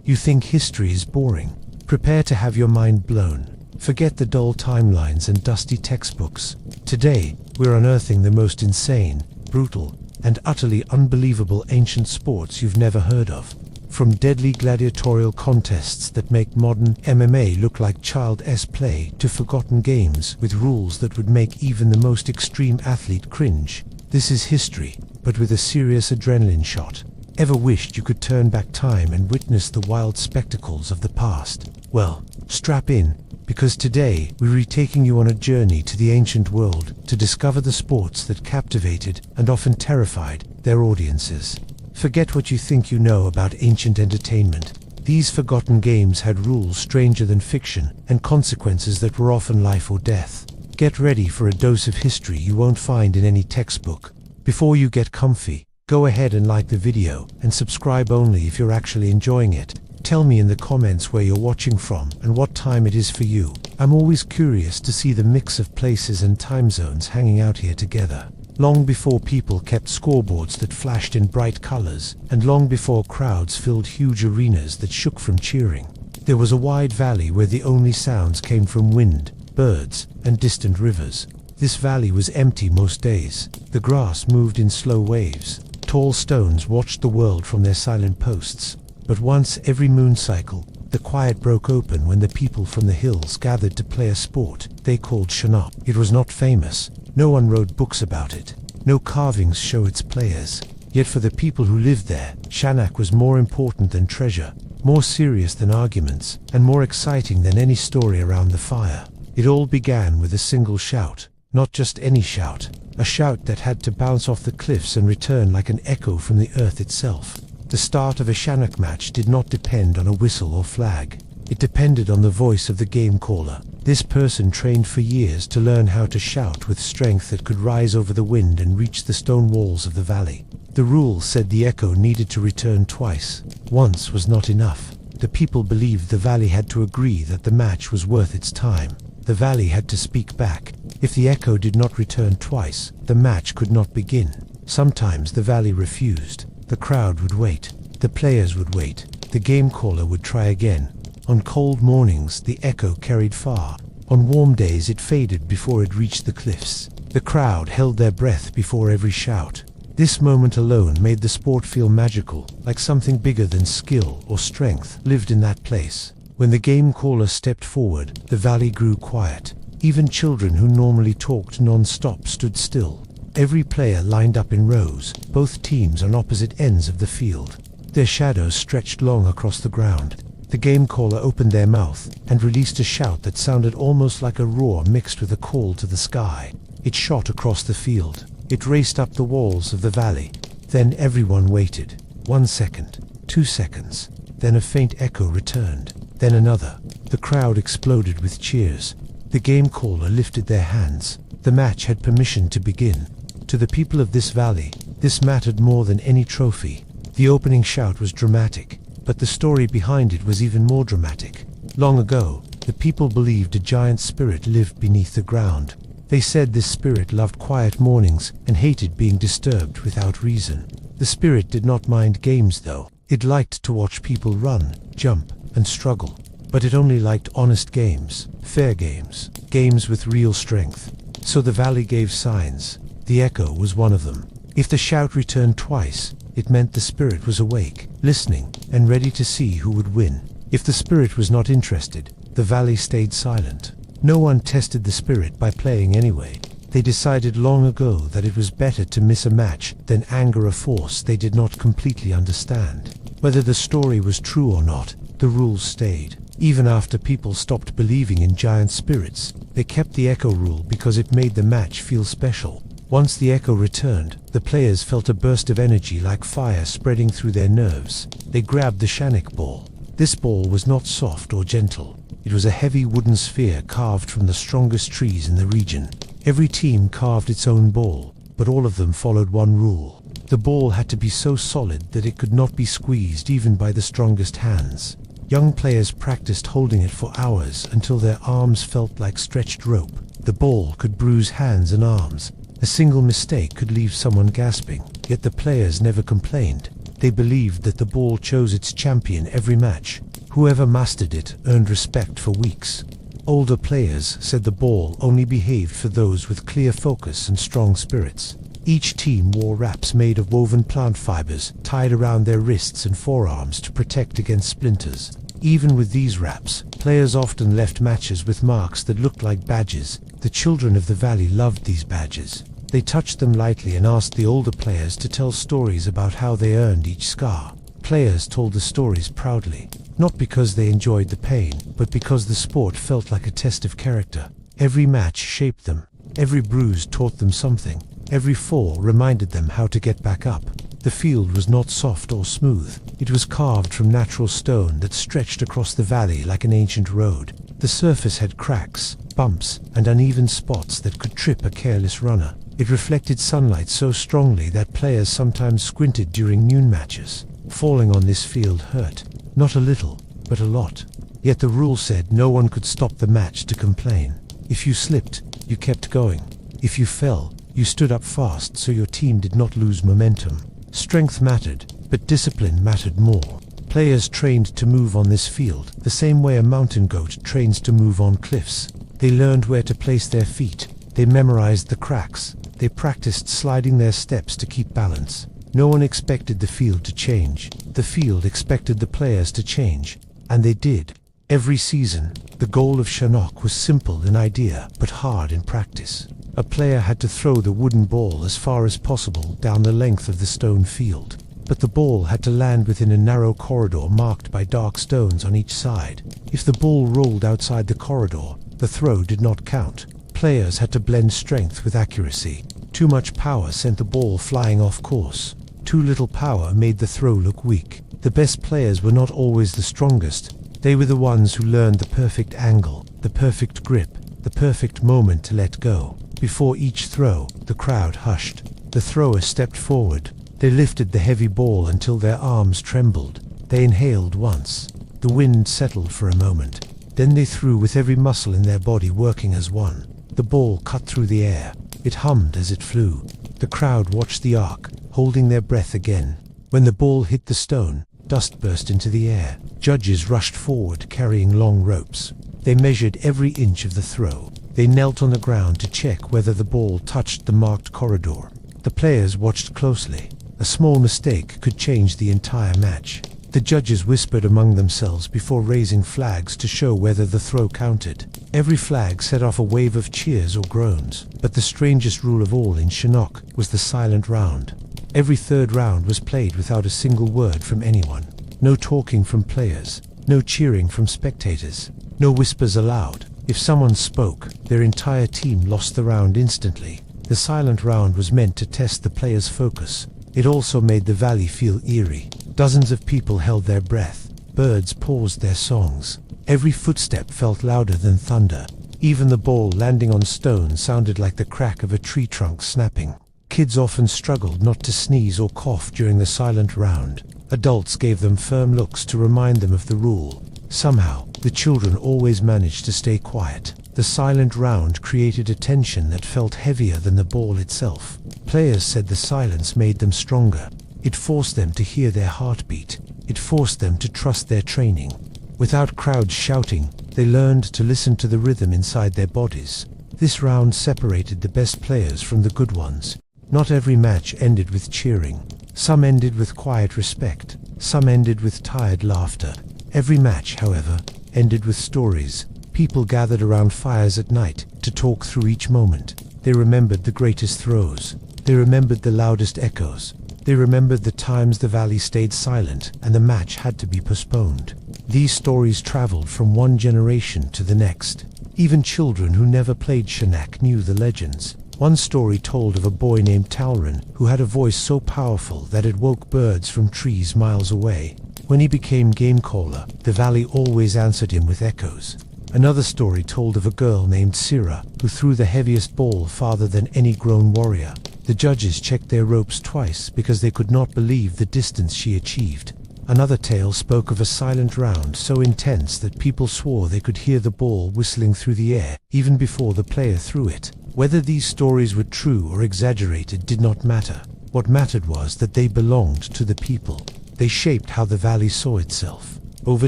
You think history is boring? Prepare to have your mind blown. Forget the dull timelines and dusty textbooks. Today, we're unearthing the most insane, brutal, and utterly unbelievable ancient sports you've never heard of. From deadly gladiatorial contests that make modern MMA look like child's play to forgotten games with rules that would make even the most extreme athlete cringe. This is history, but with a serious adrenaline shot. Ever wished you could turn back time and witness the wild spectacles of the past? Well, strap in, because today we're taking you on a journey to the ancient world to discover the sports that captivated and often terrified their audiences. Forget what you think you know about ancient entertainment. These forgotten games had rules stranger than fiction and consequences that were often life or death. Get ready for a dose of history you won't find in any textbook. Before you get comfy, go ahead and like the video and subscribe only if you're actually enjoying it. Tell me in the comments where you're watching from and what time it is for you. I'm always curious to see the mix of places and time zones hanging out here together. Long before people kept scoreboards that flashed in bright colors, and long before crowds filled huge arenas that shook from cheering, there was a wide valley where the only sounds came from wind, birds, and distant rivers. This valley was empty most days. The grass moved in slow waves. Tall stones watched the world from their silent posts. But once every moon cycle, the quiet broke open when the people from the hills gathered to play a sport they called Shanuk. It was not famous. No one wrote books about it. No carvings show its players. Yet for the people who lived there, Shanuk was more important than treasure, more serious than arguments, and more exciting than any story around the fire. It all began with a single shout. Not just any shout. A shout that had to bounce off the cliffs and return like an echo from the earth itself. The start of a Shanuk match did not depend on a whistle or flag. It depended on the voice of the game caller. This person trained for years to learn how to shout with strength that could rise over the wind and reach the stone walls of the valley. The rule said the echo needed to return twice. Once was not enough. The people believed the valley had to agree that the match was worth its time. The valley had to speak back. If the echo did not return twice, the match could not begin. Sometimes the valley refused. The crowd would wait. The players would wait. The game caller would try again. On cold mornings, the echo carried far. On warm days, it faded before it reached the cliffs. The crowd held their breath before every shout. This moment alone made the sport feel magical, like something bigger than skill or strength lived in that place. When the game caller stepped forward, the valley grew quiet. Even children who normally talked non-stop stood still. Every player lined up in rows, both teams on opposite ends of the field. Their shadows stretched long across the ground. The game caller opened their mouth and released a shout that sounded almost like a roar mixed with a call to the sky. It shot across the field. It raced up the walls of the valley. Then everyone waited. 1 second, 2 seconds. Then a faint echo returned. Then another. The crowd exploded with cheers. The game caller lifted their hands. The match had permission to begin. To the people of this valley, this mattered more than any trophy. The opening shout was dramatic, but the story behind it was even more dramatic. Long ago, the people believed a giant spirit lived beneath the ground. They said this spirit loved quiet mornings and hated being disturbed without reason. The spirit did not mind games though. It liked to watch people run, jump, and struggle. But it only liked honest games, fair games, games with real strength. So the valley gave signs. The echo was one of them. If the shout returned twice, it meant the spirit was awake, listening, and ready to see who would win. If the spirit was not interested, the valley stayed silent. No one tested the spirit by playing anyway. They decided long ago that it was better to miss a match than anger a force they did not completely understand. Whether the story was true or not, the rules stayed. Even after people stopped believing in giant spirits, they kept the echo rule because it made the match feel special. Once the echo returned, the players felt a burst of energy like fire spreading through their nerves. They grabbed the Shanuk ball. This ball was not soft or gentle. It was a heavy wooden sphere carved from the strongest trees in the region. Every team carved its own ball, but all of them followed one rule. The ball had to be so solid that it could not be squeezed even by the strongest hands. Young players practiced holding it for hours until their arms felt like stretched rope. The ball could bruise hands and arms. A single mistake could leave someone gasping, yet the players never complained. They believed that the ball chose its champion every match. Whoever mastered it earned respect for weeks. Older players said the ball only behaved for those with clear focus and strong spirits. Each team wore wraps made of woven plant fibers tied around their wrists and forearms to protect against splinters. Even with these wraps, players often left matches with marks that looked like badges. The children of the valley loved these badges. They touched them lightly and asked the older players to tell stories about how they earned each scar. Players told the stories proudly, not because they enjoyed the pain, but because the sport felt like a test of character. Every match shaped them. Every bruise taught them something. Every fall reminded them how to get back up. The field was not soft or smooth. It was carved from natural stone that stretched across the valley like an ancient road. The surface had cracks, bumps, and uneven spots that could trip a careless runner. It reflected sunlight so strongly that players sometimes squinted during noon matches. Falling on this field hurt. Not a little, but a lot. Yet the rule said no one could stop the match to complain. If you slipped, you kept going. If you fell, you stood up fast so your team did not lose momentum. Strength mattered, but discipline mattered more. Players trained to move on this field, the same way a mountain goat trains to move on cliffs. They learned where to place their feet. They memorized the cracks. They practiced sliding their steps to keep balance. No one expected the field to change. The field expected the players to change, and they did. Every season, the goal of Shanuk was simple in idea, but hard in practice. A player had to throw the wooden ball as far as possible down the length of the stone field. But the ball had to land within a narrow corridor marked by dark stones on each side. If the ball rolled outside the corridor, the throw did not count. Players had to blend strength with accuracy. Too much power sent the ball flying off course. Too little power made the throw look weak. The best players were not always the strongest. They were the ones who learned the perfect angle, the perfect grip, the perfect moment to let go. Before each throw, the crowd hushed. The thrower stepped forward. They lifted the heavy ball until their arms trembled. They inhaled once. The wind settled for a moment. Then they threw with every muscle in their body working as one. The ball cut through the air. It hummed as it flew. The crowd watched the arc, holding their breath again. When the ball hit the stone, dust burst into the air. Judges rushed forward carrying long ropes. They measured every inch of the throw. They knelt on the ground to check whether the ball touched the marked corridor. The players watched closely. A small mistake could change the entire match. The judges whispered among themselves before raising flags to show whether the throw counted. Every flag set off a wave of cheers or groans. But the strangest rule of all in Shanuk was the silent round. Every third round was played without a single word from anyone. No talking from players. No cheering from spectators. No whispers allowed. If someone spoke, their entire team lost the round instantly. The silent round was meant to test the players' focus. It also made the valley feel eerie. Dozens of people held their breath. Birds paused their songs. Every footstep felt louder than thunder. Even the ball landing on stone sounded like the crack of a tree trunk snapping. Kids often struggled not to sneeze or cough during the silent round. Adults gave them firm looks to remind them of the rule. Somehow, the children always managed to stay quiet. The silent round created a tension that felt heavier than the ball itself. Players said the silence made them stronger. It forced them to hear their heartbeat. It forced them to trust their training. Without crowds shouting, they learned to listen to the rhythm inside their bodies. This round separated the best players from the good ones. Not every match ended with cheering. Some ended with quiet respect. Some ended with tired laughter. Every match, however, ended with stories. People gathered around fires at night to talk through each moment. They remembered the greatest throws. They remembered the loudest echoes. They remembered the times the valley stayed silent and the match had to be postponed. These stories traveled from one generation to the next. Even children who never played Shanuk knew the legends. One story told of a boy named Talran who had a voice so powerful that it woke birds from trees miles away. When he became game caller, the valley always answered him with echoes. Another story told of a girl named Sira who threw the heaviest ball farther than any grown warrior. The judges checked their ropes twice because they could not believe the distance she achieved. Another tale spoke of a silent round so intense that people swore they could hear the ball whistling through the air even before the player threw it. Whether these stories were true or exaggerated did not matter. What mattered was that they belonged to the people. They shaped how the valley saw itself. Over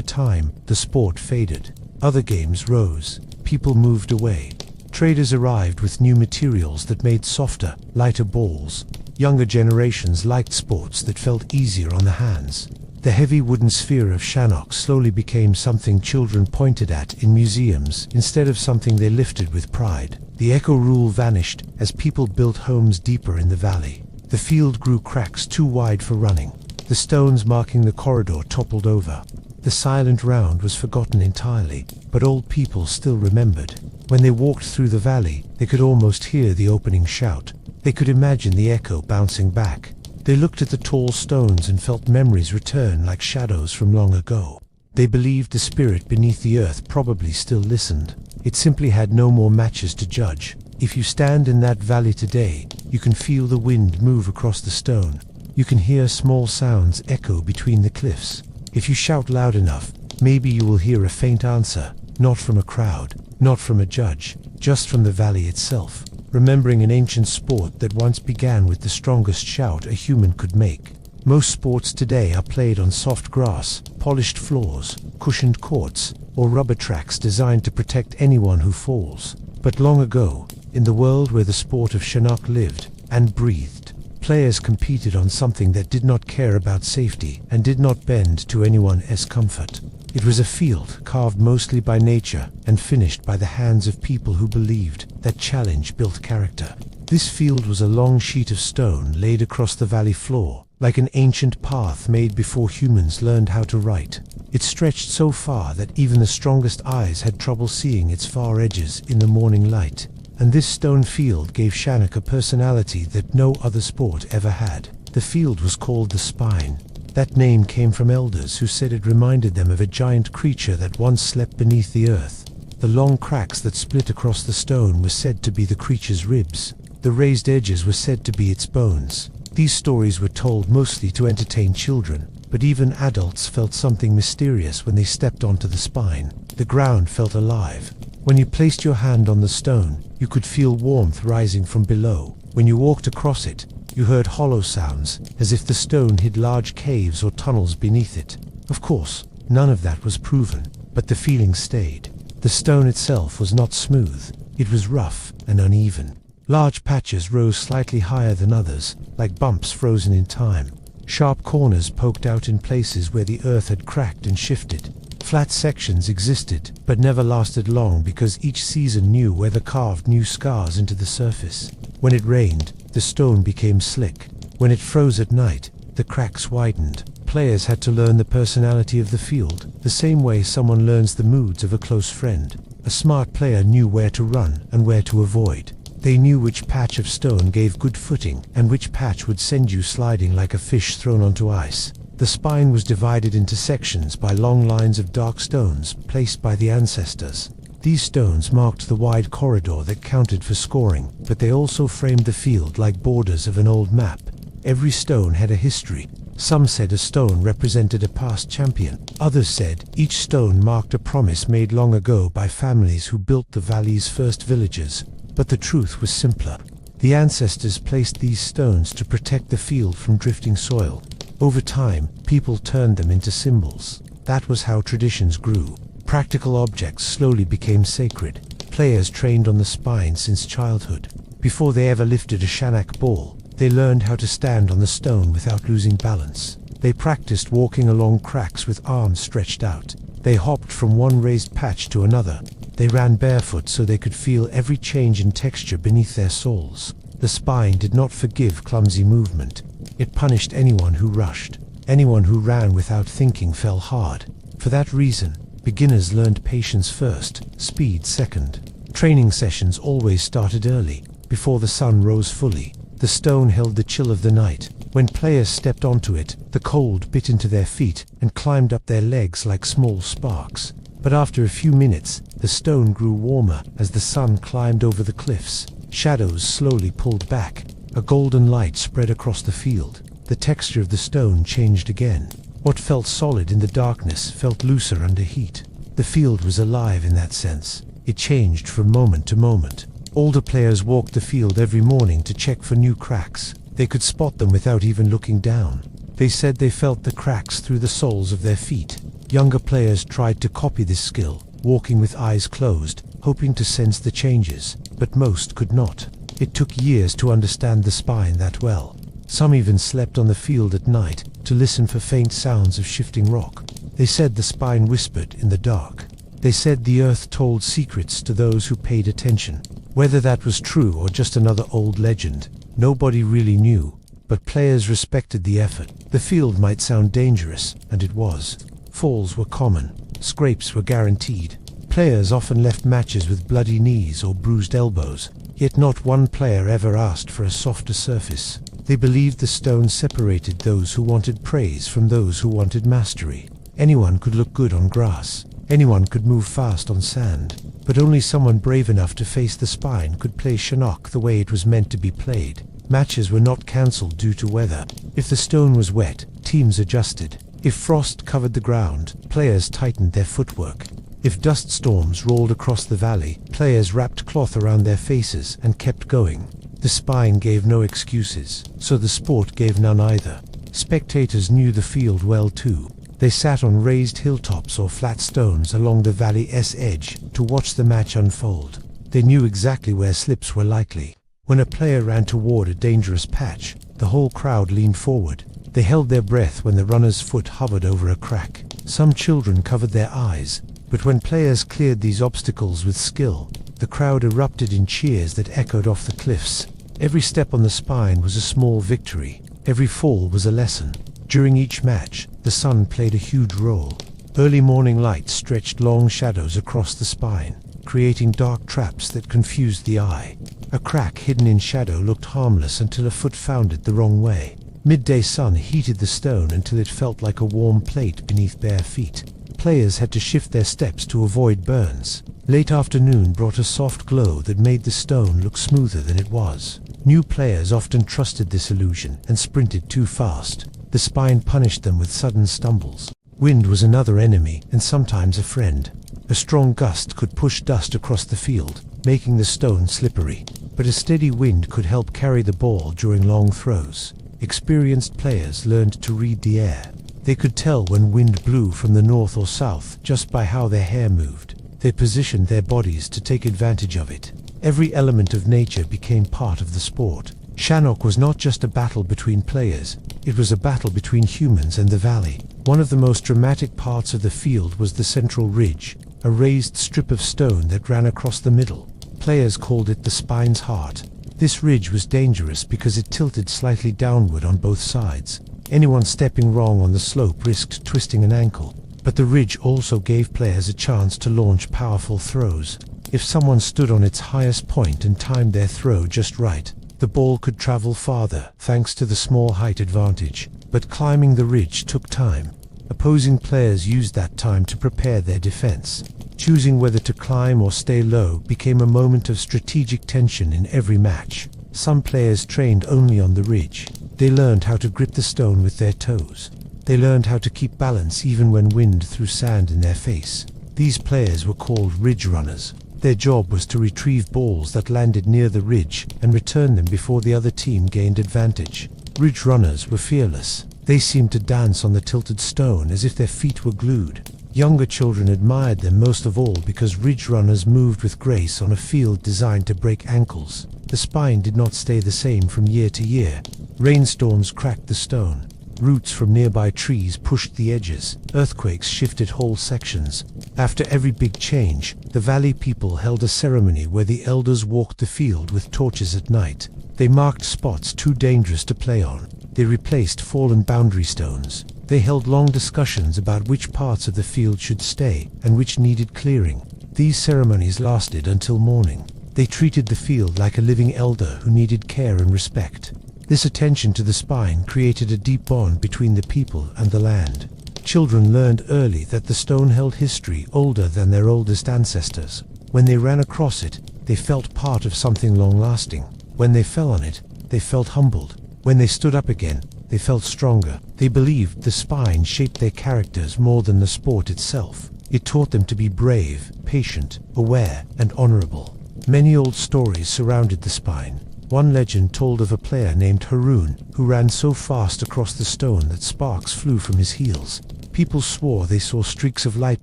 time, the sport faded. Other games rose. People moved away. Traders arrived with new materials that made softer, lighter balls. Younger generations liked sports that felt easier on the hands. The heavy wooden sphere of Shanuk slowly became something children pointed at in museums instead of something they lifted with pride. The echo rule vanished as people built homes deeper in the valley. The field grew cracks too wide for running. The stones marking the corridor toppled over. The silent round was forgotten entirely, but old people still remembered. When they walked through the valley, they could almost hear the opening shout. They could imagine the echo bouncing back. They looked at the tall stones and felt memories return like shadows from long ago. They believed the spirit beneath the earth probably still listened. It simply had no more matches to judge. If you stand in that valley today, you can feel the wind move across the stone. You can hear small sounds echo between the cliffs. If you shout loud enough, maybe you will hear a faint answer, not from a crowd, not from a judge, just from the valley itself, remembering an ancient sport that once began with the strongest shout a human could make. Most sports today are played on soft grass, polished floors, cushioned courts, or rubber tracks designed to protect anyone who falls. But long ago, in the world where the sport of Shanuk lived and breathed, players competed on something that did not care about safety and did not bend to anyone's comfort. It was a field carved mostly by nature and finished by the hands of people who believed that challenge built character. This field was a long sheet of stone laid across the valley floor, like an ancient path made before humans learned how to write. It stretched so far that even the strongest eyes had trouble seeing its far edges in the morning light. And this stone field gave Shanuk a personality that no other sport ever had. The field was called the Spine. That name came from elders who said it reminded them of a giant creature that once slept beneath the earth. The long cracks that split across the stone were said to be the creature's ribs. The raised edges were said to be its bones. These stories were told mostly to entertain children, but even adults felt something mysterious when they stepped onto the spine. The ground felt alive. When you placed your hand on the stone, you could feel warmth rising from below. When you walked across it, you heard hollow sounds, as if the stone hid large caves or tunnels beneath it. Of course, none of that was proven, but the feeling stayed. The stone itself was not smooth. It was rough and uneven. Large patches rose slightly higher than others, like bumps frozen in time. Sharp corners poked out in places where the earth had cracked and shifted. Flat sections existed, but never lasted long because each season knew where the carved new scars into the surface. When it rained, the stone became slick. When it froze at night, the cracks widened. Players had to learn the personality of the field, the same way someone learns the moods of a close friend. A smart player knew where to run and where to avoid. They knew which patch of stone gave good footing and which patch would send you sliding like a fish thrown onto ice. The spine was divided into sections by long lines of dark stones placed by the ancestors. These stones marked the wide corridor that counted for scoring, but they also framed the field like borders of an old map. Every stone had a history. Some said a stone represented a past champion. Others said each stone marked a promise made long ago by families who built the valley's first villages. But the truth was simpler. The ancestors placed these stones to protect the field from drifting soil. Over time, people turned them into symbols. That was how traditions grew. Practical objects slowly became sacred. Players trained on the spine since childhood. Before they ever lifted a Shanuk ball, they learned how to stand on the stone without losing balance. They practiced walking along cracks with arms stretched out. They hopped from one raised patch to another. They ran barefoot so they could feel every change in texture beneath their soles. The spine did not forgive clumsy movement. It punished anyone who rushed. Anyone who ran without thinking fell hard. For that reason, beginners learned patience first, speed second. Training sessions always started early, before the sun rose fully. The stone held the chill of the night. When players stepped onto it, the cold bit into their feet and climbed up their legs like small sparks. But after a few minutes, the stone grew warmer as the sun climbed over the cliffs. Shadows slowly pulled back. A golden light spread across the field. The texture of the stone changed again. What felt solid in the darkness felt looser under heat. The field was alive in that sense. It changed from moment to moment. Older players walked the field every morning to check for new cracks. They could spot them without even looking down. They said they felt the cracks through the soles of their feet. Younger players tried to copy this skill, walking with eyes closed, hoping to sense the changes, but most could not. It took years to understand the spine that well. Some even slept on the field at night to listen for faint sounds of shifting rock. They said the spine whispered in the dark. They said the earth told secrets to those who paid attention. Whether that was true or just another old legend, nobody really knew, but players respected the effort. The field might sound dangerous, and it was. Falls were common. Scrapes were guaranteed. Players often left matches with bloody knees or bruised elbows, yet not one player ever asked for a softer surface. They believed the stone separated those who wanted praise from those who wanted mastery. Anyone could look good on grass. Anyone could move fast on sand. But only someone brave enough to face the spine could play Shanuk the way it was meant to be played. Matches were not cancelled due to weather. If the stone was wet, teams adjusted. If frost covered the ground, players tightened their footwork. If dust storms rolled across the valley, players wrapped cloth around their faces and kept going. The spine gave no excuses, so the sport gave none either. Spectators knew the field well too. They sat on raised hilltops or flat stones along the valley's edge to watch the match unfold. They knew exactly where slips were likely. When a player ran toward a dangerous patch, the whole crowd leaned forward. They held their breath when the runner's foot hovered over a crack. Some children covered their eyes, but when players cleared these obstacles with skill, the crowd erupted in cheers that echoed off the cliffs. Every step on the spine was a small victory. Every fall was a lesson. During each match, the sun played a huge role. Early morning light stretched long shadows across the spine, creating dark traps that confused the eye. A crack hidden in shadow looked harmless until a foot found it the wrong way. Midday sun heated the stone until it felt like a warm plate beneath bare feet. Players had to shift their steps to avoid burns. Late afternoon brought a soft glow that made the stone look smoother than it was. New players often trusted this illusion and sprinted too fast. The spine punished them with sudden stumbles. Wind was another enemy and sometimes a friend. A strong gust could push dust across the field, making the stone slippery. But a steady wind could help carry the ball during long throws. Experienced players learned to read the air. They could tell when wind blew from the north or south just by how their hair moved. They positioned their bodies to take advantage of it. Every element of nature became part of the sport. Shanuk was not just a battle between players, it was a battle between humans and the valley. One of the most dramatic parts of the field was the central ridge, a raised strip of stone that ran across the middle. Players called it the spine's heart. This ridge was dangerous because it tilted slightly downward on both sides. Anyone stepping wrong on the slope risked twisting an ankle. But the ridge also gave players a chance to launch powerful throws. If someone stood on its highest point and timed their throw just right, the ball could travel farther thanks to the small height advantage. But climbing the ridge took time. Opposing players used that time to prepare their defense. Choosing whether to climb or stay low became a moment of strategic tension in every match. Some players trained only on the ridge. They learned how to grip the stone with their toes. They learned how to keep balance even when wind threw sand in their face. These players were called ridge runners. Their job was to retrieve balls that landed near the ridge and return them before the other team gained advantage. Ridge runners were fearless. They seemed to dance on the tilted stone as if their feet were glued. Younger children admired them most of all because ridge runners moved with grace on a field designed to break ankles. The spine did not stay the same from year to year. Rainstorms cracked the stone. Roots from nearby trees pushed the edges. Earthquakes shifted whole sections. After every big change, the valley people held a ceremony where the elders walked the field with torches at night. They marked spots too dangerous to play on. They replaced fallen boundary stones. They held long discussions about which parts of the field should stay and which needed clearing. These ceremonies lasted until morning. They treated the field like a living elder who needed care and respect. This attention to the spine created a deep bond between the people and the land. Children learned early that the stone held history older than their oldest ancestors. When they ran across it, they felt part of something long-lasting. When they fell on it, they felt humbled. When they stood up again, they felt stronger. They believed the spine shaped their characters more than the sport itself. It taught them to be brave, patient, aware, and honorable. Many old stories surrounded the spine. One legend told of a player named Haroon, who ran so fast across the stone that sparks flew from his heels. People swore they saw streaks of light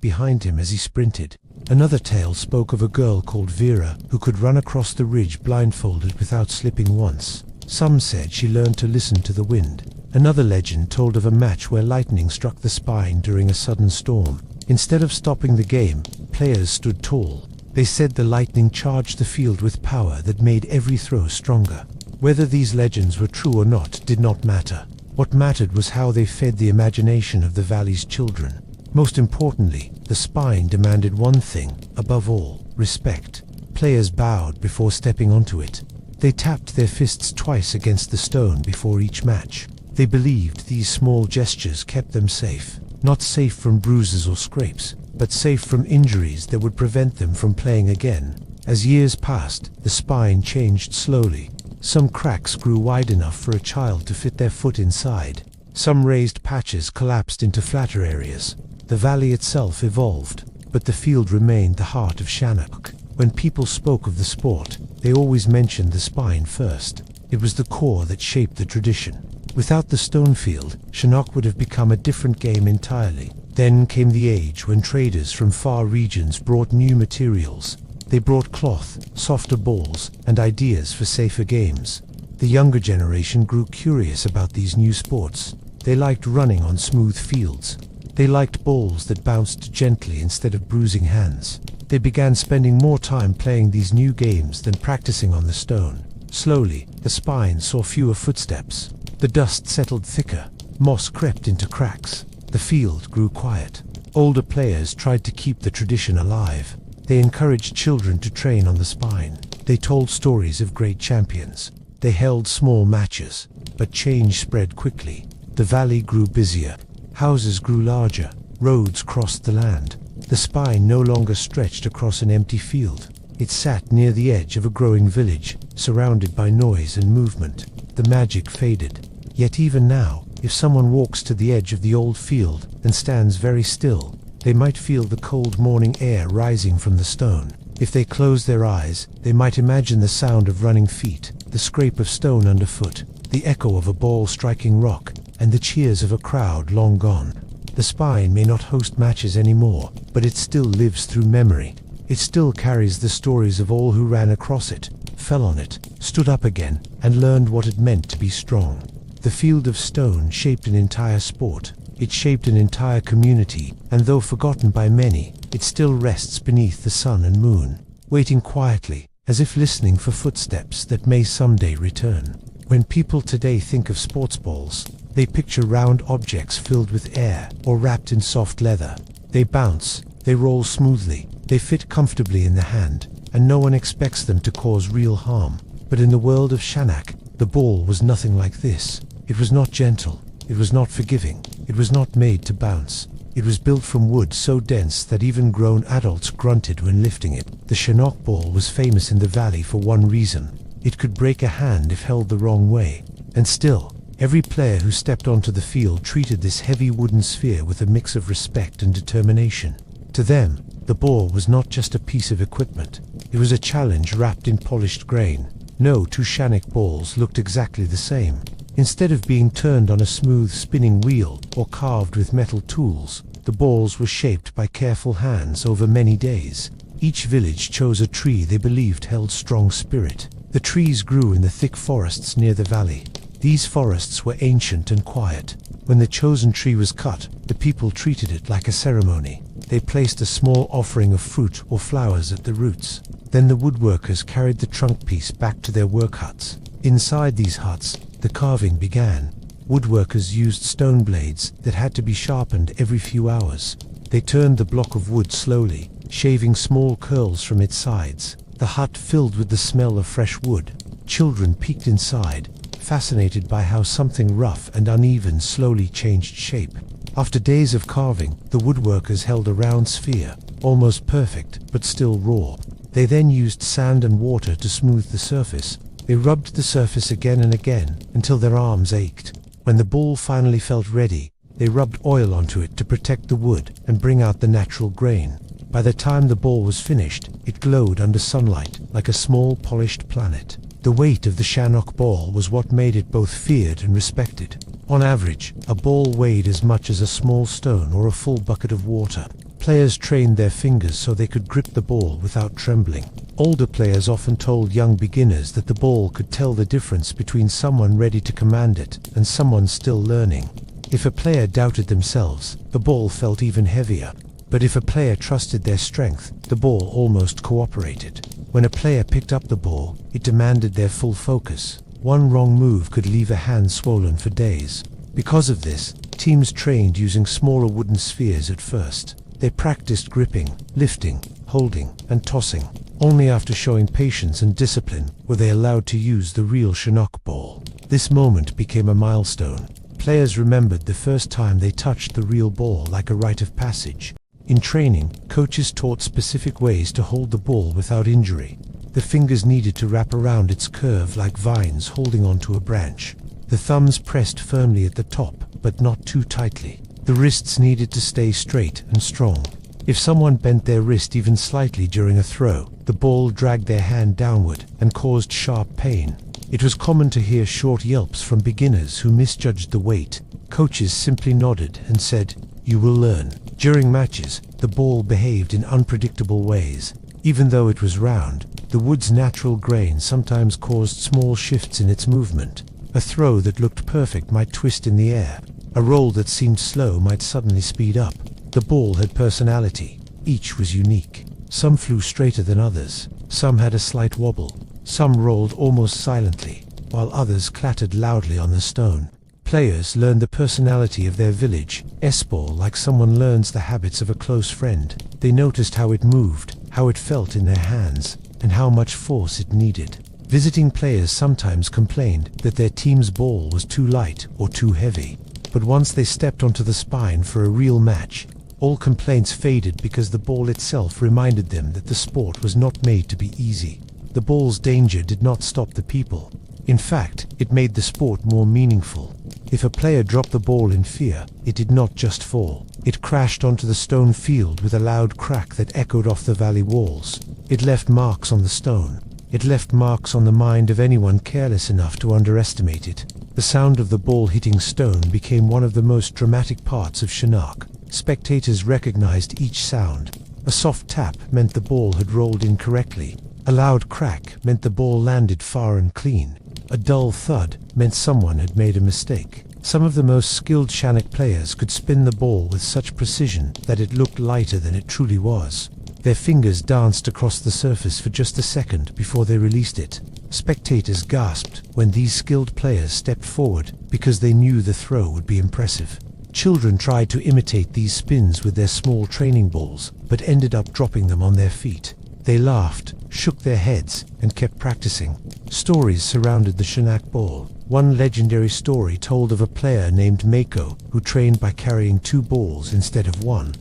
behind him as he sprinted. Another tale spoke of a girl called Vera, who could run across the ridge blindfolded without slipping once. Some said she learned to listen to the wind. Another legend told of a match where lightning struck the spine during a sudden storm. Instead of stopping the game, players stood tall. They said the lightning charged the field with power that made every throw stronger. Whether these legends were true or not did not matter. What mattered was how they fed the imagination of the valley's children. Most importantly, the spine demanded one thing, above all, respect. Players bowed before stepping onto it. They tapped their fists twice against the stone before each match. They believed these small gestures kept them safe. Not safe from bruises or scrapes, but safe from injuries that would prevent them from playing again. As years passed, the spine changed slowly. Some cracks grew wide enough for a child to fit their foot inside. Some raised patches collapsed into flatter areas. The valley itself evolved, but the field remained the heart of Shanuk. When people spoke of the sport, they always mentioned the spine first. It was the core that shaped the tradition. Without the stone field, Shanuk would have become a different game entirely. Then came the age when traders from far regions brought new materials. They brought cloth, softer balls, and ideas for safer games. The younger generation grew curious about these new sports. They liked running on smooth fields. They liked balls that bounced gently instead of bruising hands. They began spending more time playing these new games than practicing on the stone. Slowly, the spine saw fewer footsteps. The dust settled thicker. Moss crept into cracks. The field grew quiet. Older players tried to keep the tradition alive. They encouraged children to train on the spine. They told stories of great champions. They held small matches, but change spread quickly. The valley grew busier. Houses grew larger. Roads crossed the land. The spine no longer stretched across an empty field. It sat near the edge of a growing village, surrounded by noise and movement. The magic faded. Yet even now, if someone walks to the edge of the old field and stands very still, they might feel the cold morning air rising from the stone. If they close their eyes, they might imagine the sound of running feet, the scrape of stone underfoot, the echo of a ball striking rock, and the cheers of a crowd long gone. The spine may not host matches anymore, but it still lives through memory. It still carries the stories of all who ran across it, fell on it, stood up again, and learned what it meant to be strong. The field of stone shaped an entire sport. It shaped an entire community, and though forgotten by many, it still rests beneath the sun and moon, waiting quietly, as if listening for footsteps that may someday return. When people today think of sports balls, they picture round objects filled with air or wrapped in soft leather. They bounce, they roll smoothly, they fit comfortably in the hand, and no one expects them to cause real harm. But in the world of Shanuk, the ball was nothing like this. It was not gentle. It was not forgiving. It was not made to bounce. It was built from wood so dense that even grown adults grunted when lifting it. The Shanuk ball was famous in the valley for one reason. It could break a hand if held the wrong way. And still, every player who stepped onto the field treated this heavy wooden sphere with a mix of respect and determination. To them, the ball was not just a piece of equipment. It was a challenge wrapped in polished grain. No two Shanuk balls looked exactly the same. Instead of being turned on a smooth spinning wheel or carved with metal tools, the balls were shaped by careful hands over many days. Each village chose a tree they believed held strong spirit. The trees grew in the thick forests near the valley. These forests were ancient and quiet. When the chosen tree was cut, the people treated it like a ceremony. They placed a small offering of fruit or flowers at the roots. Then the woodworkers carried the trunk piece back to their work huts. Inside these huts, the carving began. Woodworkers used stone blades that had to be sharpened every few hours. They turned the block of wood slowly, shaving small curls from its sides. The hut filled with the smell of fresh wood. Children peeked inside, fascinated by how something rough and uneven slowly changed shape. After days of carving, the woodworkers held a round sphere, almost perfect, but still raw. They then used sand and water to smooth the surface. They rubbed the surface again and again, until their arms ached. When the ball finally felt ready, they rubbed oil onto it to protect the wood and bring out the natural grain. By the time the ball was finished, it glowed under sunlight like a small polished planet. The weight of the Shanuk ball was what made it both feared and respected. On average, a ball weighed as much as a small stone or a full bucket of water. Players trained their fingers so they could grip the ball without trembling. Older players often told young beginners that the ball could tell the difference between someone ready to command it and someone still learning. If a player doubted themselves, the ball felt even heavier. But if a player trusted their strength, the ball almost cooperated. When a player picked up the ball, it demanded their full focus. One wrong move could leave a hand swollen for days. Because of this, teams trained using smaller wooden spheres at first. They practiced gripping, lifting, holding, and tossing. Only after showing patience and discipline were they allowed to use the real Shanuk ball. This moment became a milestone. Players remembered the first time they touched the real ball like a rite of passage. In training, coaches taught specific ways to hold the ball without injury. The fingers needed to wrap around its curve like vines holding onto a branch. The thumbs pressed firmly at the top, but not too tightly. The wrists needed to stay straight and strong. If someone bent their wrist even slightly during a throw, the ball dragged their hand downward and caused sharp pain. It was common to hear short yelps from beginners who misjudged the weight. Coaches simply nodded and said, "You will learn." During matches, the ball behaved in unpredictable ways. Even though it was round, the wood's natural grain sometimes caused small shifts in its movement. A throw that looked perfect might twist in the air. A roll that seemed slow might suddenly speed up. The ball had personality. Each was unique. Some flew straighter than others. Some had a slight wobble. Some rolled almost silently, while others clattered loudly on the stone. Players learned the personality of their village, S-ball, like someone learns the habits of a close friend. They noticed how it moved, how it felt in their hands, and how much force it needed. Visiting players sometimes complained that their team's ball was too light or too heavy. But once they stepped onto the spine for a real match, all complaints faded because the ball itself reminded them that the sport was not made to be easy. The ball's danger did not stop the people. In fact, it made the sport more meaningful. If a player dropped the ball in fear, it did not just fall. It crashed onto the stone field with a loud crack that echoed off the valley walls. It left marks on the stone. It left marks on the mind of anyone careless enough to underestimate it. The sound of the ball hitting stone became one of the most dramatic parts of Shanuk. Spectators recognized each sound. A soft tap meant the ball had rolled in correctly. A loud crack meant the ball landed far and clean. A dull thud meant someone had made a mistake. Some of the most skilled Shanuk players could spin the ball with such precision that it looked lighter than it truly was. Their fingers danced across the surface for just a second before they released it. Spectators gasped when these skilled players stepped forward because they knew the throw would be impressive. Children tried to imitate these spins with their small training balls, but ended up dropping them on their feet. They laughed, shook their heads, and kept practicing. Stories surrounded the Shanuk ball. One legendary story told of a player named Mako who trained by carrying 2 balls instead of one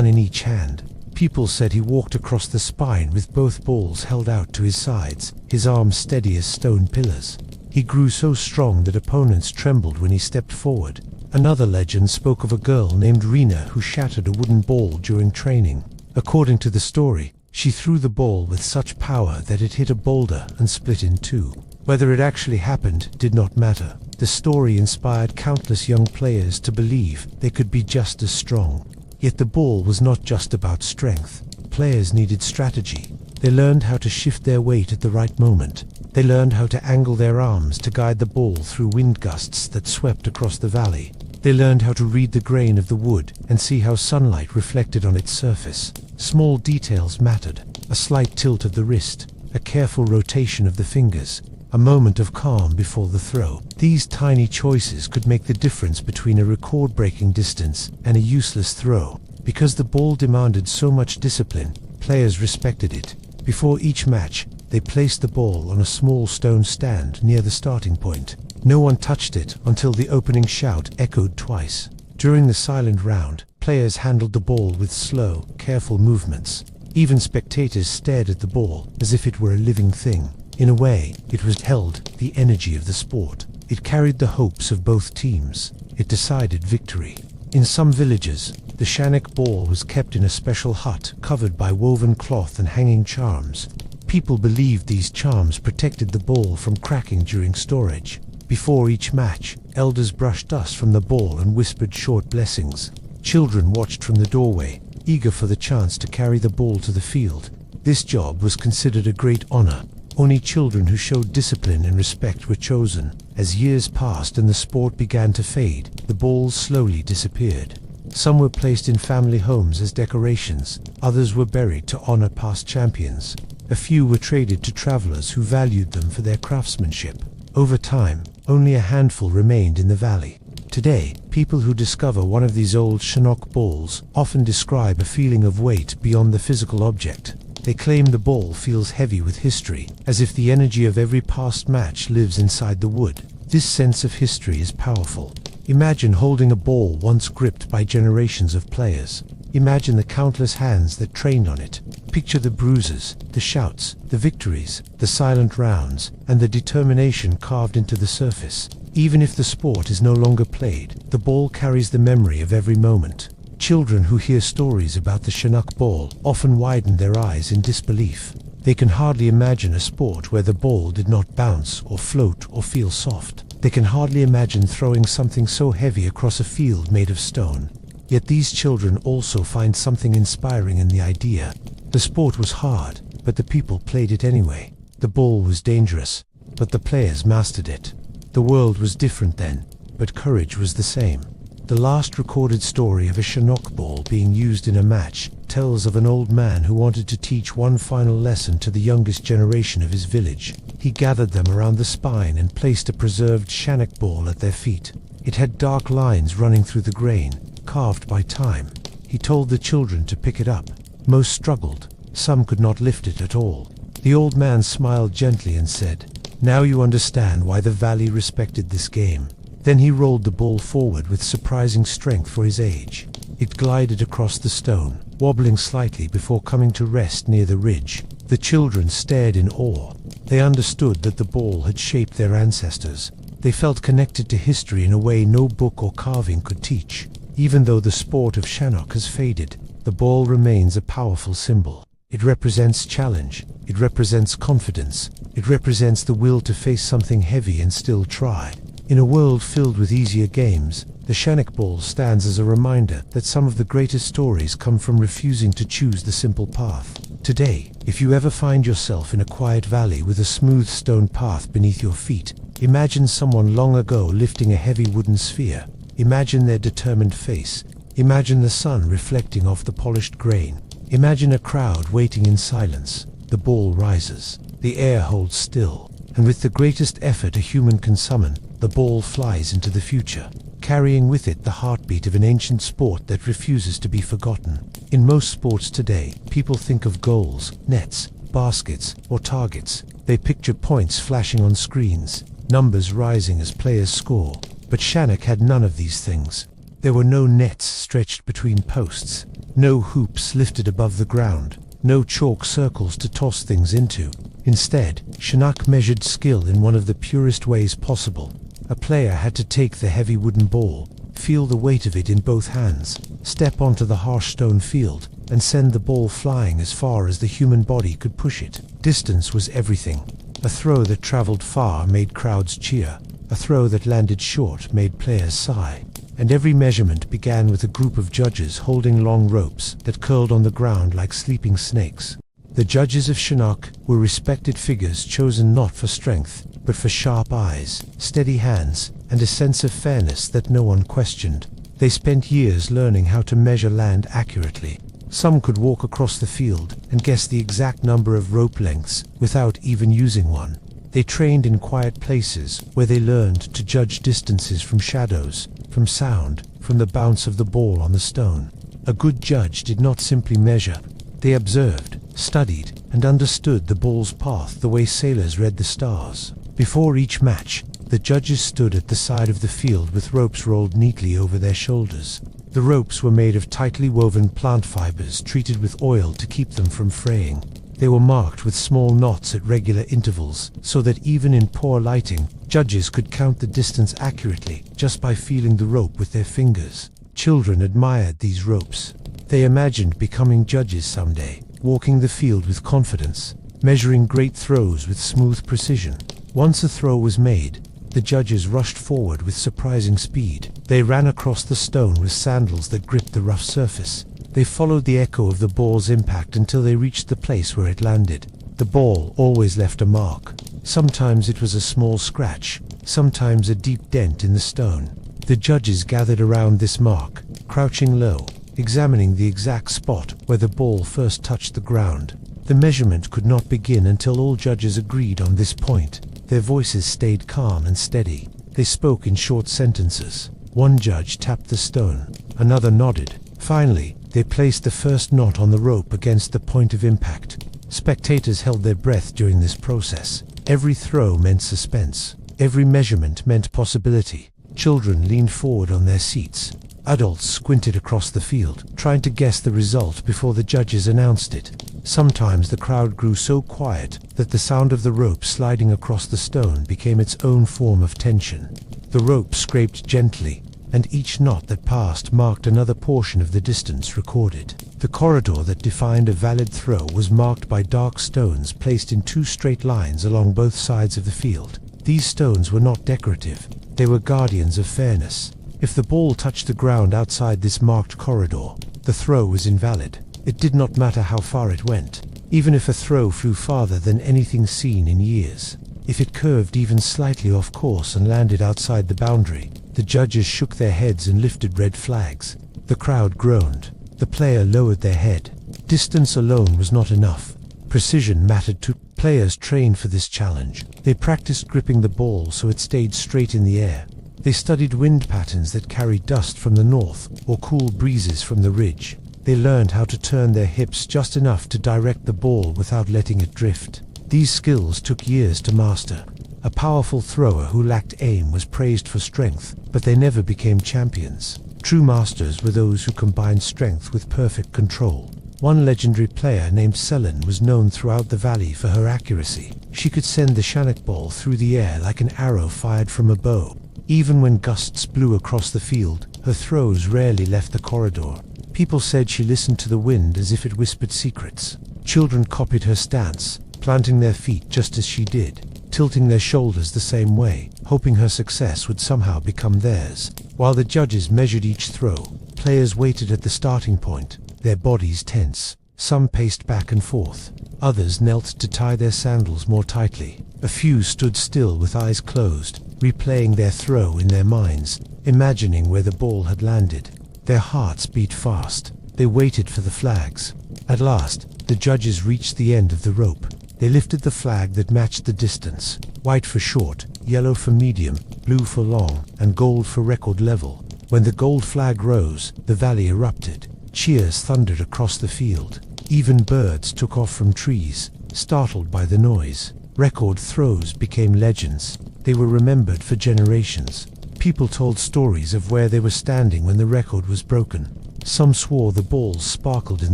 in each hand. People said he walked across the spine with both balls held out to his sides, his arms steady as stone pillars. He grew so strong that opponents trembled when he stepped forward. Another legend spoke of a girl named Rena who shattered a wooden ball during training. According to the story, she threw the ball with such power that it hit a boulder and split in 2. Whether it actually happened did not matter. The story inspired countless young players to believe they could be just as strong. Yet the ball was not just about strength. Players needed strategy. They learned how to shift their weight at the right moment. They learned how to angle their arms to guide the ball through wind gusts that swept across the valley. They learned how to read the grain of the wood and see how sunlight reflected on its surface. Small details mattered. A slight tilt of the wrist, a careful rotation of the fingers, a moment of calm before the throw. These tiny choices could make the difference between a record-breaking distance and a useless throw. Because the ball demanded so much discipline, players respected it. Before each match, they placed the ball on a small stone stand near the starting point. No one touched it until the opening shout echoed twice. During the silent round, players handled the ball with slow, careful movements. Even spectators stared at the ball as if it were a living thing. In a way, it was held the energy of the sport. It carried the hopes of both teams. It decided victory. In some villages, the Shanuk ball was kept in a special hut covered by woven cloth and hanging charms. People believed these charms protected the ball from cracking during storage. Before each match, elders brushed dust from the ball and whispered short blessings. Children watched from the doorway, eager for the chance to carry the ball to the field. This job was considered a great honor. Only children who showed discipline and respect were chosen. As years passed and the sport began to fade, the balls slowly disappeared. Some were placed in family homes as decorations, others were buried to honor past champions. A few were traded to travelers who valued them for their craftsmanship. Over time, only a handful remained in the valley. Today, people who discover one of these old Shanuk balls often describe a feeling of weight beyond the physical object. They claim the ball feels heavy with history, as if the energy of every past match lives inside the wood. This sense of history is powerful. Imagine holding a ball once gripped by generations of players. Imagine the countless hands that trained on it. Picture the bruises, the shouts, the victories, the silent rounds, and the determination carved into the surface. Even if the sport is no longer played, the ball carries the memory of every moment. Children who hear stories about the Shanuk ball often widen their eyes in disbelief. They can hardly imagine a sport where the ball did not bounce or float or feel soft. They can hardly imagine throwing something so heavy across a field made of stone. Yet these children also find something inspiring in the idea. The sport was hard, but the people played it anyway. The ball was dangerous, but the players mastered it. The world was different then, but courage was the same. The last recorded story of a Shanuk ball being used in a match tells of an old man who wanted to teach one final lesson to the youngest generation of his village. He gathered them around the spine and placed a preserved Shanuk ball at their feet. It had dark lines running through the grain, carved by time. He told the children to pick it up. Most struggled. Some could not lift it at all. The old man smiled gently and said, "Now you understand why the valley respected this game." Then he rolled the ball forward with surprising strength for his age. It glided across the stone, wobbling slightly before coming to rest near the ridge. The children stared in awe. They understood that the ball had shaped their ancestors. They felt connected to history in a way no book or carving could teach. Even though the sport of Shanuk has faded, the ball remains a powerful symbol. It represents challenge. It represents confidence. It represents the will to face something heavy and still try. In a world filled with easier games, the Shanuk ball stands as a reminder that some of the greatest stories come from refusing to choose the simple path. Today, if you ever find yourself in a quiet valley with a smooth stone path beneath your feet, imagine someone long ago lifting a heavy wooden sphere. Imagine their determined face. Imagine the sun reflecting off the polished grain. Imagine a crowd waiting in silence. The ball rises. The air holds still. And with the greatest effort a human can summon, the ball flies into the future, carrying with it the heartbeat of an ancient sport that refuses to be forgotten. In most sports today, people think of goals, nets, baskets, or targets. They picture points flashing on screens, numbers rising as players score. But Shanuk had none of these things. There were no nets stretched between posts, no hoops lifted above the ground, no chalk circles to toss things into. Instead, Shanuk measured skill in one of the purest ways possible. A player had to take the heavy wooden ball, feel the weight of it in both hands, step onto the harsh stone field, and send the ball flying as far as the human body could push it. Distance was everything. A throw that traveled far made crowds cheer. A throw that landed short made players sigh. And every measurement began with a group of judges holding long ropes that curled on the ground like sleeping snakes. The judges of Shanuk were respected figures chosen not for strength, but for sharp eyes, steady hands, and a sense of fairness that no one questioned. They spent years learning how to measure land accurately. Some could walk across the field and guess the exact number of rope lengths without even using one. They trained in quiet places where they learned to judge distances from shadows, from sound, from the bounce of the ball on the stone. A good judge did not simply measure. They observed, studied, and understood the ball's path the way sailors read the stars. Before each match, the judges stood at the side of the field with ropes rolled neatly over their shoulders. The ropes were made of tightly woven plant fibers treated with oil to keep them from fraying. They were marked with small knots at regular intervals, so that even in poor lighting, judges could count the distance accurately just by feeling the rope with their fingers. Children admired these ropes. They imagined becoming judges someday, walking the field with confidence, measuring great throws with smooth precision. Once a throw was made, the judges rushed forward with surprising speed. They ran across the stone with sandals that gripped the rough surface. They followed the echo of the ball's impact until they reached the place where it landed. The ball always left a mark. Sometimes it was a small scratch, sometimes a deep dent in the stone. The judges gathered around this mark, crouching low, examining the exact spot where the ball first touched the ground. The measurement could not begin until all judges agreed on this point. Their voices stayed calm and steady. They spoke in short sentences. One judge tapped the stone, another nodded. Finally, they placed the first knot on the rope against the point of impact. Spectators held their breath during this process. Every throw meant suspense. Every measurement meant possibility. Children leaned forward on their seats. Adults squinted across the field, trying to guess the result before the judges announced it. Sometimes the crowd grew so quiet that the sound of the rope sliding across the stone became its own form of tension. The rope scraped gently, and each knot that passed marked another portion of the distance recorded. The corridor that defined a valid throw was marked by dark stones placed in 2 straight lines along both sides of the field. These stones were not decorative. They were guardians of fairness. If the ball touched the ground outside this marked corridor, the throw was invalid. It did not matter how far it went, even if a throw flew farther than anything seen in years. If it curved even slightly off course and landed outside the boundary, the judges shook their heads and lifted red flags. The crowd groaned. The player lowered their head. Distance alone was not enough. Precision mattered too. Players trained for this challenge. They practiced gripping the ball so it stayed straight in the air. They studied wind patterns that carried dust from the north or cool breezes from the ridge. They learned how to turn their hips just enough to direct the ball without letting it drift. These skills took years to master. A powerful thrower who lacked aim was praised for strength, but they never became champions. True masters were those who combined strength with perfect control. One legendary player named Selene was known throughout the valley for her accuracy. She could send the Shanuk ball through the air like an arrow fired from a bow. Even when gusts blew across the field, her throws rarely left the corridor. People said she listened to the wind as if it whispered secrets. Children copied her stance, planting their feet just as she did, tilting their shoulders the same way, hoping her success would somehow become theirs. While the judges measured each throw, players waited at the starting point, their bodies tense. Some paced back and forth. Others knelt to tie their sandals more tightly. A few stood still with eyes closed, replaying their throw in their minds, imagining where the ball had landed. Their hearts beat fast. They waited for the flags. At last, the judges reached the end of the rope. They lifted the flag that matched the distance. White for short, yellow for medium, blue for long, and gold for record level. When the gold flag rose, the valley erupted. Cheers thundered across the field. Even birds took off from trees, startled by the noise. Record throws became legends. They were remembered for generations. People told stories of where they were standing when the record was broken. Some swore the balls sparkled in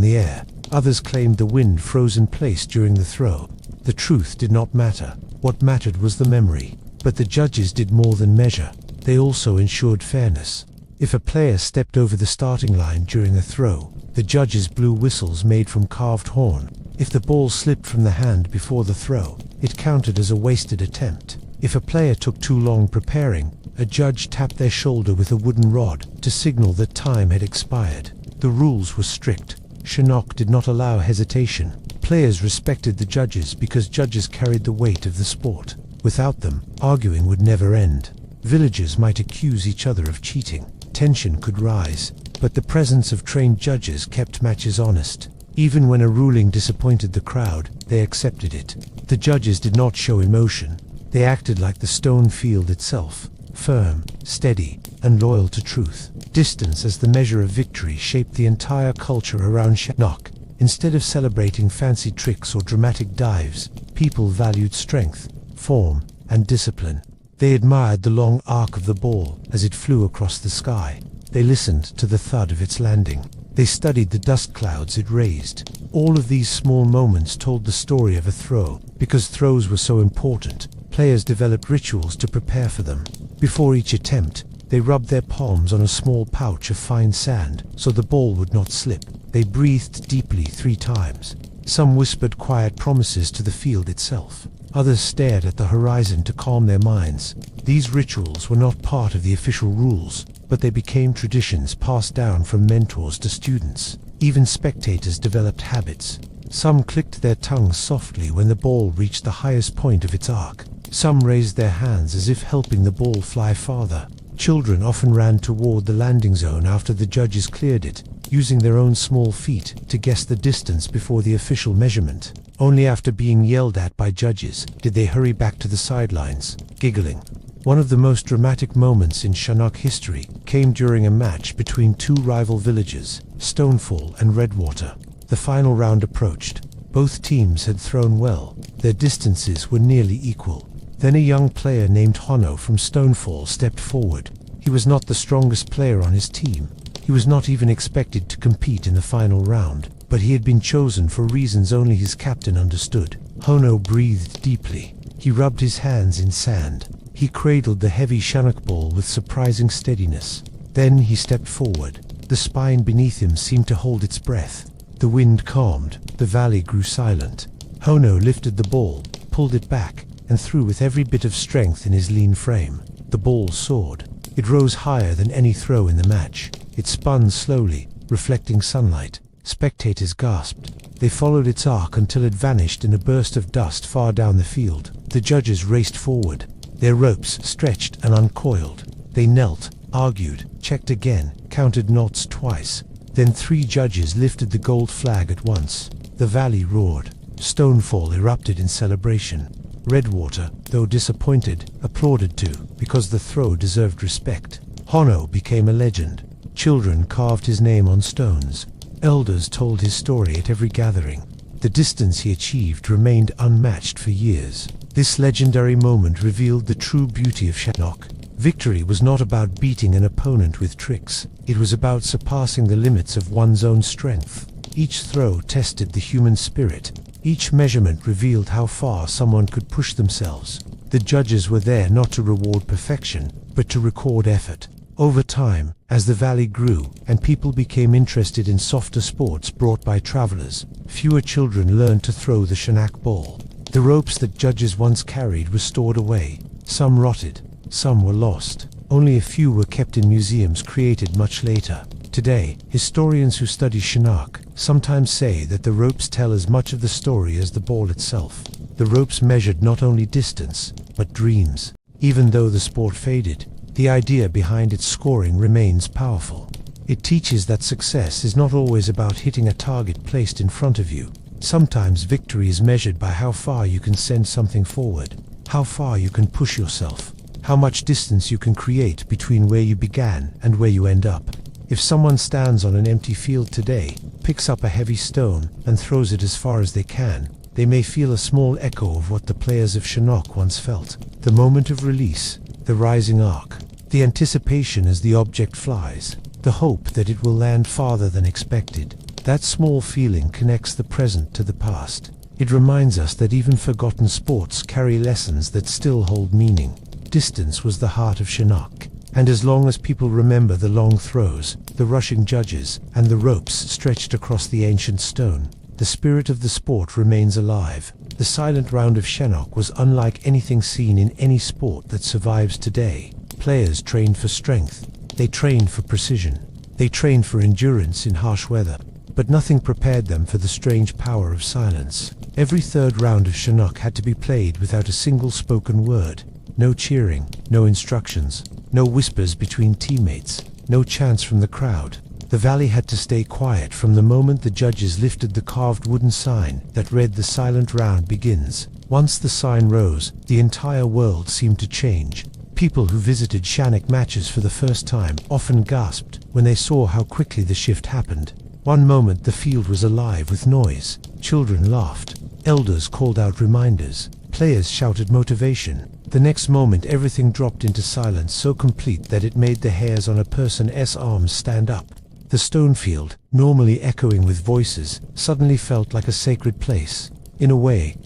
the air. Others claimed the wind froze in place during the throw. The truth did not matter. What mattered was the memory. But the judges did more than measure. They also ensured fairness. If a player stepped over the starting line during a throw, the judges blew whistles made from carved horn. If the ball slipped from the hand before the throw, it counted as a wasted attempt. If a player took too long preparing, a judge tapped their shoulder with a wooden rod to signal that time had expired. The rules were strict. Shanuk did not allow hesitation. Players respected the judges because judges carried the weight of the sport. Without them, arguing would never end. Villagers might accuse each other of cheating. Tension could rise, but the presence of trained judges kept matches honest. Even when a ruling disappointed the crowd, they accepted it. The judges did not show emotion. They acted like the stone field itself, firm, steady, and loyal to truth. Distance as the measure of victory shaped the entire culture around Shanuk. Instead of celebrating fancy tricks or dramatic dives, people valued strength, form, and discipline. They admired the long arc of the ball as it flew across the sky. They listened to the thud of its landing. They studied the dust clouds it raised. All of these small moments told the story of a throw. Because throws were so important, players developed rituals to prepare for them. Before each attempt, they rubbed their palms on a small pouch of fine sand so the ball would not slip. They breathed deeply 3 times. Some whispered quiet promises to the field itself. Others stared at the horizon to calm their minds. These rituals were not part of the official rules, but they became traditions passed down from mentors to students. Even spectators developed habits. Some clicked their tongues softly when the ball reached the highest point of its arc. Some raised their hands as if helping the ball fly farther. Children often ran toward the landing zone after the judges cleared it, using their own small feet to guess the distance before the official measurement. Only after being yelled at by judges did they hurry back to the sidelines, giggling. One of the most dramatic moments in Shanuk history came during a match between 2 rival villages, Stonefall and Redwater. The final round approached. Both teams had thrown well. Their distances were nearly equal. Then a young player named Hono from Stonefall stepped forward. He was not the strongest player on his team. He was not even expected to compete in the final round, but he had been chosen for reasons only his captain understood. Hono breathed deeply. He rubbed his hands in sand. He cradled the heavy Shanuk ball with surprising steadiness. Then he stepped forward. The spine beneath him seemed to hold its breath. The wind calmed. The valley grew silent. Hono lifted the ball, pulled it back, and threw with every bit of strength in his lean frame. The ball soared. It rose higher than any throw in the match. It spun slowly, reflecting sunlight. Spectators gasped. They followed its arc until it vanished in a burst of dust far down the field. The judges raced forward. Their ropes stretched and uncoiled. They knelt, argued, checked again, counted knots twice. Then 3 judges lifted the gold flag at once. The valley roared. Stonefall erupted in celebration. Redwater, though disappointed, applauded too, because the throw deserved respect. Hono became a legend. Children carved his name on stones. Elders told his story at every gathering. The distance he achieved remained unmatched for years. This legendary moment revealed the true beauty of Shanuk. Victory was not about beating an opponent with tricks. It was about surpassing the limits of one's own strength. Each throw tested the human spirit. Each measurement revealed how far someone could push themselves. The judges were there not to reward perfection, but to record effort. Over time, as the valley grew and people became interested in softer sports brought by travelers, fewer children learned to throw the Shanuk ball. The ropes that judges once carried were stored away. Some rotted, some were lost. Only a few were kept in museums created much later. Today, historians who study Shanuk sometimes say that the ropes tell as much of the story as the ball itself. The ropes measured not only distance, but dreams. Even though the sport faded, the idea behind its scoring remains powerful. It teaches that success is not always about hitting a target placed in front of you. Sometimes victory is measured by how far you can send something forward, how far you can push yourself, how much distance you can create between where you began and where you end up. If someone stands on an empty field today, picks up a heavy stone, and throws it as far as they can, they may feel a small echo of what the players of Shanuk once felt. The moment of release, the rising arc, the anticipation as the object flies, the hope that it will land farther than expected. That small feeling connects the present to the past. It reminds us that even forgotten sports carry lessons that still hold meaning. Distance was the heart of Shanuk, and as long as people remember the long throws, the rushing judges, and the ropes stretched across the ancient stone, the spirit of the sport remains alive. The silent round of Shanuk was unlike anything seen in any sport that survives today. Players trained for strength. They trained for precision. They trained for endurance in harsh weather. But nothing prepared them for the strange power of silence. Every third round of Shanuk had to be played without a single spoken word. No cheering, no instructions, no whispers between teammates, no chants from the crowd. The valley had to stay quiet from the moment the judges lifted the carved wooden sign that read "The silent round begins." Once the sign rose, the entire world seemed to change. People who visited Shanuk matches for the first time often gasped when they saw how quickly the shift happened. One moment the field was alive with noise. Children laughed. Elders called out reminders. Players shouted motivation. The next moment everything dropped into silence so complete that it made the hairs on a person's arms stand up. The stone field, normally echoing with voices, suddenly felt like a sacred place. In a way,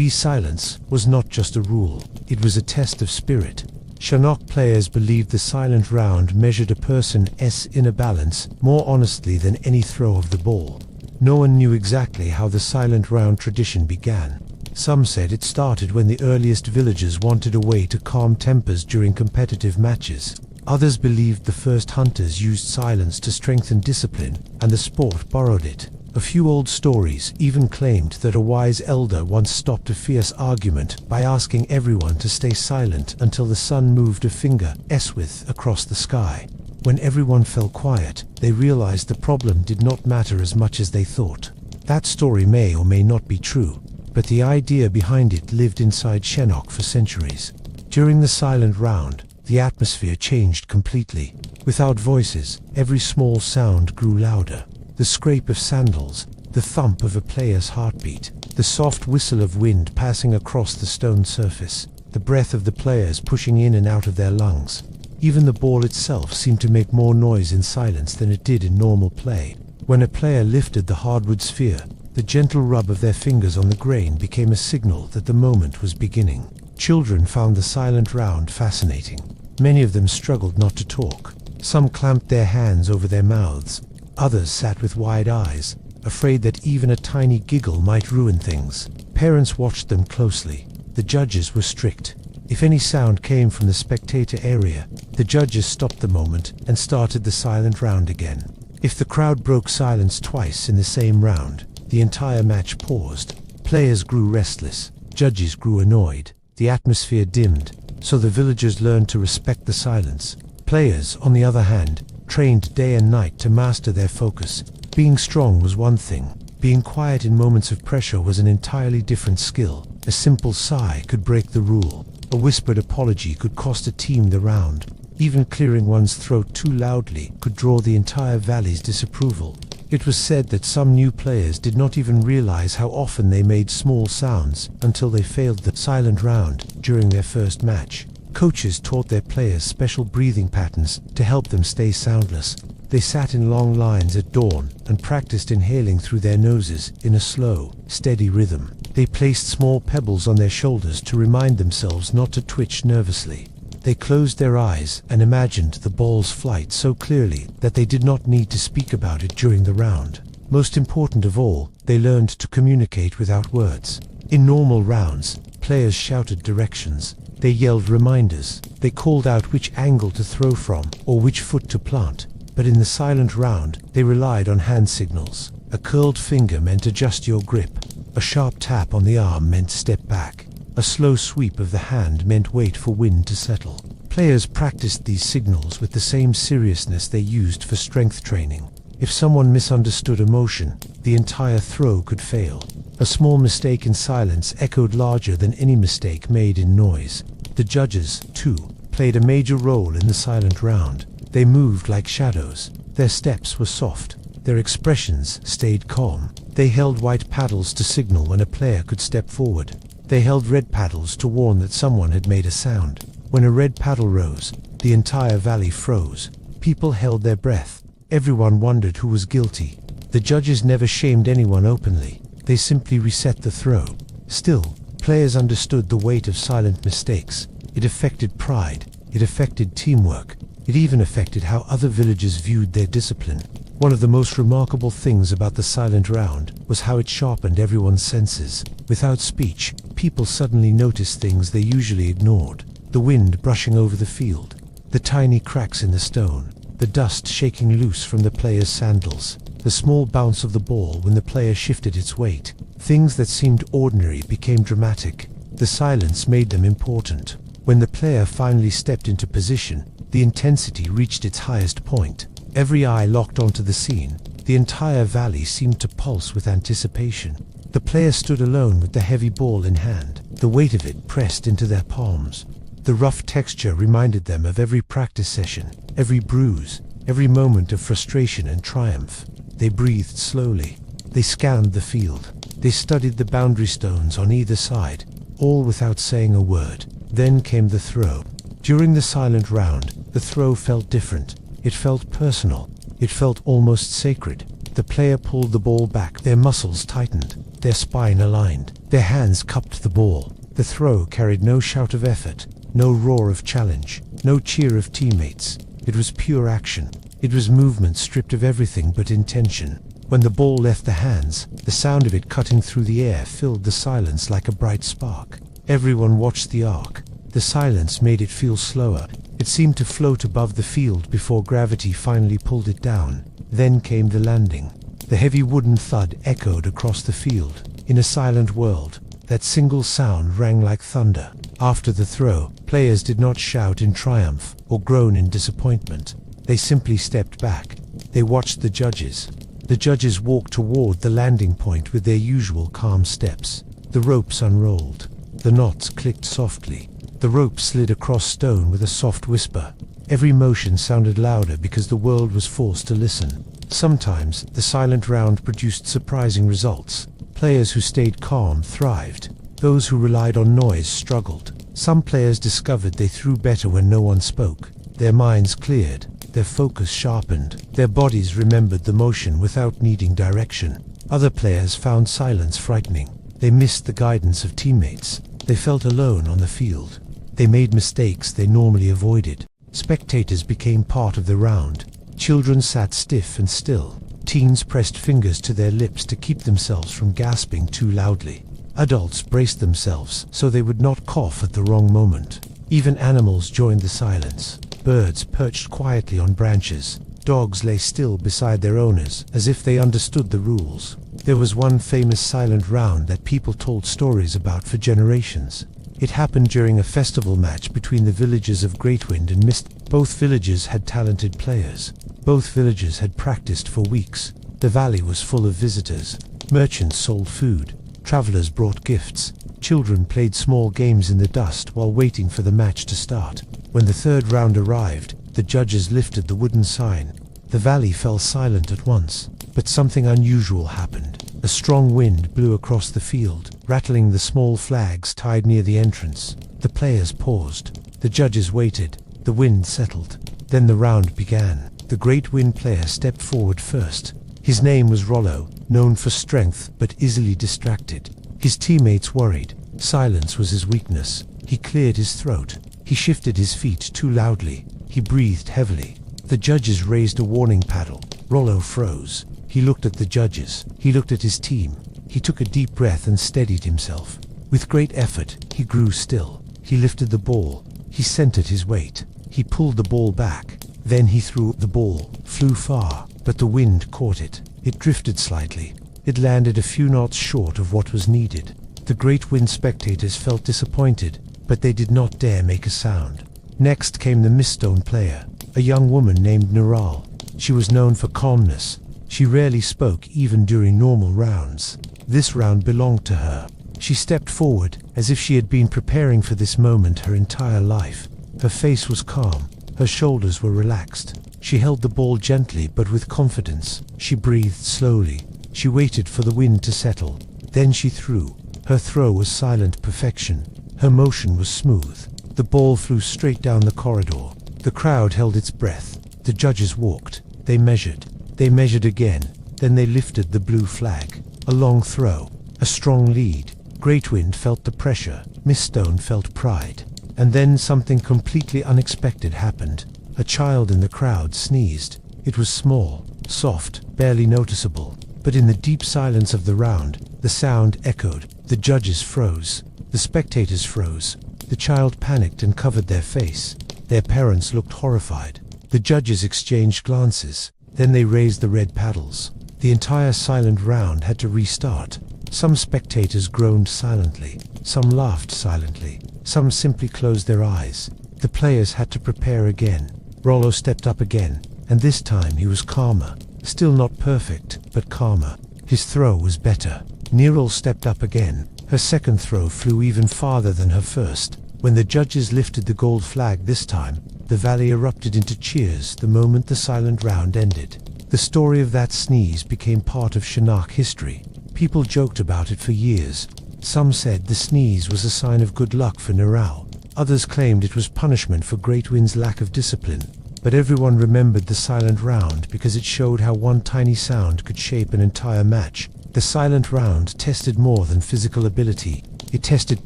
silence was not just a rule. It was a test of spirit. Shanuk players believed the silent round measured a person's inner balance more honestly than any throw of the ball. No one knew exactly how the silent round tradition began. Some said it started when the earliest villagers wanted a way to calm tempers during competitive matches. Others believed the first hunters used silence to strengthen discipline, and the sport borrowed it. A few old stories even claimed that a wise elder once stopped a fierce argument by asking everyone to stay silent until the sun moved a finger's width across the sky. When everyone fell quiet, they realized the problem did not matter as much as they thought. That story may or may not be true, but the idea behind it lived inside Shanuk for centuries. During the silent round, the atmosphere changed completely. Without voices, every small sound grew louder. The scrape of sandals, the thump of a player's heartbeat, the soft whistle of wind passing across the stone surface, the breath of the players pushing in and out of their lungs. Even the ball itself seemed to make more noise in silence than it did in normal play. When a player lifted the hardwood sphere, the gentle rub of their fingers on the grain became a signal that the moment was beginning. Children found the silent round fascinating. Many of them struggled not to talk. Some clamped their hands over their mouths. Others sat with wide eyes, afraid that even a tiny giggle might ruin things. Parents watched them closely. The judges were strict. If any sound came from the spectator area, the judges stopped the moment and started the silent round again. If the crowd broke silence twice in the same round, the entire match paused. Players grew restless. Judges grew annoyed. The atmosphere dimmed, so the villagers learned to respect the silence. Players, on the other hand, trained day and night to master their focus. Being strong was one thing. Being quiet in moments of pressure was an entirely different skill. A simple sigh could break the rule. A whispered apology could cost a team the round. Even clearing one's throat too loudly could draw the entire valley's disapproval. It was said that some new players did not even realize how often they made small sounds until they failed the silent round during their first match. Coaches taught their players special breathing patterns to help them stay soundless. They sat in long lines at dawn and practiced inhaling through their noses in a slow, steady rhythm. They placed small pebbles on their shoulders to remind themselves not to twitch nervously. They closed their eyes and imagined the ball's flight so clearly that they did not need to speak about it during the round. Most important of all, they learned to communicate without words. In normal rounds, players shouted directions. They yelled reminders. They called out which angle to throw from or which foot to plant. But in the silent round, they relied on hand signals. A curled finger meant adjust your grip. A sharp tap on the arm meant step back. A slow sweep of the hand meant wait for wind to settle. Players practiced these signals with the same seriousness they used for strength training. If someone misunderstood a motion, the entire throw could fail. A small mistake in silence echoed larger than any mistake made in noise. The judges, too, played a major role in the silent round. They moved like shadows. Their steps were soft. Their expressions stayed calm. They held white paddles to signal when a player could step forward. They held red paddles to warn that someone had made a sound. When a red paddle rose, the entire valley froze. People held their breath. Everyone wondered who was guilty. The judges never shamed anyone openly. They simply reset the throw. Still, players understood the weight of silent mistakes. It affected pride. It affected teamwork. It even affected how other villagers viewed their discipline. One of the most remarkable things about the silent round was how it sharpened everyone's senses. Without speech, people suddenly noticed things they usually ignored. The wind brushing over the field, the tiny cracks in the stone, the dust shaking loose from the player's sandals, the small bounce of the ball when the player shifted its weight. Things that seemed ordinary became dramatic. The silence made them important. When the player finally stepped into position, the intensity reached its highest point. Every eye locked onto the scene. The entire valley seemed to pulse with anticipation. The player stood alone with the heavy ball in hand, the weight of it pressed into their palms. The rough texture reminded them of every practice session, every bruise, every moment of frustration and triumph. They breathed slowly. They scanned the field. They studied the boundary stones on either side, all without saying a word. Then came the throw. During the silent round, the throw felt different. It felt personal. It felt almost sacred. The player pulled the ball back. Their muscles tightened. Their spine aligned. Their hands cupped the ball. The throw carried no shout of effort, No roar of challenge, no cheer of teammates. It was pure action. It was movement stripped of everything but intention. When the ball left the hands, the sound of it cutting through the air filled the silence like a bright spark. Everyone watched the arc. The silence made it feel slower. It seemed to float above the field before gravity finally pulled it down. Then came the landing. The heavy wooden thud echoed across the field. In a silent world, that single sound rang like thunder. After the throw, players did not shout in triumph or groan in disappointment. They simply stepped back. They watched the judges. The judges walked toward the landing point with their usual calm steps. The ropes unrolled. The knots clicked softly. The rope slid across stone with a soft whisper. Every motion sounded louder because the world was forced to listen. Sometimes, the silent round produced surprising results. Players who stayed calm thrived. Those who relied on noise struggled. Some players discovered they threw better when no one spoke. Their minds cleared. Their focus sharpened. Their bodies remembered the motion without needing direction. Other players found silence frightening. They missed the guidance of teammates. They felt alone on the field. They made mistakes they normally avoided. Spectators became part of the round. Children sat stiff and still. Teens pressed fingers to their lips to keep themselves from gasping too loudly. Adults braced themselves so they would not cough at the wrong moment. Even animals joined the silence. Birds perched quietly on branches. Dogs lay still beside their owners, as if they understood the rules. There was one famous silent round that people told stories about for generations. It happened during a festival match between the villages of Greatwind and Mist. Both villages had talented players. Both villages had practiced for weeks. The valley was full of visitors. Merchants sold food. Travelers brought gifts. Children played small games in the dust while waiting for the match to start. When the third round arrived, the judges lifted the wooden sign. The valley fell silent at once, but something unusual happened. A strong wind blew across the field, rattling the small flags tied near the entrance. The players paused. The judges waited. The wind settled. Then the round began. The great wind player stepped forward first. His name was Rollo, known for strength but easily distracted. His teammates worried. Silence was his weakness. He cleared his throat. He shifted his feet too loudly. He breathed heavily. The judges raised a warning paddle. Rollo froze. He looked at the judges. He looked at his team. He took a deep breath and steadied himself. With great effort, he grew still. He lifted the ball. He centered his weight. He pulled the ball back. Then he threw. The ball flew far, but the wind caught it. It drifted slightly. It landed a few knots short of what was needed. The great wind spectators felt disappointed, but they did not dare make a sound. Next came the Miststone player, a young woman named Neral. She was known for calmness. She rarely spoke even during normal rounds. This round belonged to her. She stepped forward as if she had been preparing for this moment her entire life. Her face was calm. Her shoulders were relaxed. She held the ball gently but with confidence. She breathed slowly. She waited for the wind to settle. Then she threw. Her throw was silent perfection. Her motion was smooth. The ball flew straight down the corridor. The crowd held its breath. The judges walked. They measured. They measured again. Then they lifted the blue flag. A long throw. A strong lead. Greatwind felt the pressure. Miststone felt pride. And then something completely unexpected happened. A child in the crowd sneezed. It was small, soft, barely noticeable. But in the deep silence of the round, the sound echoed. The judges froze. The spectators froze. The child panicked and covered their face. Their parents looked horrified. The judges exchanged glances. Then they raised the red paddles. The entire silent round had to restart. Some spectators groaned silently. Some laughed silently. Some simply closed their eyes. The players had to prepare again. Rollo stepped up again, and this time he was calmer. Still not perfect, but calmer. His throw was better. Neral stepped up again. Her second throw flew even farther than her first. When the judges lifted the gold flag this time, the valley erupted into cheers the moment the silent round ended. The story of that sneeze became part of Shanuk history. People joked about it for years. Some said the sneeze was a sign of good luck for Neral. Others claimed it was punishment for Greatwind's lack of discipline. But everyone remembered the silent round because it showed how one tiny sound could shape an entire match. The silent round tested more than physical ability. It tested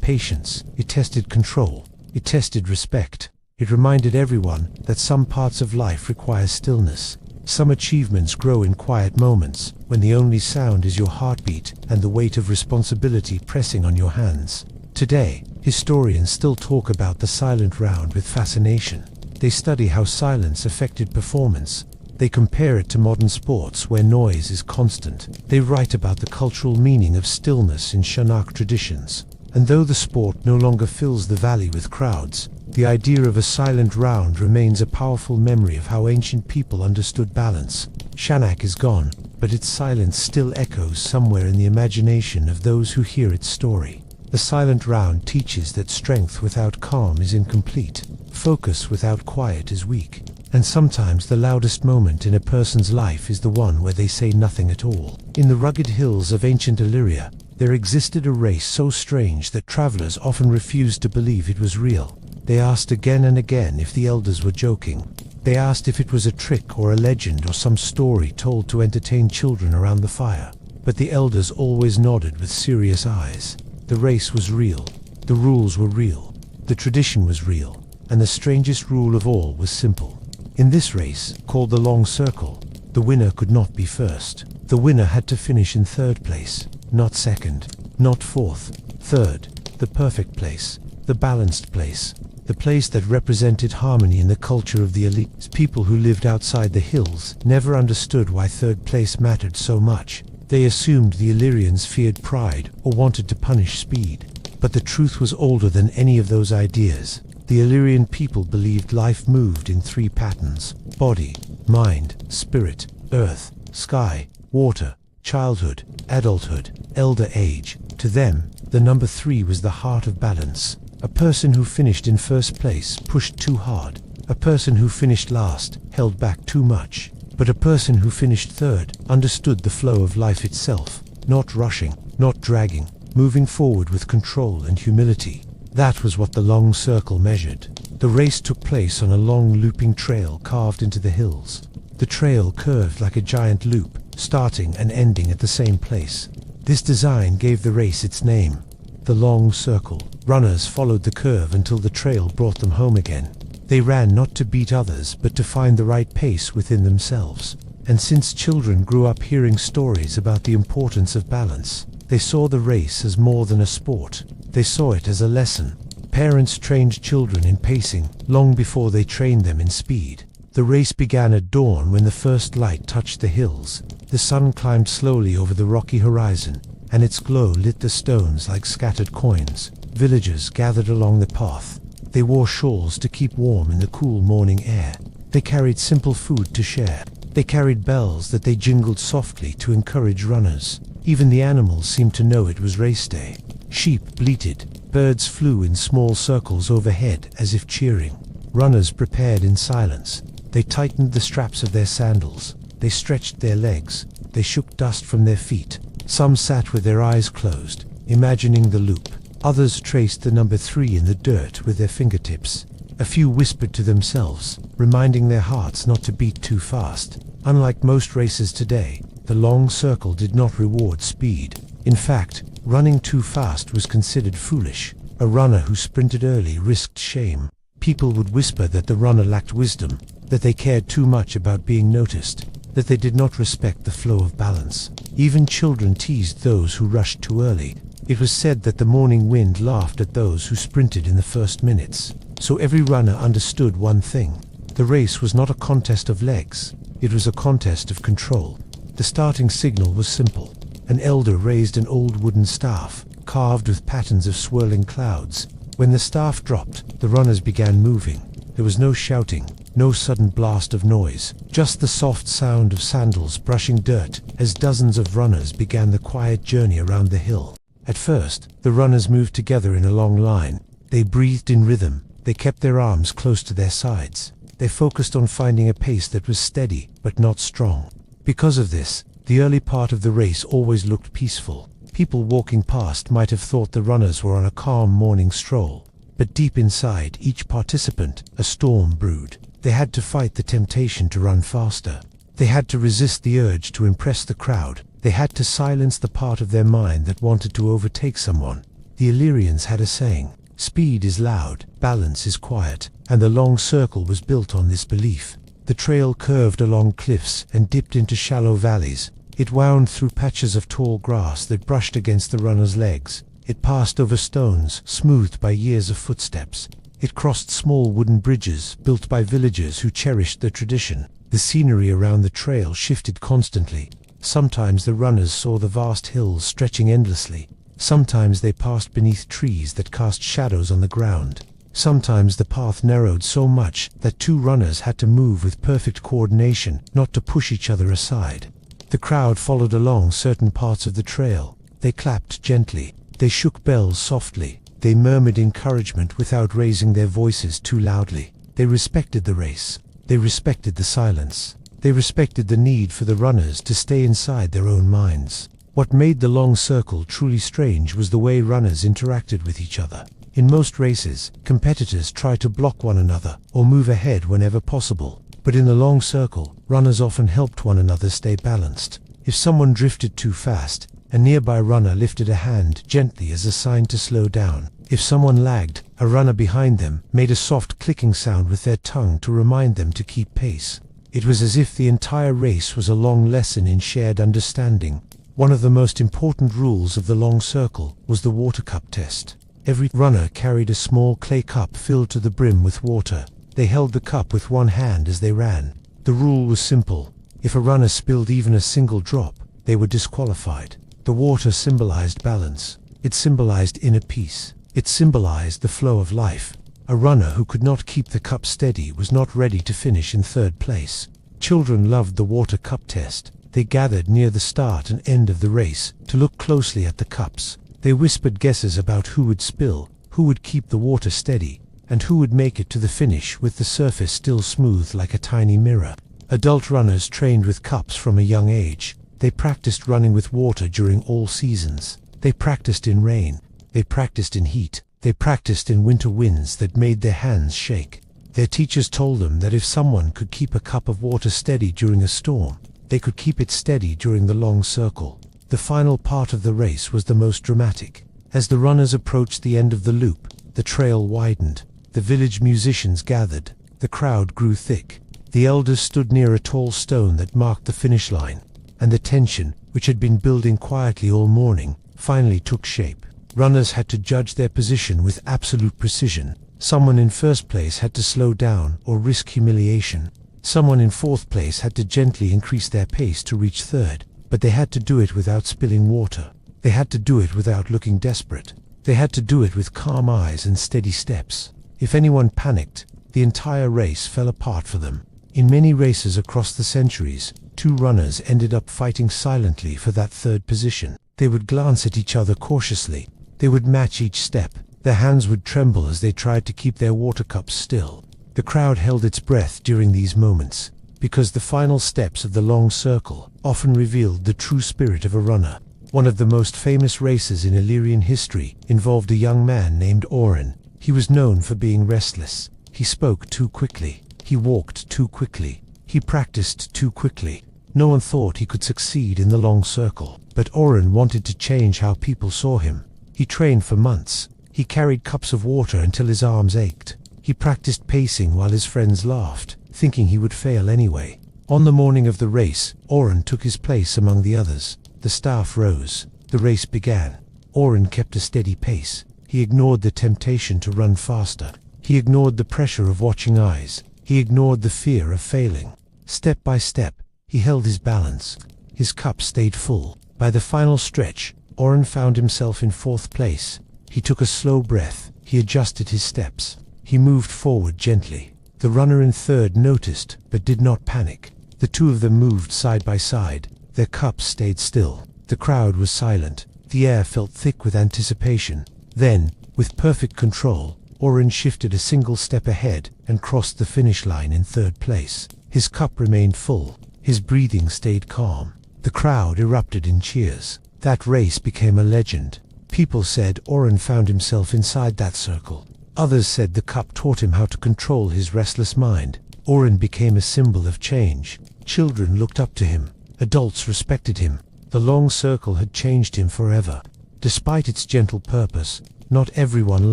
patience. It tested control. It tested respect. It reminded everyone that some parts of life require stillness. Some achievements grow in quiet moments, when the only sound is your heartbeat and the weight of responsibility pressing on your hands. Today, historians still talk about the silent round with fascination. They study how silence affected performance. They compare it to modern sports where noise is constant. They write about the cultural meaning of stillness in Shanuk traditions. And though the sport no longer fills the valley with crowds, the idea of a silent round remains a powerful memory of how ancient people understood balance. Shanuk is gone, but its silence still echoes somewhere in the imagination of those who hear its story. The silent round teaches that strength without calm is incomplete, focus without quiet is weak, and sometimes the loudest moment in a person's life is the one where they say nothing at all. In the rugged hills of ancient Illyria, there existed a race so strange that travelers often refused to believe it was real. They asked again and again if the elders were joking. They asked if it was a trick or a legend or some story told to entertain children around the fire. But the elders always nodded with serious eyes. The race was real. The rules were real. The tradition was real. And the strangest rule of all was simple. In this race, called the Long Circle, the winner could not be first. The winner had to finish in third place, not second, not fourth, third, the perfect place, the balanced place, the place that represented harmony in the culture of the elite. People who lived outside the hills never understood why third place mattered so much. They assumed the Illyrians feared pride or wanted to punish speed. But the truth was older than any of those ideas. The Illyrian people believed life moved in three patterns: body, mind, spirit, earth, sky, water, childhood, adulthood, elder age. To them, the number 3 was the heart of balance. A person who finished in first place pushed too hard. A person who finished last held back too much. But a person who finished third understood the flow of life itself, not rushing, not dragging, moving forward with control and humility. That was what the Long Circle measured. The race took place on a long looping trail carved into the hills. The trail curved like a giant loop, starting and ending at the same place. This design gave the race its name, the Long Circle. Runners followed the curve until the trail brought them home again. They ran not to beat others, but to find the right pace within themselves. And since children grew up hearing stories about the importance of balance, they saw the race as more than a sport. They saw it as a lesson. Parents trained children in pacing long before they trained them in speed. The race began at dawn when the first light touched the hills. The sun climbed slowly over the rocky horizon, and its glow lit the stones like scattered coins. Villagers gathered along the path. They wore shawls to keep warm in the cool morning air. They carried simple food to share. They carried bells that they jingled softly to encourage runners. Even the animals seemed to know it was race day. Sheep bleated. Birds flew in small circles overhead as if cheering. Runners prepared in silence. They tightened the straps of their sandals. They stretched their legs. They shook dust from their feet. Some sat with their eyes closed, imagining the loop. Others traced the number 3 in the dirt with their fingertips. A few whispered to themselves, reminding their hearts not to beat too fast. Unlike most races today, the Long Circle did not reward speed. In fact, running too fast was considered foolish. A runner who sprinted early risked shame. People would whisper that the runner lacked wisdom, that they cared too much about being noticed, that they did not respect the flow of balance. Even children teased those who rushed too early. It was said that the morning wind laughed at those who sprinted in the first minutes. So every runner understood one thing. The race was not a contest of legs. It was a contest of control. The starting signal was simple. An elder raised an old wooden staff, carved with patterns of swirling clouds. When the staff dropped, the runners began moving. There was no shouting, no sudden blast of noise, just the soft sound of sandals brushing dirt as dozens of runners began the quiet journey around the hill. At first, the runners moved together in a long line. They breathed in rhythm. They kept their arms close to their sides. They focused on finding a pace that was steady, but not strong. Because of this, the early part of the race always looked peaceful. People walking past might have thought the runners were on a calm morning stroll. But deep inside each participant, a storm brewed. They had to fight the temptation to run faster. They had to resist the urge to impress the crowd. They had to silence the part of their mind that wanted to overtake someone. The Illyrians had a saying: Speed is loud, balance is quiet, and the long circle was built on this belief. The trail curved along cliffs and dipped into shallow valleys. It wound through patches of tall grass that brushed against the runner's legs. It passed over stones, smoothed by years of footsteps. It crossed small wooden bridges, built by villagers who cherished the tradition. The scenery around the trail shifted constantly. Sometimes the runners saw the vast hills stretching endlessly. Sometimes they passed beneath trees that cast shadows on the ground. Sometimes the path narrowed so much that two runners had to move with perfect coordination, not to push each other aside. The crowd followed along certain parts of the trail. They clapped gently. They shook bells softly. They murmured encouragement without raising their voices too loudly. They respected the race. They respected the silence. They respected the need for the runners to stay inside their own minds. What made the long circle truly strange was the way runners interacted with each other. In most races, competitors try to block one another or move ahead whenever possible. But in the long circle, runners often helped one another stay balanced. If someone drifted too fast, a nearby runner lifted a hand gently as a sign to slow down. If someone lagged, a runner behind them made a soft clicking sound with their tongue to remind them to keep pace. It was as if the entire race was a long lesson in shared understanding. One of the most important rules of the long circle was the water cup test. Every runner carried a small clay cup filled to the brim with water. They held the cup with one hand as they ran. The rule was simple. If a runner spilled even a single drop, they were disqualified. The water symbolized balance. It symbolized inner peace. It symbolized the flow of life. A runner who could not keep the cup steady was not ready to finish in third place. Children loved the water cup test. They gathered near the start and end of the race to look closely at the cups. They whispered guesses about who would spill, who would keep the water steady, and who would make it to the finish with the surface still smooth like a tiny mirror. Adult runners trained with cups from a young age. They practiced running with water during all seasons. They practiced in rain. They practiced in heat. They practiced in winter winds that made their hands shake. Their teachers told them that if someone could keep a cup of water steady during a storm, they could keep it steady during the long circle. The final part of the race was the most dramatic. As the runners approached the end of the loop, the trail widened. The village musicians gathered. The crowd grew thick. The elders stood near a tall stone that marked the finish line, and the tension, which had been building quietly all morning, finally took shape. Runners had to judge their position with absolute precision. Someone in first place had to slow down or risk humiliation. Someone in fourth place had to gently increase their pace to reach third, but they had to do it without spilling water. They had to do it without looking desperate. They had to do it with calm eyes and steady steps. If anyone panicked, the entire race fell apart for them. In many races across the centuries, two runners ended up fighting silently for that third position. They would glance at each other cautiously. They would match each step. Their hands would tremble as they tried to keep their water cups still. The crowd held its breath during these moments, because the final steps of the long circle often revealed the true spirit of a runner. One of the most famous races in Illyrian history involved a young man named Oren. He was known for being restless. He spoke too quickly. He walked too quickly. He practiced too quickly. No one thought he could succeed in the long circle, but Oren wanted to change how people saw him. He trained for months. He carried cups of water until his arms ached. He practiced pacing while his friends laughed, thinking he would fail anyway. On the morning of the race, Oren took his place among the others. The staff rose. The race began. Oren kept a steady pace. He ignored the temptation to run faster. He ignored the pressure of watching eyes. He ignored the fear of failing. Step by step, he held his balance. His cup stayed full. By the final stretch, Oren found himself in fourth place. He took a slow breath. He adjusted his steps. He moved forward gently. The runner in third noticed, but did not panic. The two of them moved side by side. Their cups stayed still. The crowd was silent. The air felt thick with anticipation. Then, with perfect control, Oren shifted a single step ahead and crossed the finish line in third place. His cup remained full. His breathing stayed calm. The crowd erupted in cheers. That race became a legend. People said Oren found himself inside that circle. Others said the cup taught him how to control his restless mind. Oren became a symbol of change. Children looked up to him. Adults respected him. The long circle had changed him forever. Despite its gentle purpose, Not everyone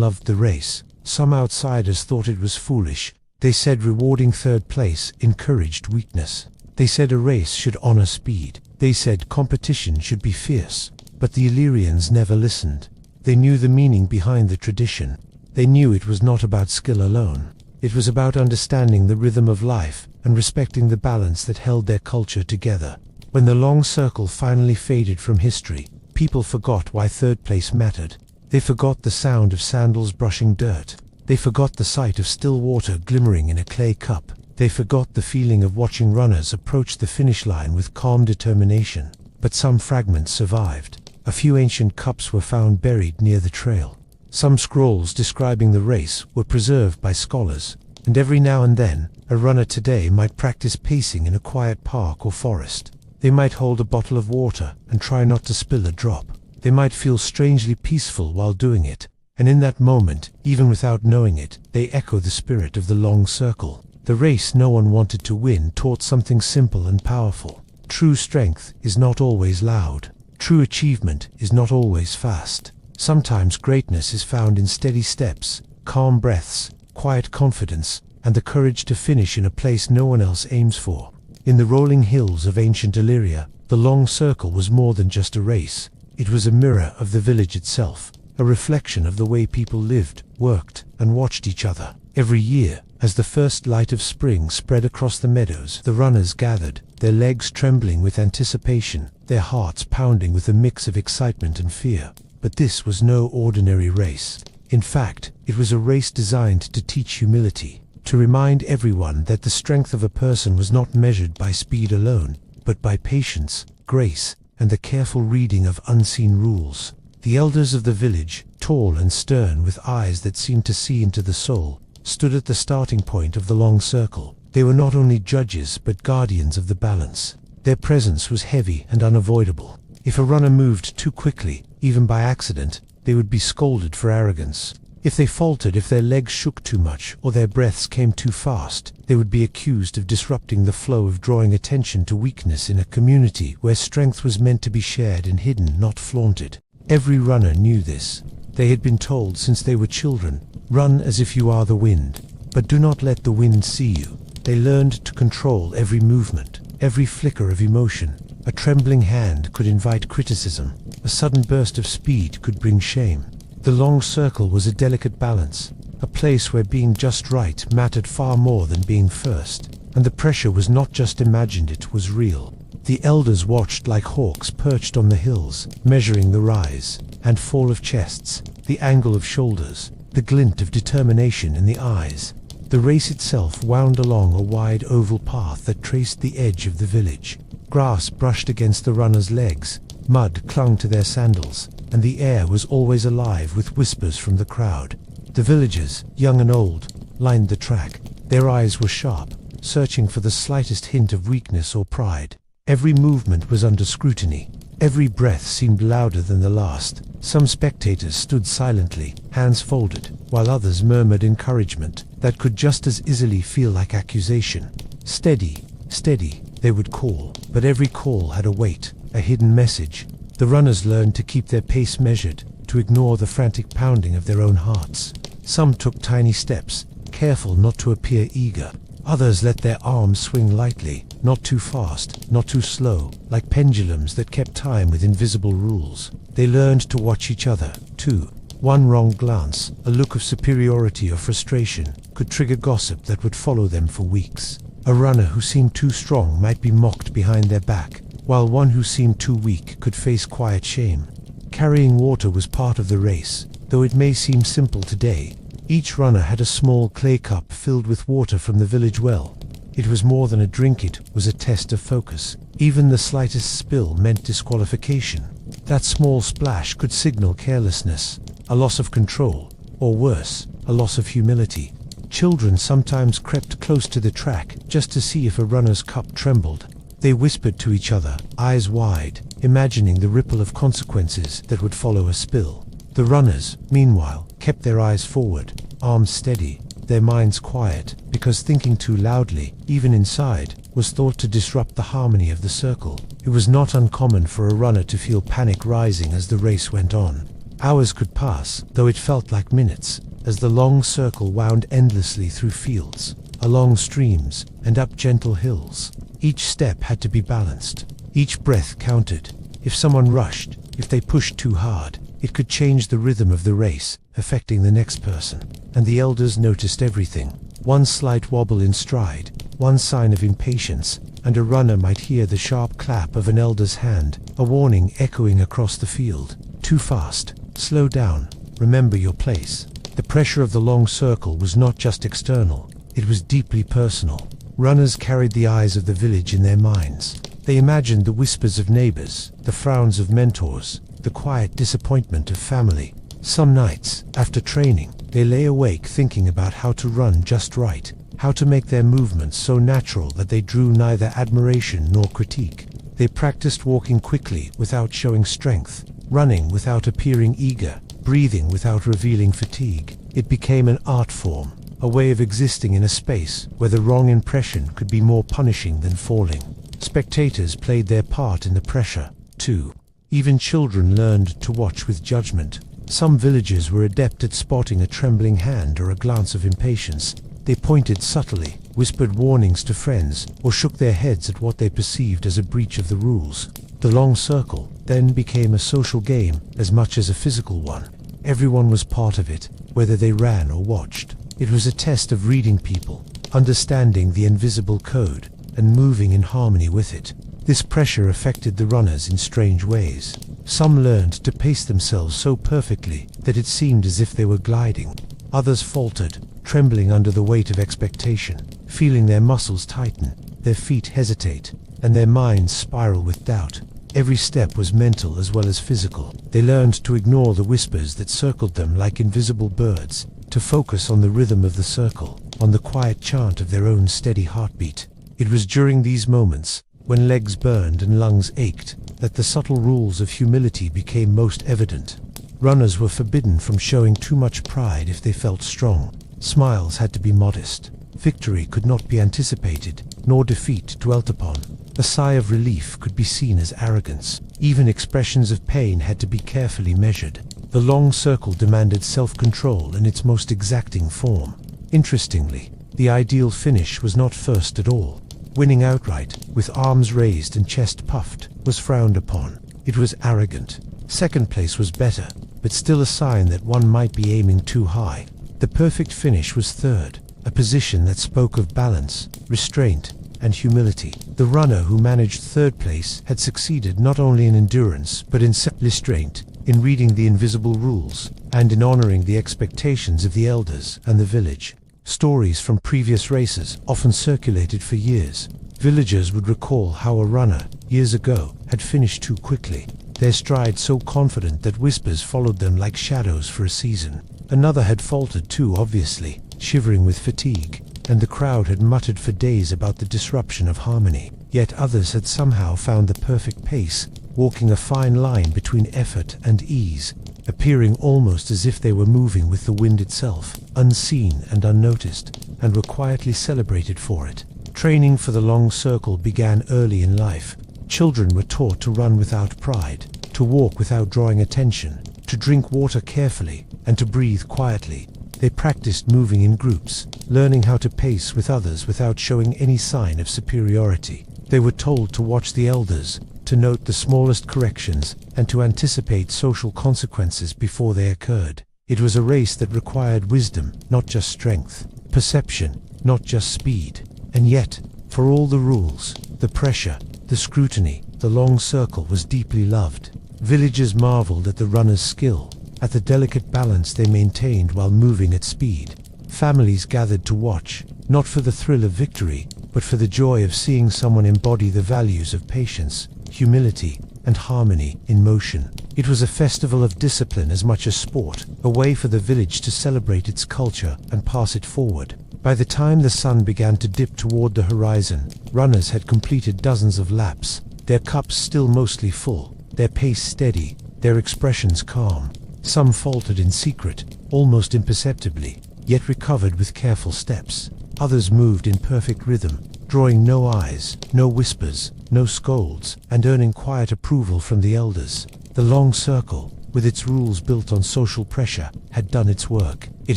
loved the race. Some outsiders thought it was foolish. They said rewarding third place encouraged weakness. They said a race should honor speed. They said competition should be fierce. But the Illyrians never listened. They knew the meaning behind the tradition. They knew it was not about skill alone. It was about understanding the rhythm of life and respecting the balance that held their culture together. When the long circle finally faded from history, people forgot why third place mattered. They forgot the sound of sandals brushing dirt. They forgot the sight of still water glimmering in a clay cup. They forgot the feeling of watching runners approach the finish line with calm determination. But some fragments survived. A few ancient cups were found buried near the trail. Some scrolls describing the race were preserved by scholars, and every now and then, a runner today might practice pacing in a quiet park or forest. They might hold a bottle of water and try not to spill a drop. They might feel strangely peaceful while doing it, and in that moment, even without knowing it, they echo the spirit of the long circle. The race no one wanted to win taught something simple and powerful. True strength is not always loud. True achievement is not always fast. Sometimes greatness is found in steady steps, calm breaths, quiet confidence, and the courage to finish in a place no one else aims for. In the rolling hills of ancient Illyria, the long circle was more than just a race. It was a mirror of the village itself, a reflection of the way people lived, worked, and watched each other. Every year, as the first light of spring spread across the meadows, the runners gathered, their legs trembling with anticipation, their hearts pounding with a mix of excitement and fear. But this was no ordinary race. In fact, it was a race designed to teach humility, to remind everyone that the strength of a person was not measured by speed alone, but by patience, grace, and the careful reading of unseen rules. The elders of the village, tall and stern with eyes that seemed to see into the soul, stood at the starting point of the long circle. They were not only judges but guardians of the balance. Their presence was heavy and unavoidable. If a runner moved too quickly, even by accident, they would be scolded for arrogance. If they faltered, if their legs shook too much, or their breaths came too fast, they would be accused of disrupting the flow, of drawing attention to weakness in a community where strength was meant to be shared and hidden, not flaunted. Every runner knew this. They had been told since they were children, "Run as if you are the wind, but do not let the wind see you." They learned to control every movement, every flicker of emotion. A trembling hand could invite criticism. A sudden burst of speed could bring shame. The long circle was a delicate balance, a place where being just right mattered far more than being first. And the pressure was not just imagined, it was real. The elders watched like hawks perched on the hills, measuring the rise and fall of chests, the angle of shoulders, the glint of determination in the eyes. The race itself wound along a wide oval path that traced the edge of the village. Grass brushed against the runners' legs, mud clung to their sandals, and the air was always alive with whispers from the crowd. The villagers, young and old, lined the track. Their eyes were sharp, searching for the slightest hint of weakness or pride. Every movement was under scrutiny. Every breath seemed louder than the last. Some spectators stood silently, hands folded, while others murmured encouragement that could just as easily feel like accusation. "Steady, steady," they would call, but every call had a weight, a hidden message. The runners learned to keep their pace measured, to ignore the frantic pounding of their own hearts. Some took tiny steps, careful not to appear eager. Others let their arms swing lightly, not too fast, not too slow, like pendulums that kept time with invisible rules. They learned to watch each other, too. One wrong glance, a look of superiority or frustration, could trigger gossip that would follow them for weeks. A runner who seemed too strong might be mocked behind their back, while one who seemed too weak could face quiet shame. Carrying water was part of the race, though it may seem simple today. Each runner had a small clay cup filled with water from the village well. It was more than a drink, it was a test of focus. Even the slightest spill meant disqualification. That small splash could signal carelessness, a loss of control, or worse, a loss of humility. Children sometimes crept close to the track just to see if a runner's cup trembled. They whispered to each other, eyes wide, imagining the ripple of consequences that would follow a spill. The runners, meanwhile, kept their eyes forward, arms steady, their minds quiet, because thinking too loudly, even inside, was thought to disrupt the harmony of the circle. It was not uncommon for a runner to feel panic rising as the race went on. Hours could pass, though it felt like minutes, as the long circle wound endlessly through fields, along streams, and up gentle hills. Each step had to be balanced. Each breath counted. If someone rushed, if they pushed too hard, it could change the rhythm of the race, affecting the next person. And the elders noticed everything. One slight wobble in stride, one sign of impatience, and a runner might hear the sharp clap of an elder's hand, a warning echoing across the field. Too fast. Slow down. Remember your place. The pressure of the long circle was not just external, it was deeply personal. Runners carried the eyes of the village in their minds. They imagined the whispers of neighbors, the frowns of mentors, the quiet disappointment of family. Some nights, after training, they lay awake thinking about how to run just right, how to make their movements so natural that they drew neither admiration nor critique. They practiced walking quickly without showing strength, running without appearing eager, breathing without revealing fatigue. It became an art form, a way of existing in a space where the wrong impression could be more punishing than falling. Spectators played their part in the pressure, too. Even children learned to watch with judgment. Some villagers were adept at spotting a trembling hand or a glance of impatience. They pointed subtly, whispered warnings to friends, or shook their heads at what they perceived as a breach of the rules. The long circle then became a social game as much as a physical one. Everyone was part of it, whether they ran or watched. It was a test of reading people, understanding the invisible code, and moving in harmony with it. This pressure affected the runners in strange ways. Some learned to pace themselves so perfectly that it seemed as if they were gliding. Others faltered, trembling under the weight of expectation, feeling their muscles tighten, their feet hesitate, and their minds spiral with doubt. Every step was mental as well as physical. They learned to ignore the whispers that circled them like invisible birds, to focus on the rhythm of the circle, on the quiet chant of their own steady heartbeat. It was during these moments, when legs burned and lungs ached, that the subtle rules of humility became most evident. Runners were forbidden from showing too much pride if they felt strong. Smiles had to be modest. Victory could not be anticipated, nor defeat dwelt upon. A sigh of relief could be seen as arrogance. Even expressions of pain had to be carefully measured. The long circle demanded self-control in its most exacting form. Interestingly, the ideal finish was not first at all. Winning outright, with arms raised and chest puffed, was frowned upon. It was arrogant. Second place was better, but still a sign that one might be aiming too high. The perfect finish was third, a position that spoke of balance, restraint, and humility. The runner who managed third place had succeeded not only in endurance, but in self-restraint, in reading the invisible rules, and in honoring the expectations of the elders and the village. Stories from previous races often circulated for years. Villagers would recall how a runner, years ago, had finished too quickly, their stride so confident that whispers followed them like shadows for a season. Another had faltered too obviously, shivering with fatigue, and the crowd had muttered for days about the disruption of harmony. Yet others had somehow found the perfect pace, walking a fine line between effort and ease, appearing almost as if they were moving with the wind itself, unseen and unnoticed, and were quietly celebrated for it. Training for the long circle began early in life. Children were taught to run without pride, to walk without drawing attention, to drink water carefully, and to breathe quietly. They practiced moving in groups, learning how to pace with others without showing any sign of superiority. They were told to watch the elders, to note the smallest corrections, and to anticipate social consequences before they occurred. It was a race that required wisdom, not just strength, perception, not just speed. And yet, for all the rules, the pressure, the scrutiny, the long circle was deeply loved. Villagers marveled at the runners' skill, at the delicate balance they maintained while moving at speed. Families gathered to watch, not for the thrill of victory, but for the joy of seeing someone embody the values of patience, humility, and harmony in motion. It was a festival of discipline as much as sport, a way for the village to celebrate its culture and pass it forward. By the time the sun began to dip toward the horizon, runners had completed dozens of laps, their cups still mostly full, their pace steady, their expressions calm. Some faltered in secret, almost imperceptibly, yet recovered with careful steps. Others moved in perfect rhythm, drawing no eyes, no whispers, no scolds, and earning quiet approval from the elders. The long circle, with its rules built on social pressure, had done its work. It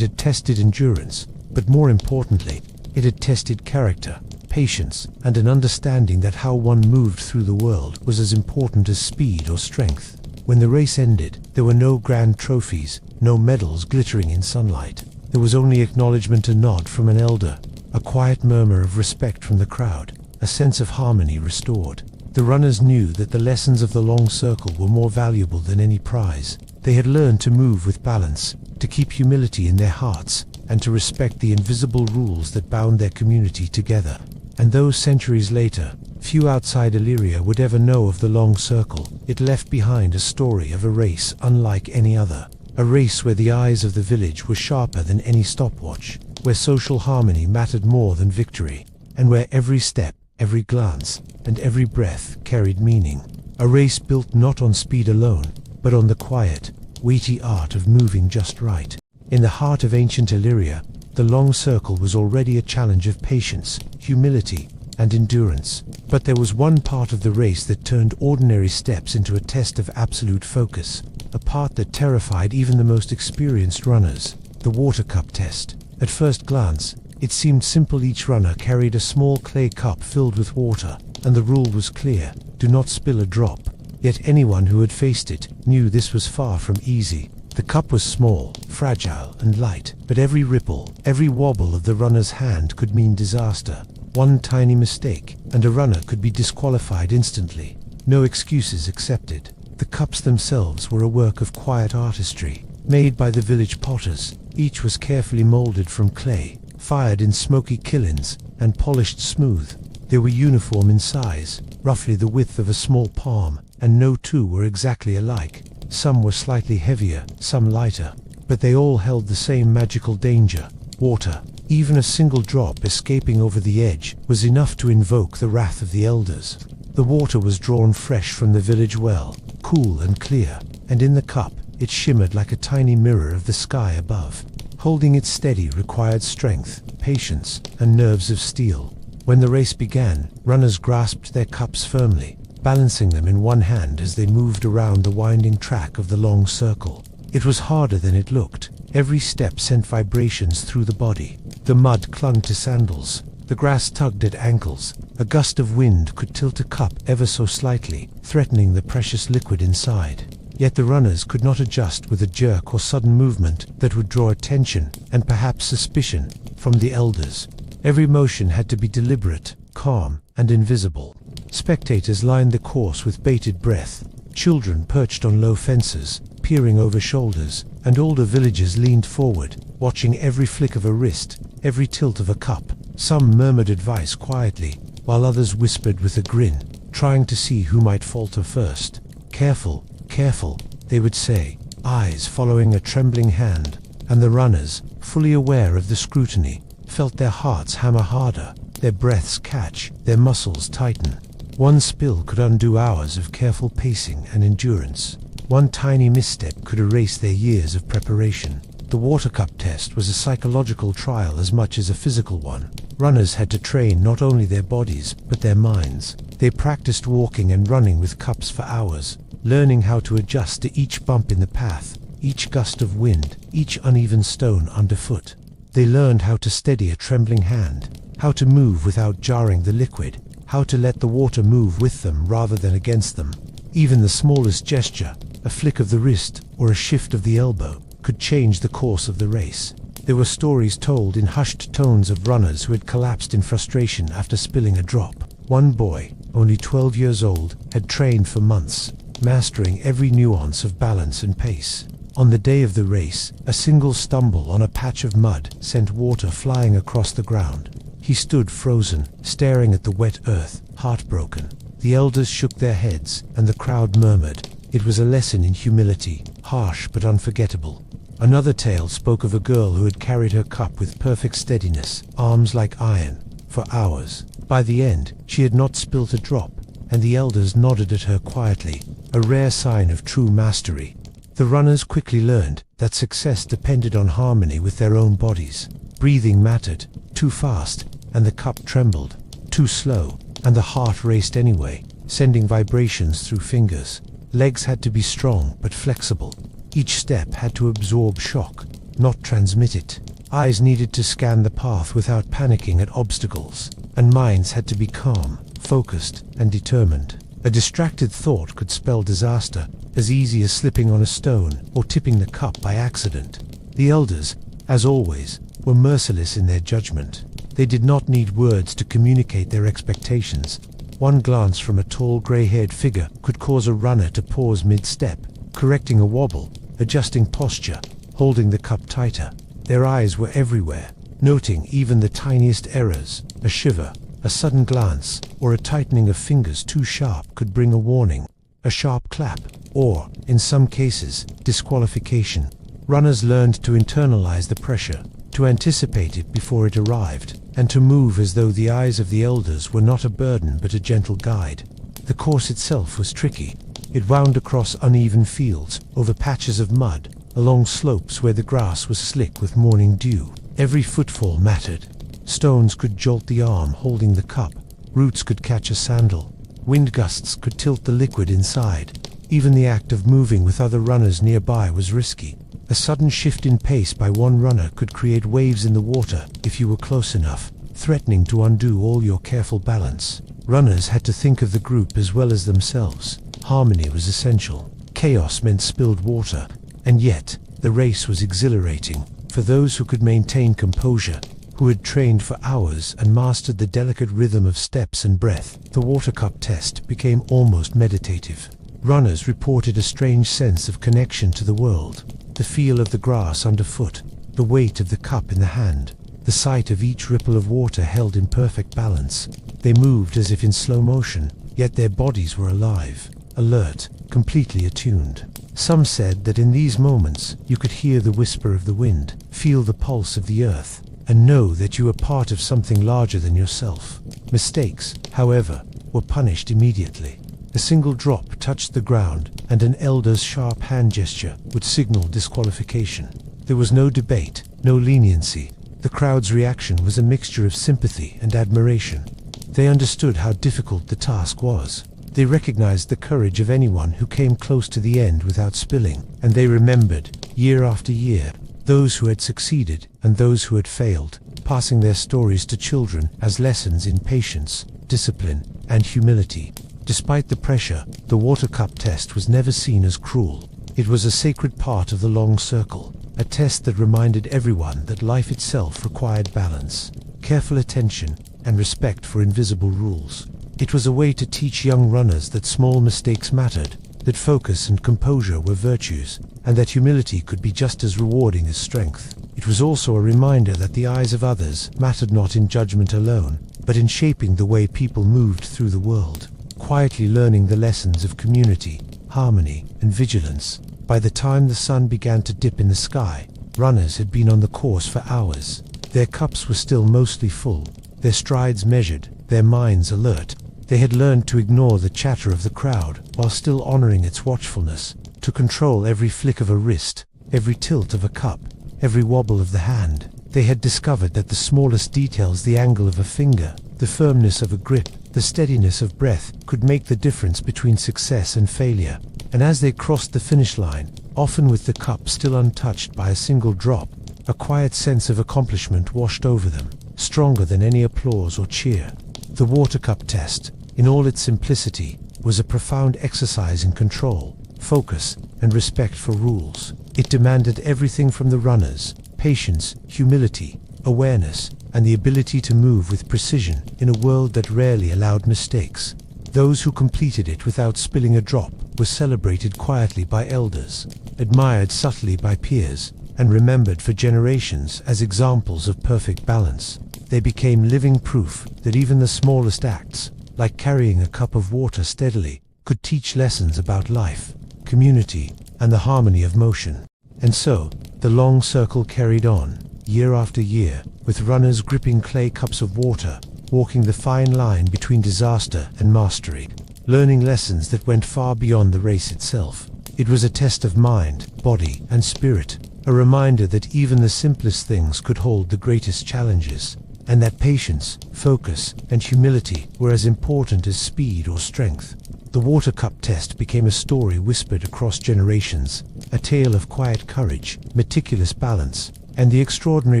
had tested endurance, but more importantly, it had tested character, patience, and an understanding that how one moved through the world was as important as speed or strength. When the race ended, there were no grand trophies, no medals glittering in sunlight. There was only acknowledgement and nod from an elder, a quiet murmur of respect from the crowd, a sense of harmony restored. The runners knew that the lessons of the long circle were more valuable than any prize. They had learned to move with balance, to keep humility in their hearts, and to respect the invisible rules that bound their community together. And though centuries later, few outside Illyria would ever know of the long circle, it left behind a story of a race unlike any other. A race where the eyes of the village were sharper than any stopwatch, where social harmony mattered more than victory, and where every step, every glance, and every breath carried meaning. A race built not on speed alone, but on the quiet, weighty art of moving just right. In the heart of ancient Illyria, the long circle was already a challenge of patience, humility, and endurance. But there was one part of the race that turned ordinary steps into a test of absolute focus, a part that terrified even the most experienced runners, the water cup test. At first glance, it seemed simple. Each runner carried a small clay cup filled with water, and the rule was clear: do not spill a drop. Yet anyone who had faced it knew this was far from easy. The cup was small, fragile, and light, but every ripple, every wobble of the runner's hand could mean disaster. One tiny mistake, and a runner could be disqualified instantly. No excuses accepted. The cups themselves were a work of quiet artistry, made by the village potters. Each was carefully molded from clay, fired in smoky kilns, and polished smooth. They were uniform in size, roughly the width of a small palm, and no two were exactly alike. Some were slightly heavier, some lighter, but they all held the same magical danger: water. Even a single drop escaping over the edge was enough to invoke the wrath of the elders. The water was drawn fresh from the village well, cool and clear, and in the cup it shimmered like a tiny mirror of the sky above. Holding it steady required strength, patience, and nerves of steel. When the race began, runners grasped their cups firmly, balancing them in one hand as they moved around the winding track of the long circle. It was harder than it looked. Every step sent vibrations through the body. The mud clung to sandals. The grass tugged at ankles. A gust of wind could tilt a cup ever so slightly, threatening the precious liquid inside. Yet the runners could not adjust with a jerk or sudden movement that would draw attention, and perhaps suspicion, from the elders. Every motion had to be deliberate, calm, and invisible. Spectators lined the course with bated breath. Children perched on low fences, peering over shoulders, and older villagers leaned forward, watching every flick of a wrist, every tilt of a cup. Some murmured advice quietly, while others whispered with a grin, trying to see who might falter first. "Careful, careful," they would say, eyes following a trembling hand, and the runners, fully aware of the scrutiny, felt their hearts hammer harder, their breaths catch, their muscles tighten. One spill could undo hours of careful pacing and endurance. One tiny misstep could erase their years of preparation. The water cup test was a psychological trial as much as a physical one. Runners had to train not only their bodies, but their minds. They practiced walking and running with cups for hours, learning how to adjust to each bump in the path, each gust of wind, each uneven stone underfoot. They learned how to steady a trembling hand, how to move without jarring the liquid, how to let the water move with them rather than against them. Even the smallest gesture, a flick of the wrist or a shift of the elbow, could change the course of the race. There were stories told in hushed tones of runners who had collapsed in frustration after spilling a drop. One boy, only 12 years old, had trained for months, mastering every nuance of balance and pace. On the day of the race, a single stumble on a patch of mud sent water flying across the ground. He stood frozen, staring at the wet earth, heartbroken. The elders shook their heads, and the crowd murmured. It was a lesson in humility, harsh but unforgettable. Another tale spoke of a girl who had carried her cup with perfect steadiness, arms like iron, for hours. By the end, she had not spilt a drop, and the elders nodded at her quietly, a rare sign of true mastery. The runners quickly learned that success depended on harmony with their own bodies. Breathing mattered. Too fast, and the cup trembled. Too slow, and the heart raced anyway, sending vibrations through fingers. Legs had to be strong but flexible. Each step had to absorb shock, not transmit it. Eyes needed to scan the path without panicking at obstacles, and minds had to be calm, focused, and determined. A distracted thought could spell disaster, as easy as slipping on a stone or tipping the cup by accident. The elders, as always, were merciless in their judgment. They did not need words to communicate their expectations. One glance from a tall gray-haired figure could cause a runner to pause mid-step, correcting a wobble, adjusting posture, holding the cup tighter. Their eyes were everywhere, noting even the tiniest errors. A shiver, a sudden glance, or a tightening of fingers too sharp could bring a warning, a sharp clap, or, in some cases, disqualification. Runners learned to internalize the pressure, to anticipate it before it arrived, and to move as though the eyes of the elders were not a burden but a gentle guide. The course itself was tricky. It wound across uneven fields, over patches of mud, along slopes where the grass was slick with morning dew. Every footfall mattered. Stones could jolt the arm holding the cup, roots could catch a sandal, wind gusts could tilt the liquid inside. Even the act of moving with other runners nearby was risky. A sudden shift in pace by one runner could create waves in the water if you were close enough, threatening to undo all your careful balance. Runners had to think of the group as well as themselves. Harmony was essential. Chaos meant spilled water, and yet the race was exhilarating. For those who could maintain composure, who had trained for hours and mastered the delicate rhythm of steps and breath, the water cup test became almost meditative. Runners reported a strange sense of connection to the world. The feel of the grass underfoot, the weight of the cup in the hand, the sight of each ripple of water held in perfect balance. They moved as if in slow motion, yet their bodies were alive, alert, completely attuned. Some said that in these moments you could hear the whisper of the wind, feel the pulse of the earth, and know that you were part of something larger than yourself. Mistakes, however, were punished immediately. A single drop touched the ground, and an elder's sharp hand gesture would signal disqualification. There was no debate, no leniency. The crowd's reaction was a mixture of sympathy and admiration. They understood how difficult the task was. They recognized the courage of anyone who came close to the end without spilling, and they remembered, year after year, those who had succeeded and those who had failed, passing their stories to children as lessons in patience, discipline, and humility. Despite the pressure, the water cup test was never seen as cruel. It was a sacred part of the long circle, a test that reminded everyone that life itself required balance, careful attention, and respect for invisible rules. It was a way to teach young runners that small mistakes mattered, that focus and composure were virtues, and that humility could be just as rewarding as strength. It was also a reminder that the eyes of others mattered not in judgment alone, but in shaping the way people moved through the world. Quietly learning the lessons of community, harmony, and vigilance. By the time the sun began to dip in the sky, runners had been on the course for hours. Their cups were still mostly full, their strides measured, their minds alert. They had learned to ignore the chatter of the crowd while still honoring its watchfulness, to control every flick of a wrist, every tilt of a cup, every wobble of the hand. They had discovered that the smallest details, the angle of a finger, the firmness of a grip, the steadiness of breath, could make the difference between success and failure. And as they crossed the finish line, often with the cup still untouched by a single drop, a quiet sense of accomplishment washed over them, stronger than any applause or cheer. The water cup test, in all its simplicity, was a profound exercise in control, focus, and respect for rules. It demanded everything from the runners: patience, humility, awareness, and the ability to move with precision in a world that rarely allowed mistakes. Those who completed it without spilling a drop were celebrated quietly by elders, admired subtly by peers, and remembered for generations as examples of perfect balance. They became living proof that even the smallest acts, like carrying a cup of water steadily, could teach lessons about life, community, and the harmony of motion. And so, the long circle carried on, year after year, with runners gripping clay cups of water, walking the fine line between disaster and mastery, learning lessons that went far beyond the race itself. It was a test of mind, body, and spirit, a reminder that even the simplest things could hold the greatest challenges, and that patience, focus, and humility were as important as speed or strength. The water cup test became a story whispered across generations, a tale of quiet courage, meticulous balance, and the extraordinary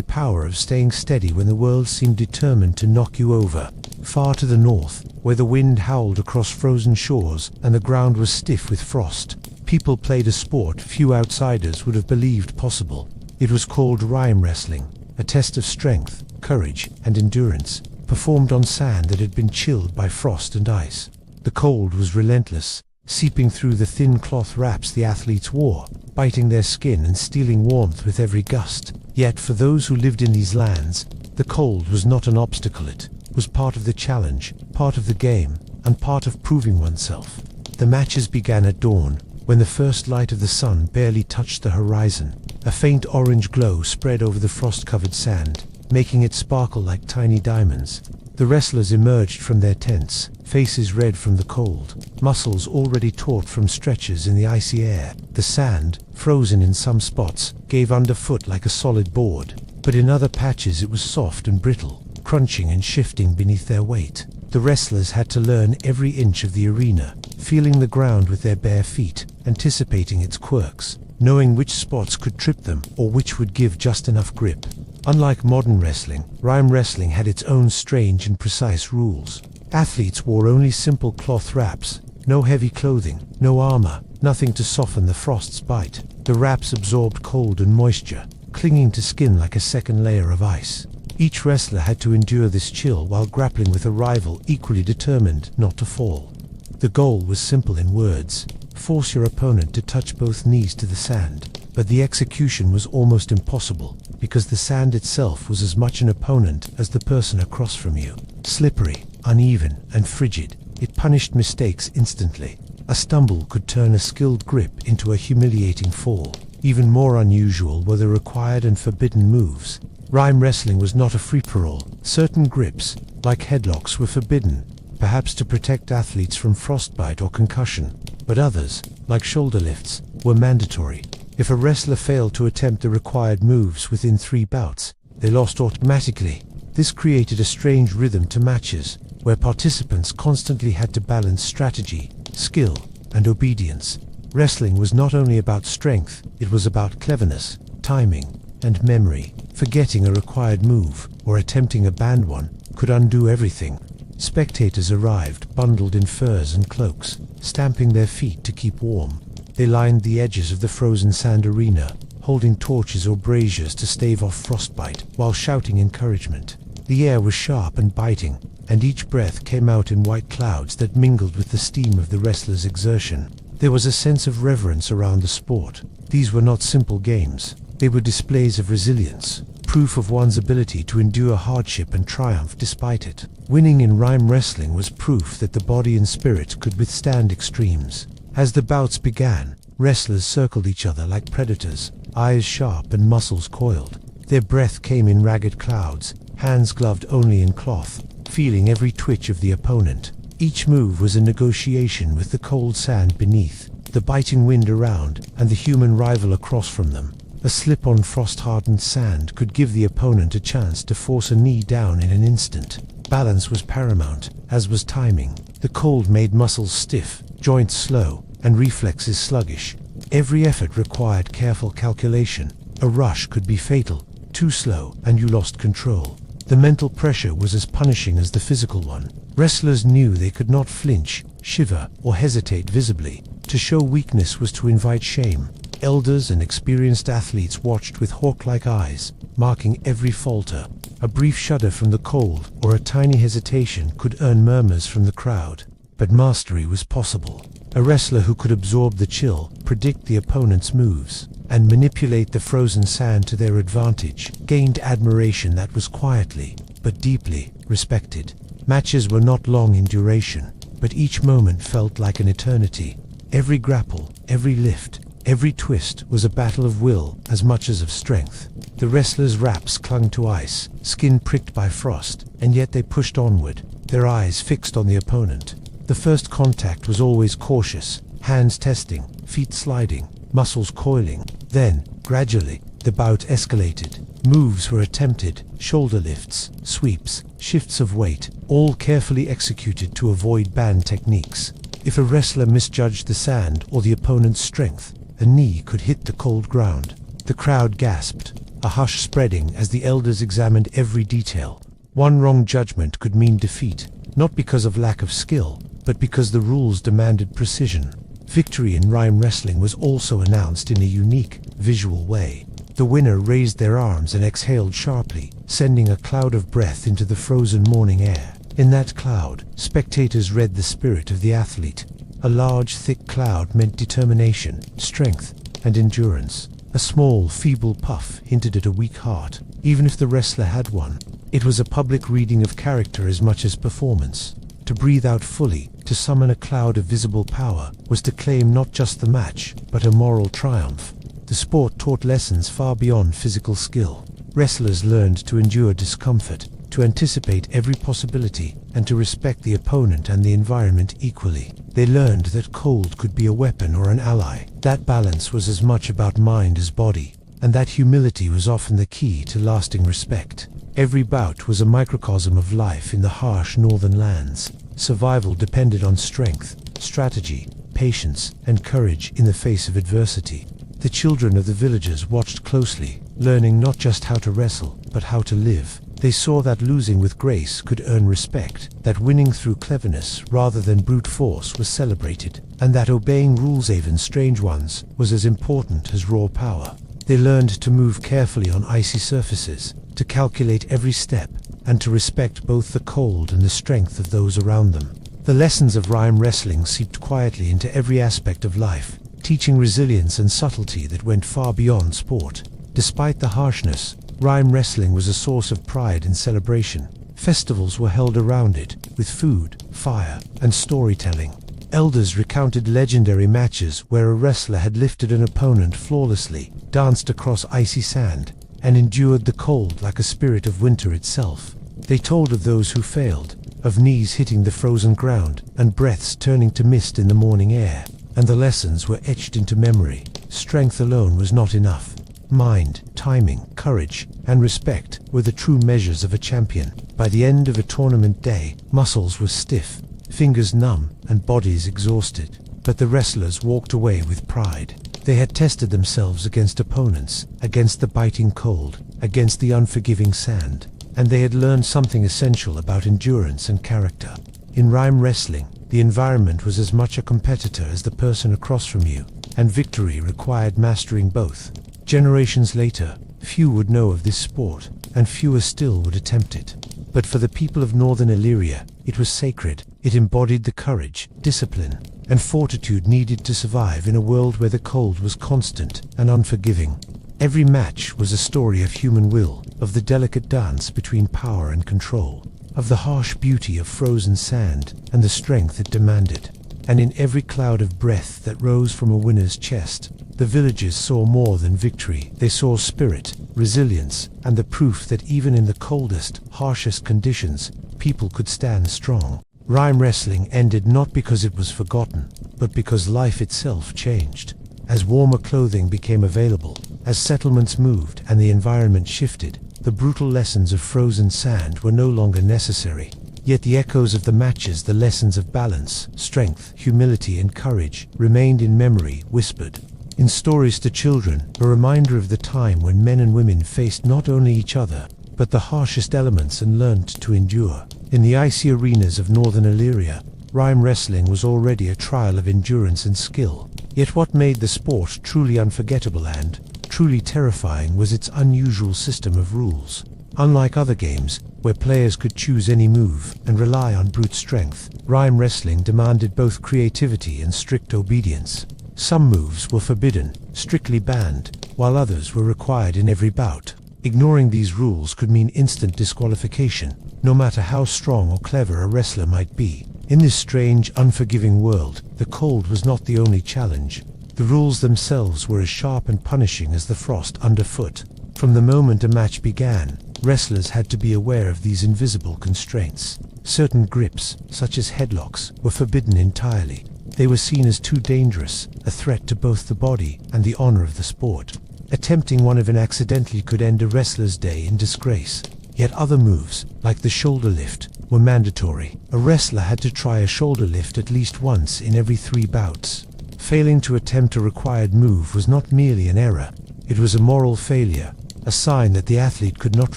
power of staying steady when the world seemed determined to knock you over. Far to the north, where the wind howled across frozen shores and the ground was stiff with frost, people played a sport few outsiders would have believed possible. It was called rime wrestling, a test of strength, courage, and endurance, performed on sand that had been chilled by frost and ice. The cold was relentless, seeping through the thin cloth wraps the athletes wore, biting their skin and stealing warmth with every gust. Yet for those who lived in these lands, the cold was not an obstacle. It was part of the challenge, part of the game, and part of proving oneself. The matches began at dawn, when the first light of the sun barely touched the horizon. A faint orange glow spread over the frost-covered sand, making it sparkle like tiny diamonds. The wrestlers emerged from their tents, faces red from the cold, muscles already taut from stretches in the icy air. The sand, frozen in some spots, gave underfoot like a solid board, but in other patches it was soft and brittle, crunching and shifting beneath their weight. The wrestlers had to learn every inch of the arena, feeling the ground with their bare feet, anticipating its quirks, knowing which spots could trip them or which would give just enough grip. Unlike modern wrestling, rime wrestling had its own strange and precise rules. Athletes wore only simple cloth wraps, no heavy clothing, no armor, nothing to soften the frost's bite. The wraps absorbed cold and moisture, clinging to skin like a second layer of ice. Each wrestler had to endure this chill while grappling with a rival equally determined not to fall. The goal was simple in words: force your opponent to touch both knees to the sand. But the execution was almost impossible, because the sand itself was as much an opponent as the person across from you. Slippery, uneven, and frigid, it punished mistakes instantly. A stumble could turn a skilled grip into a humiliating fall. Even more unusual were the required and forbidden moves. Rime wrestling was not a free-for-all. Certain grips, like headlocks, were forbidden, perhaps to protect athletes from frostbite or concussion, but others, like shoulder lifts, were mandatory. If a wrestler failed to attempt the required moves within 3 bouts, they lost automatically. This created a strange rhythm to matches, where participants constantly had to balance strategy, skill, and obedience. Wrestling was not only about strength, it was about cleverness, timing, and memory. Forgetting a required move, or attempting a banned one, could undo everything. Spectators arrived, bundled in furs and cloaks, stamping their feet to keep warm. They lined the edges of the frozen sand arena, holding torches or braziers to stave off frostbite, while shouting encouragement. The air was sharp and biting, and each breath came out in white clouds that mingled with the steam of the wrestlers' exertion. There was a sense of reverence around the sport. These were not simple games. They were displays of resilience, proof of one's ability to endure hardship and triumph despite it. Winning in rime wrestling was proof that the body and spirit could withstand extremes. As the bouts began, wrestlers circled each other like predators, eyes sharp and muscles coiled. Their breath came in ragged clouds, hands gloved only in cloth, feeling every twitch of the opponent. Each move was a negotiation with the cold sand beneath, the biting wind around, and the human rival across from them. A slip on frost-hardened sand could give the opponent a chance to force a knee down in an instant. Balance was paramount, as was timing. The cold made muscles stiff, joints slow, and reflexes sluggish. Every effort required careful calculation. A rush could be fatal. Too slow, and you lost control. The mental pressure was as punishing as the physical one. Wrestlers knew they could not flinch, shiver, or hesitate visibly. To show weakness was to invite shame. Elders and experienced athletes watched with hawk-like eyes, marking every falter. A brief shudder from the cold or a tiny hesitation could earn murmurs from the crowd. But mastery was possible. A wrestler who could absorb the chill, predict the opponent's moves, and manipulate the frozen sand to their advantage gained admiration that was quietly, but deeply, respected. Matches were not long in duration, but each moment felt like an eternity. Every grapple, every lift, every twist was a battle of will as much as of strength. The wrestlers' wraps clung to ice, skin pricked by frost, and yet they pushed onward, their eyes fixed on the opponent. The first contact was always cautious, hands testing, feet sliding, muscles coiling. Then, gradually, the bout escalated. Moves were attempted, shoulder lifts, sweeps, shifts of weight, all carefully executed to avoid banned techniques. If a wrestler misjudged the sand or the opponent's strength, a knee could hit the cold ground. The crowd gasped, a hush spreading as the elders examined every detail. One wrong judgment could mean defeat, not because of lack of skill, but because the rules demanded precision. Victory in rhyme wrestling was also announced in a unique, visual way. The winner raised their arms and exhaled sharply, sending a cloud of breath into the frozen morning air. In that cloud, spectators read the spirit of the athlete. A large, thick cloud meant determination, strength, and endurance. A small, feeble puff hinted at a weak heart, even if the wrestler had one. It was a public reading of character as much as performance. To breathe out fully, to summon a cloud of visible power, was to claim not just the match, but a moral triumph. The sport taught lessons far beyond physical skill. Wrestlers learned to endure discomfort, to anticipate every possibility, and to respect the opponent and the environment equally. They learned that cold could be a weapon or an ally. That balance was as much about mind as body, and that humility was often the key to lasting respect. Every bout was a microcosm of life in the harsh northern lands. Survival depended on strength, strategy, patience, and courage in the face of adversity. The children of the villagers watched closely, learning not just how to wrestle, but how to live. They saw that losing with grace could earn respect, that winning through cleverness rather than brute force was celebrated, and that obeying rules, even strange ones, was as important as raw power. They learned to move carefully on icy surfaces, to calculate every step, and to respect both the cold and the strength of those around them. The lessons of rhyme wrestling seeped quietly into every aspect of life, teaching resilience and subtlety that went far beyond sport. Despite the harshness, rhyme wrestling was a source of pride and celebration. Festivals were held around it, with food, fire, and storytelling. Elders recounted legendary matches where a wrestler had lifted an opponent flawlessly, danced across icy sand, and endured the cold like a spirit of winter itself. They told of those who failed, of knees hitting the frozen ground, and breaths turning to mist in the morning air. And the lessons were etched into memory. Strength alone was not enough. Mind, timing, courage, and respect were the true measures of a champion. By the end of a tournament day, muscles were stiff, fingers numb, and bodies exhausted. But the wrestlers walked away with pride. They had tested themselves against opponents, against the biting cold, against the unforgiving sand, and they had learned something essential about endurance and character. In rhyme wrestling, the environment was as much a competitor as the person across from you, and victory required mastering both. Generations later, few would know of this sport, and fewer still would attempt it. But for the people of northern Illyria, it was sacred. It embodied the courage, discipline, and fortitude needed to survive in a world where the cold was constant and unforgiving. Every match was a story of human will, of the delicate dance between power and control, of the harsh beauty of frozen sand and the strength it demanded. And in every cloud of breath that rose from a winner's chest, the villagers saw more than victory. They saw spirit, resilience, and the proof that even in the coldest, harshest conditions, people could stand strong. Rhyme wrestling ended not because it was forgotten, but because life itself changed. As warmer clothing became available, as settlements moved and the environment shifted, the brutal lessons of frozen sand were no longer necessary. Yet the echoes of the matches, the lessons of balance, strength, humility, and courage, remained in memory, whispered in stories to children, a reminder of the time when men and women faced not only each other, but the harshest elements and learned to endure. In the icy arenas of northern Illyria, rhyme wrestling was already a trial of endurance and skill. Yet what made the sport truly unforgettable and truly terrifying was its unusual system of rules. Unlike other games, where players could choose any move and rely on brute strength, rhyme wrestling demanded both creativity and strict obedience. Some moves were forbidden, strictly banned, while others were required in every bout. Ignoring these rules could mean instant disqualification, no matter how strong or clever a wrestler might be. In this strange, unforgiving world, the cold was not the only challenge. The rules themselves were as sharp and punishing as the frost underfoot. From the moment a match began, wrestlers had to be aware of these invisible constraints. Certain grips, such as headlocks, were forbidden entirely. They were seen as too dangerous, a threat to both the body and the honor of the sport. Attempting one even accidentally could end a wrestler's day in disgrace. Yet other moves, like the shoulder lift, were mandatory. A wrestler had to try a shoulder lift at least once in every 3 bouts. Failing to attempt a required move was not merely an error, it was a moral failure, a sign that the athlete could not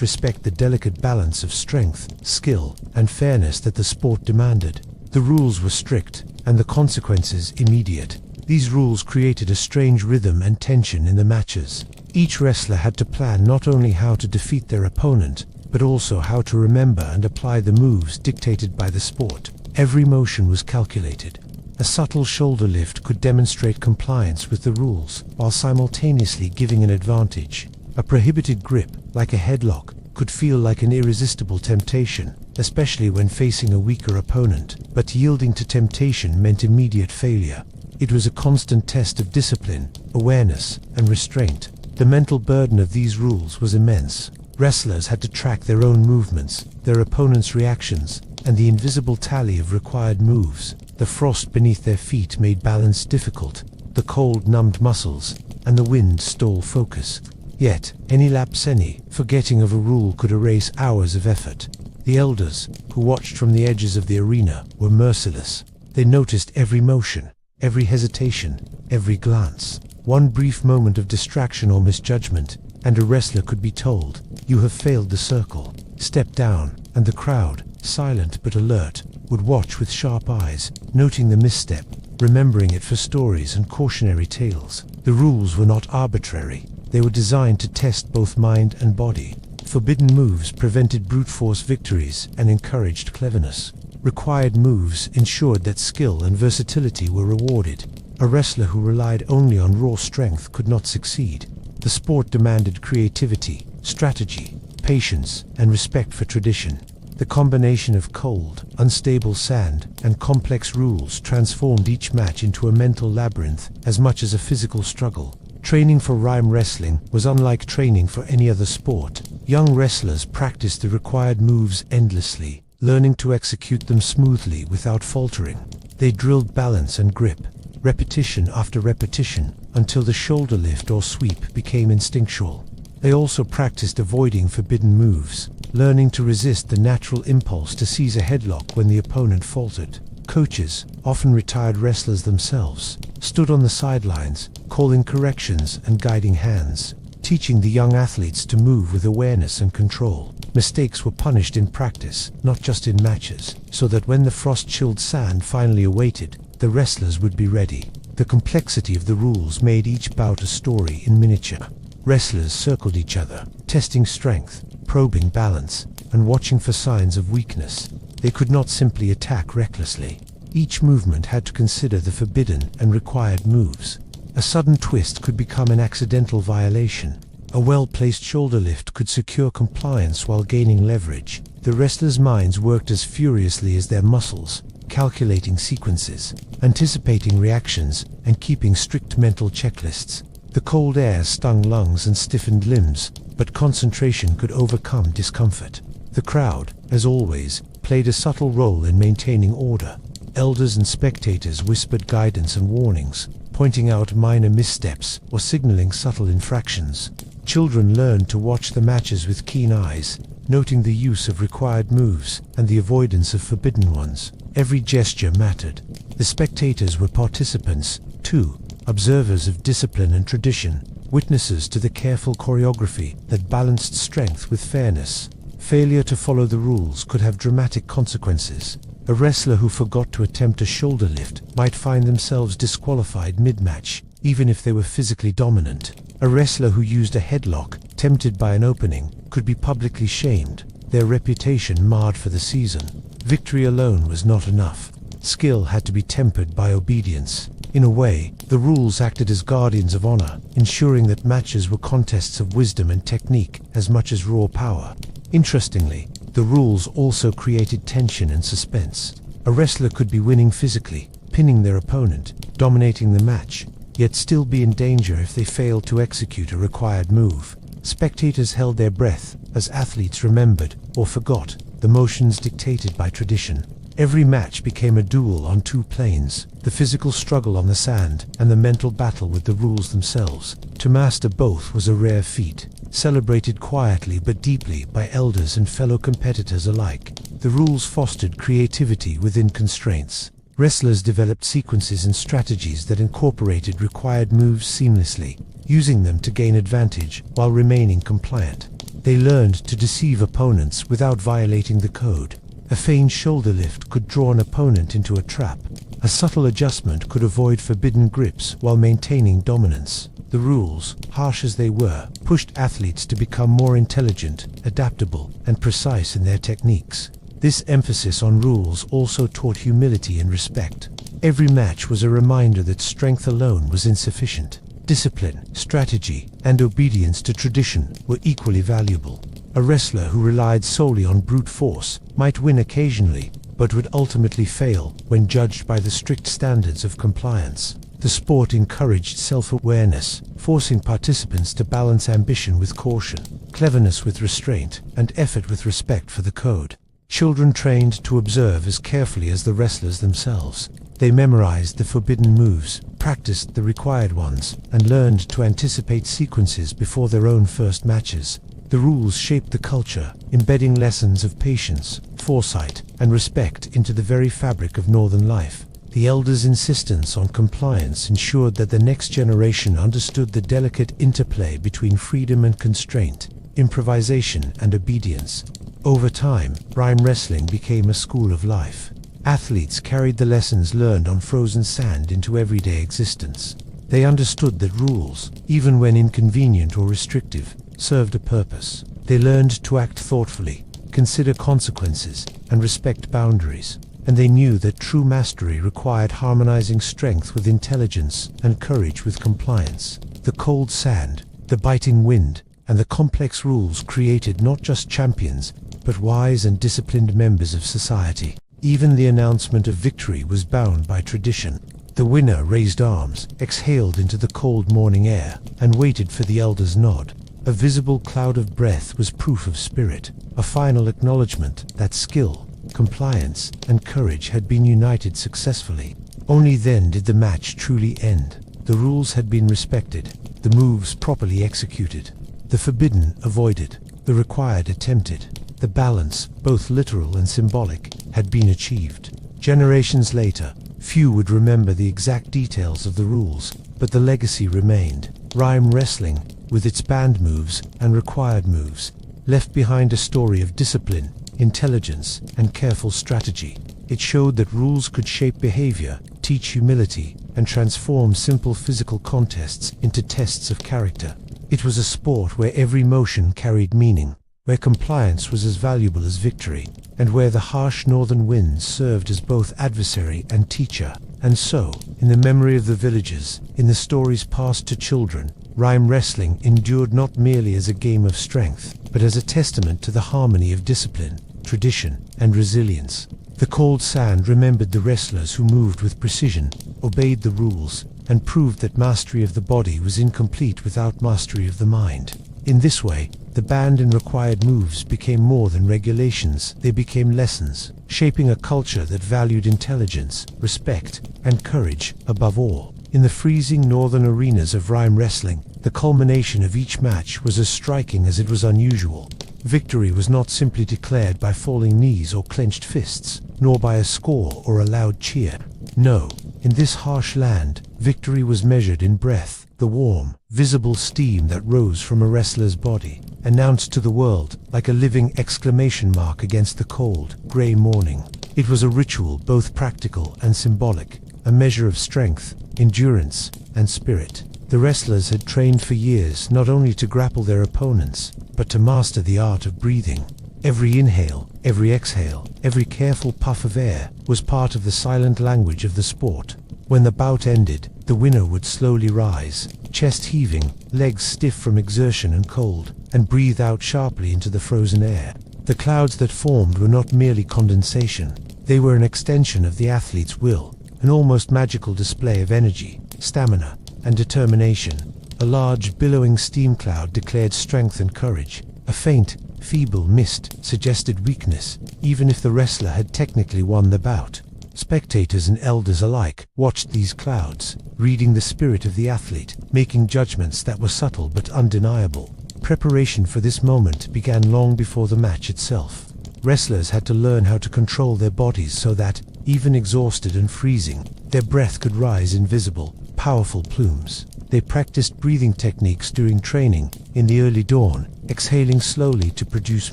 respect the delicate balance of strength, skill, and fairness that the sport demanded. The rules were strict, and the consequences immediate. These rules created a strange rhythm and tension in the matches. Each wrestler had to plan not only how to defeat their opponent, but also how to remember and apply the moves dictated by the sport. Every motion was calculated. A subtle shoulder lift could demonstrate compliance with the rules, while simultaneously giving an advantage. A prohibited grip, like a headlock, could feel like an irresistible temptation, especially when facing a weaker opponent, but yielding to temptation meant immediate failure. It was a constant test of discipline, awareness, and restraint. The mental burden of these rules was immense. Wrestlers had to track their own movements, their opponent's reactions, and the invisible tally of required moves. The frost beneath their feet made balance difficult, the cold numbed muscles, and the wind stole focus. Yet, any lapse, any forgetting of a rule could erase hours of effort. The elders, who watched from the edges of the arena, were merciless. They noticed every motion, every hesitation, every glance. One brief moment of distraction or misjudgment, and a wrestler could be told, "You have failed the circle. Step down," and the crowd, silent but alert, would watch with sharp eyes, noting the misstep, remembering it for stories and cautionary tales. The rules were not arbitrary. They were designed to test both mind and body. Forbidden moves prevented brute force victories and encouraged cleverness. Required moves ensured that skill and versatility were rewarded. A wrestler who relied only on raw strength could not succeed. The sport demanded creativity, strategy, patience, and respect for tradition. The combination of cold, unstable sand, and complex rules transformed each match into a mental labyrinth as much as a physical struggle. Training for rhyme wrestling was unlike training for any other sport. Young wrestlers practiced the required moves endlessly, learning to execute them smoothly without faltering. They drilled balance and grip, repetition after repetition, until the shoulder lift or sweep became instinctual. They also practiced avoiding forbidden moves, learning to resist the natural impulse to seize a headlock when the opponent faltered. Coaches, often retired wrestlers themselves, stood on the sidelines, calling corrections and guiding hands, teaching the young athletes to move with awareness and control. Mistakes were punished in practice, not just in matches, so that when the frost-chilled sand finally awaited, the wrestlers would be ready. The complexity of the rules made each bout a story in miniature. Wrestlers circled each other, testing strength, probing balance, and watching for signs of weakness. They could not simply attack recklessly. Each movement had to consider the forbidden and required moves. A sudden twist could become an accidental violation. A well-placed shoulder lift could secure compliance while gaining leverage. The wrestlers' minds worked as furiously as their muscles, calculating sequences, anticipating reactions, and keeping strict mental checklists. The cold air stung lungs and stiffened limbs, but concentration could overcome discomfort. The crowd, as always, played a subtle role in maintaining order. Elders and spectators whispered guidance and warnings, pointing out minor missteps or signaling subtle infractions. Children learned to watch the matches with keen eyes, noting the use of required moves and the avoidance of forbidden ones. Every gesture mattered. The spectators were participants, too, observers of discipline and tradition, witnesses to the careful choreography that balanced strength with fairness. Failure to follow the rules could have dramatic consequences. A wrestler who forgot to attempt a shoulder lift might find themselves disqualified mid-match, even if they were physically dominant. A wrestler who used a headlock, tempted by an opening, could be publicly shamed, their reputation marred for the season. Victory alone was not enough. Skill had to be tempered by obedience. In a way, the rules acted as guardians of honor, ensuring that matches were contests of wisdom and technique as much as raw power. Interestingly, the rules also created tension and suspense. A wrestler could be winning physically, pinning their opponent, dominating the match, yet still be in danger if they failed to execute a required move. Spectators held their breath as athletes remembered, or forgot, the motions dictated by tradition. Every match became a duel on two planes, the physical struggle on the sand and the mental battle with the rules themselves. To master both was a rare feat, celebrated quietly but deeply by elders and fellow competitors alike. The rules fostered creativity within constraints. Wrestlers developed sequences and strategies that incorporated required moves seamlessly, using them to gain advantage while remaining compliant. They learned to deceive opponents without violating the code. A feigned shoulder lift could draw an opponent into a trap. A subtle adjustment could avoid forbidden grips while maintaining dominance. The rules, harsh as they were, pushed athletes to become more intelligent, adaptable, and precise in their techniques. This emphasis on rules also taught humility and respect. Every match was a reminder that strength alone was insufficient. Discipline, strategy, and obedience to tradition were equally valuable. A wrestler who relied solely on brute force might win occasionally, but would ultimately fail when judged by the strict standards of compliance. The sport encouraged self-awareness, forcing participants to balance ambition with caution, cleverness with restraint, and effort with respect for the code. Children trained to observe as carefully as the wrestlers themselves. They memorized the forbidden moves, practiced the required ones, and learned to anticipate sequences before their own first matches. The rules shaped the culture, embedding lessons of patience, foresight, and respect into the very fabric of northern life. The elders' insistence on compliance ensured that the next generation understood the delicate interplay between freedom and constraint, improvisation and obedience. Over time, rhyme wrestling became a school of life. Athletes carried the lessons learned on frozen sand into everyday existence. They understood that rules, even when inconvenient or restrictive, served a purpose. They learned to act thoughtfully, consider consequences, and respect boundaries. And they knew that true mastery required harmonizing strength with intelligence and courage with compliance. The cold sand, the biting wind, and the complex rules created not just champions, but wise and disciplined members of society. Even the announcement of victory was bound by tradition. The winner raised arms, exhaled into the cold morning air, and waited for the elder's nod. A visible cloud of breath was proof of spirit, a final acknowledgement that skill, compliance, and courage had been united successfully. Only then did the match truly end. The rules had been respected, the moves properly executed, the forbidden avoided, the required attempted. The balance, both literal and symbolic, had been achieved. Generations later, few would remember the exact details of the rules, but the legacy remained. Rhyme wrestling, with its banned moves and required moves, left behind a story of discipline, intelligence, and careful strategy. It showed that rules could shape behavior, teach humility, and transform simple physical contests into tests of character. It was a sport where every motion carried meaning, where compliance was as valuable as victory, and where the harsh northern winds served as both adversary and teacher. And so, in the memory of the villagers, in the stories passed to children, rhyme wrestling endured not merely as a game of strength, but as a testament to the harmony of discipline, tradition, and resilience. The cold sand remembered the wrestlers who moved with precision, obeyed the rules, and proved that mastery of the body was incomplete without mastery of the mind. In this way, the banned and required moves became more than regulations, they became lessons, shaping a culture that valued intelligence, respect, and courage above all. In the freezing northern arenas of rhyme wrestling, the culmination of each match was as striking as it was unusual. Victory was not simply declared by falling knees or clenched fists, nor by a score or a loud cheer. No, in this harsh land, victory was measured in breath. The warm, visible steam that rose from a wrestler's body, announced to the world like a living exclamation mark against the cold, grey morning. It was a ritual both practical and symbolic, a measure of strength, endurance, and spirit. The wrestlers had trained for years not only to grapple their opponents, but to master the art of breathing. Every inhale, every exhale, every careful puff of air was part of the silent language of the sport. When the bout ended, the winner would slowly rise, chest heaving, legs stiff from exertion and cold, and breathe out sharply into the frozen air. The clouds that formed were not merely condensation. They were an extension of the athlete's will, an almost magical display of energy, stamina, and determination. A large, billowing steam cloud declared strength and courage. A faint, feeble mist suggested weakness, even if the wrestler had technically won the bout. Spectators and elders alike watched these clouds, reading the spirit of the athlete, making judgments that were subtle but undeniable. Preparation for this moment began long before the match itself. Wrestlers had to learn how to control their bodies so that, even exhausted and freezing, their breath could rise in visible, powerful plumes. They practiced breathing techniques during training, in the early dawn, exhaling slowly to produce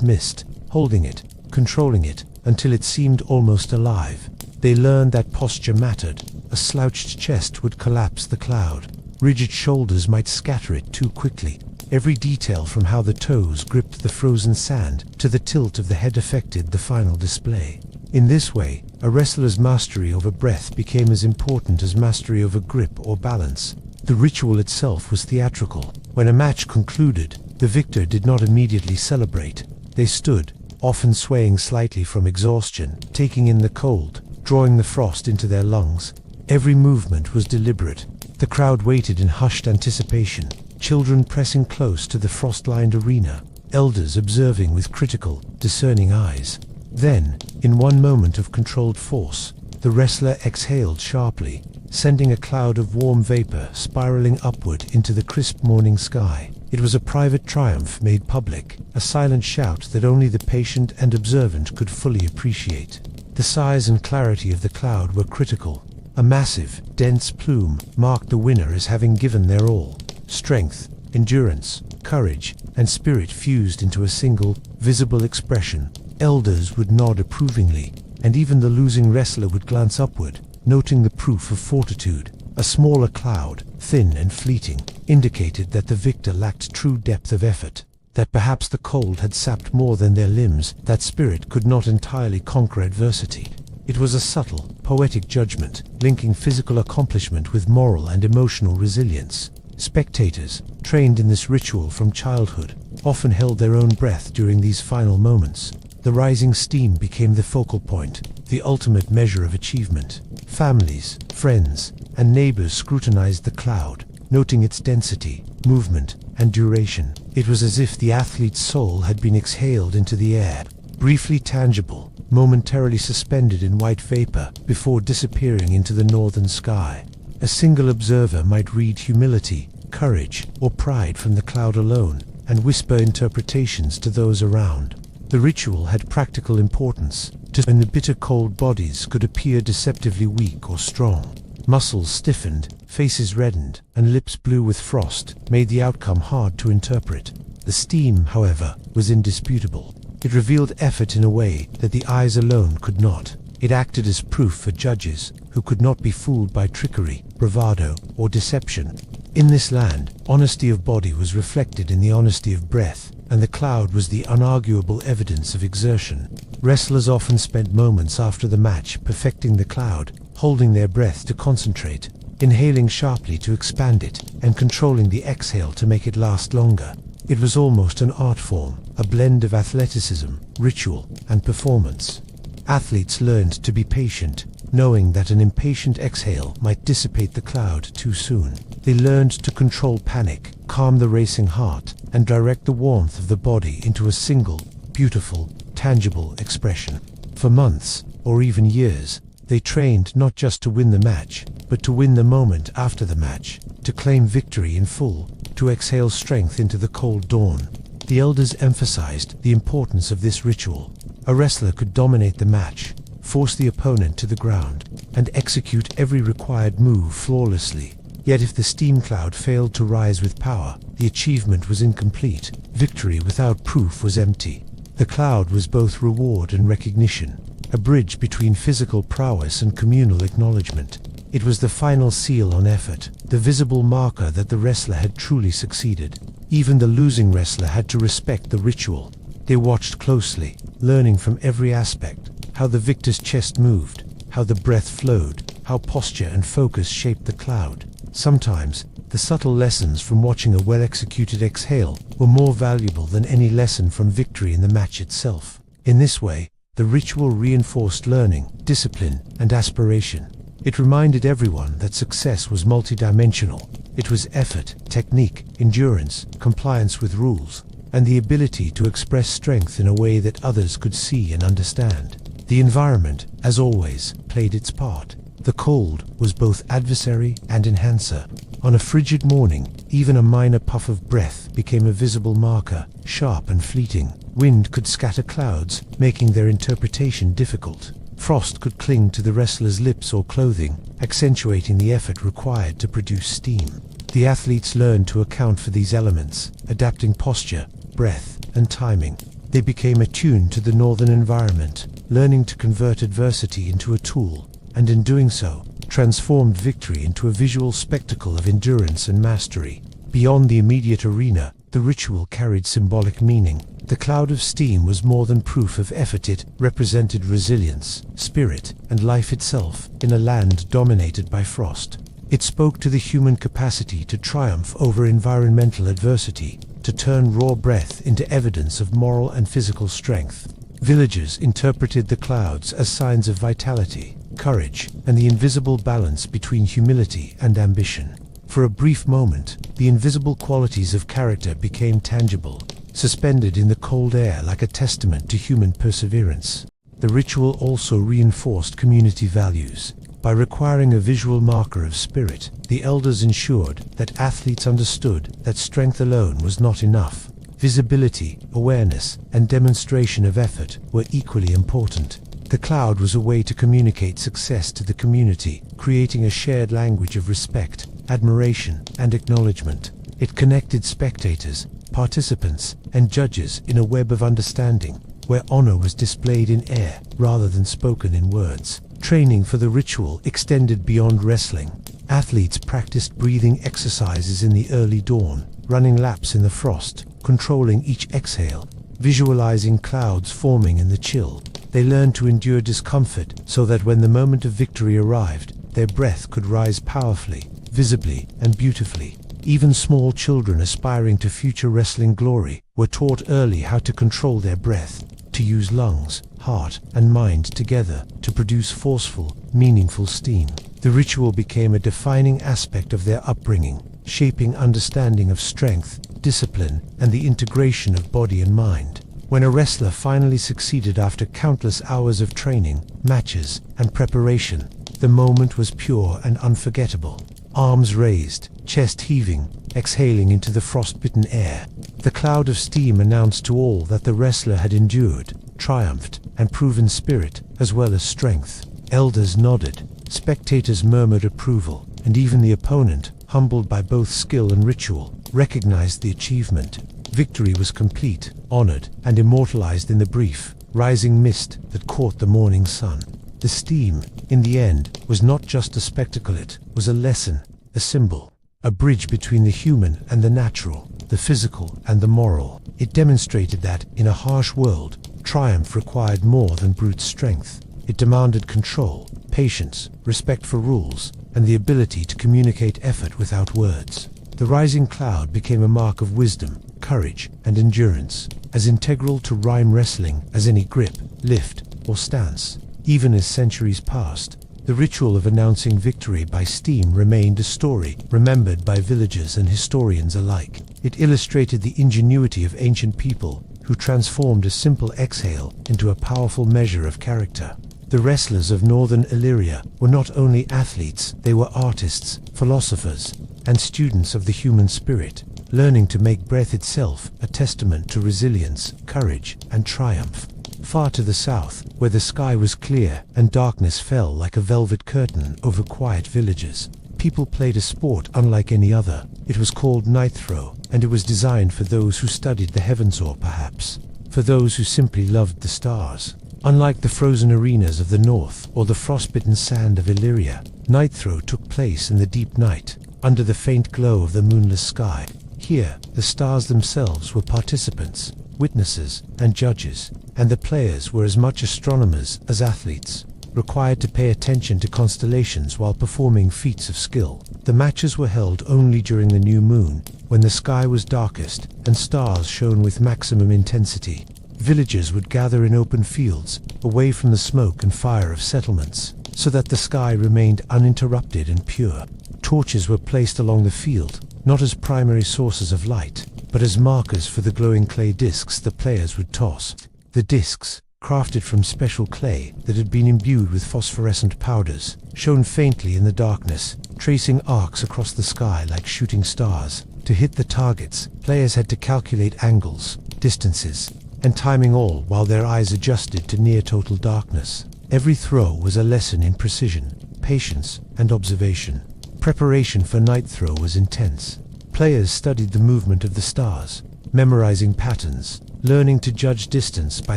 mist, holding it, controlling it, until it seemed almost alive. They learned that posture mattered. A slouched chest would collapse the cloud. Rigid shoulders might scatter it too quickly. Every detail from how the toes gripped the frozen sand to the tilt of the head affected the final display. In this way, a wrestler's mastery over breath became as important as mastery over grip or balance. The ritual itself was theatrical. When a match concluded, the victor did not immediately celebrate. They stood, often swaying slightly from exhaustion, taking in the cold, drawing the frost into their lungs. Every movement was deliberate. The crowd waited in hushed anticipation, children pressing close to the frost-lined arena, elders observing with critical, discerning eyes. Then, in one moment of controlled force, the wrestler exhaled sharply, sending a cloud of warm vapor spiraling upward into the crisp morning sky. It was a private triumph made public, a silent shout that only the patient and observant could fully appreciate. The size and clarity of the cloud were critical. A massive, dense plume marked the winner as having given their all. Strength, endurance, courage, and spirit fused into a single, visible expression. Elders would nod approvingly, and even the losing wrestler would glance upward, noting the proof of fortitude. A smaller cloud, thin and fleeting, indicated that the victor lacked true depth of effort, that perhaps the cold had sapped more than their limbs, that spirit could not entirely conquer adversity. It was a subtle, poetic judgment, linking physical accomplishment with moral and emotional resilience. Spectators, trained in this ritual from childhood, often held their own breath during these final moments. The rising steam became the focal point, the ultimate measure of achievement. Families, friends, and neighbors scrutinized the cloud, noting its density, movement, and duration. It was as if the athlete's soul had been exhaled into the air, briefly tangible, momentarily suspended in white vapor before disappearing into the northern sky. A single observer might read humility, courage, or pride from the cloud alone, and whisper interpretations to those around. The ritual had practical importance, when the bitter cold bodies could appear deceptively weak or strong. Muscles stiffened, faces reddened, and lips blue with frost made the outcome hard to interpret. The steam, however, was indisputable. It revealed effort in a way that the eyes alone could not. It acted as proof for judges who could not be fooled by trickery, bravado, or deception. In this land, honesty of body was reflected in the honesty of breath, and the cloud was the unarguable evidence of exertion. Wrestlers often spent moments after the match perfecting the cloud, holding their breath to concentrate, inhaling sharply to expand it, and controlling the exhale to make it last longer. It was almost an art form, a blend of athleticism, ritual, and performance. Athletes learned to be patient, knowing that an impatient exhale might dissipate the cloud too soon. They learned to control panic, calm the racing heart, and direct the warmth of the body into a single, beautiful, tangible expression. For months, or even years, they trained not just to win the match, but to win the moment after the match, to claim victory in full, to exhale strength into the cold dawn. The elders emphasized the importance of this ritual. A wrestler could dominate the match, force the opponent to the ground, and execute every required move flawlessly. Yet if the steam cloud failed to rise with power, the achievement was incomplete. Victory without proof was empty. The cloud was both reward and recognition, a bridge between physical prowess and communal acknowledgement. It was the final seal on effort, the visible marker that the wrestler had truly succeeded. Even the losing wrestler had to respect the ritual. They watched closely, learning from every aspect, how the victor's chest moved, how the breath flowed, how posture and focus shaped the cloud. Sometimes, the subtle lessons from watching a well-executed exhale were more valuable than any lesson from victory in the match itself. In this way, the ritual reinforced learning, discipline, and aspiration. It reminded everyone that success was multidimensional. It was effort, technique, endurance, compliance with rules, and the ability to express strength in a way that others could see and understand. The environment, as always, played its part. The cold was both adversary and enhancer. On a frigid morning, even a minor puff of breath became a visible marker, sharp and fleeting. Wind could scatter clouds, making their interpretation difficult. Frost could cling to the wrestler's lips or clothing, accentuating the effort required to produce steam. The athletes learned to account for these elements, adapting posture, breath, and timing. They became attuned to the northern environment, learning to convert adversity into a tool, and in doing so, transformed victory into a visual spectacle of endurance and mastery. Beyond the immediate arena, the ritual carried symbolic meaning. The cloud of steam was more than proof of effort. It represented resilience, spirit, and life itself in a land dominated by frost. It spoke to the human capacity to triumph over environmental adversity, to turn raw breath into evidence of moral and physical strength. Villagers interpreted the clouds as signs of vitality, courage, and the invisible balance between humility and ambition. For a brief moment, the invisible qualities of character became tangible, suspended in the cold air like a testament to human perseverance. The ritual also reinforced community values. By requiring a visual marker of spirit, the elders ensured that athletes understood that strength alone was not enough. Visibility, awareness, and demonstration of effort were equally important. The cloud was a way to communicate success to the community, creating a shared language of respect, admiration, and acknowledgement. It connected spectators, participants, and judges in a web of understanding, where honor was displayed in air rather than spoken in words. Training for the ritual extended beyond wrestling. Athletes practiced breathing exercises in the early dawn, running laps in the frost, controlling each exhale, visualizing clouds forming in the chill. They learned to endure discomfort so that when the moment of victory arrived, their breath could rise powerfully, visibly, and beautifully. Even small children aspiring to future wrestling glory were taught early how to control their breath, to use lungs, heart, and mind together to produce forceful, meaningful steam. The ritual became a defining aspect of their upbringing, shaping understanding of strength, discipline, and the integration of body and mind. When a wrestler finally succeeded after countless hours of training, matches, and preparation, the moment was pure and unforgettable. Arms raised, chest heaving, exhaling into the frost-bitten air, the cloud of steam announced to all that the wrestler had endured, triumphed, and proven spirit as well as strength. Elders nodded, spectators murmured approval, and even the opponent, humbled by both skill and ritual, recognized the achievement. Victory was complete, honored, and immortalized in the brief, rising mist that caught the morning sun. The steam, in the end, was not just a spectacle, it was a lesson, a symbol, a bridge between the human and the natural, the physical and the moral. It demonstrated that, in a harsh world, triumph required more than brute strength. It demanded control, patience, respect for rules, and the ability to communicate effort without words. The rising cloud became a mark of wisdom, courage, and endurance, as integral to rhyme wrestling as any grip, lift, or stance. Even as centuries passed, the ritual of announcing victory by steam remained a story remembered by villagers and historians alike. It illustrated the ingenuity of ancient people who transformed a simple exhale into a powerful measure of character. The wrestlers of northern Illyria were not only athletes, they were artists, philosophers, and students of the human spirit, learning to make breath itself a testament to resilience, courage, and triumph. Far to the south, where the sky was clear and darkness fell like a velvet curtain over quiet villages, people played a sport unlike any other. It was called night throw, and it was designed for those who studied the heavens, or perhaps for those who simply loved the stars. Unlike the frozen arenas of the north or the frostbitten sand of Illyria, night throw took place in the deep night, under the faint glow of the moonless sky. Here, the stars themselves were participants, witnesses, and judges, and the players were as much astronomers as athletes, required to pay attention to constellations while performing feats of skill. The matches were held only during the new moon, when the sky was darkest and stars shone with maximum intensity. Villagers would gather in open fields, away from the smoke and fire of settlements, so that the sky remained uninterrupted and pure. Torches were placed along the field, not as primary sources of light, but as markers for the glowing clay discs the players would toss. The discs, crafted from special clay that had been imbued with phosphorescent powders, shone faintly in the darkness, tracing arcs across the sky like shooting stars. To hit the targets, players had to calculate angles, distances, and timing, all while their eyes adjusted to near-total darkness. Every throw was a lesson in precision, patience, and observation. Preparation for night throw was intense. Players studied the movement of the stars, memorizing patterns, learning to judge distance by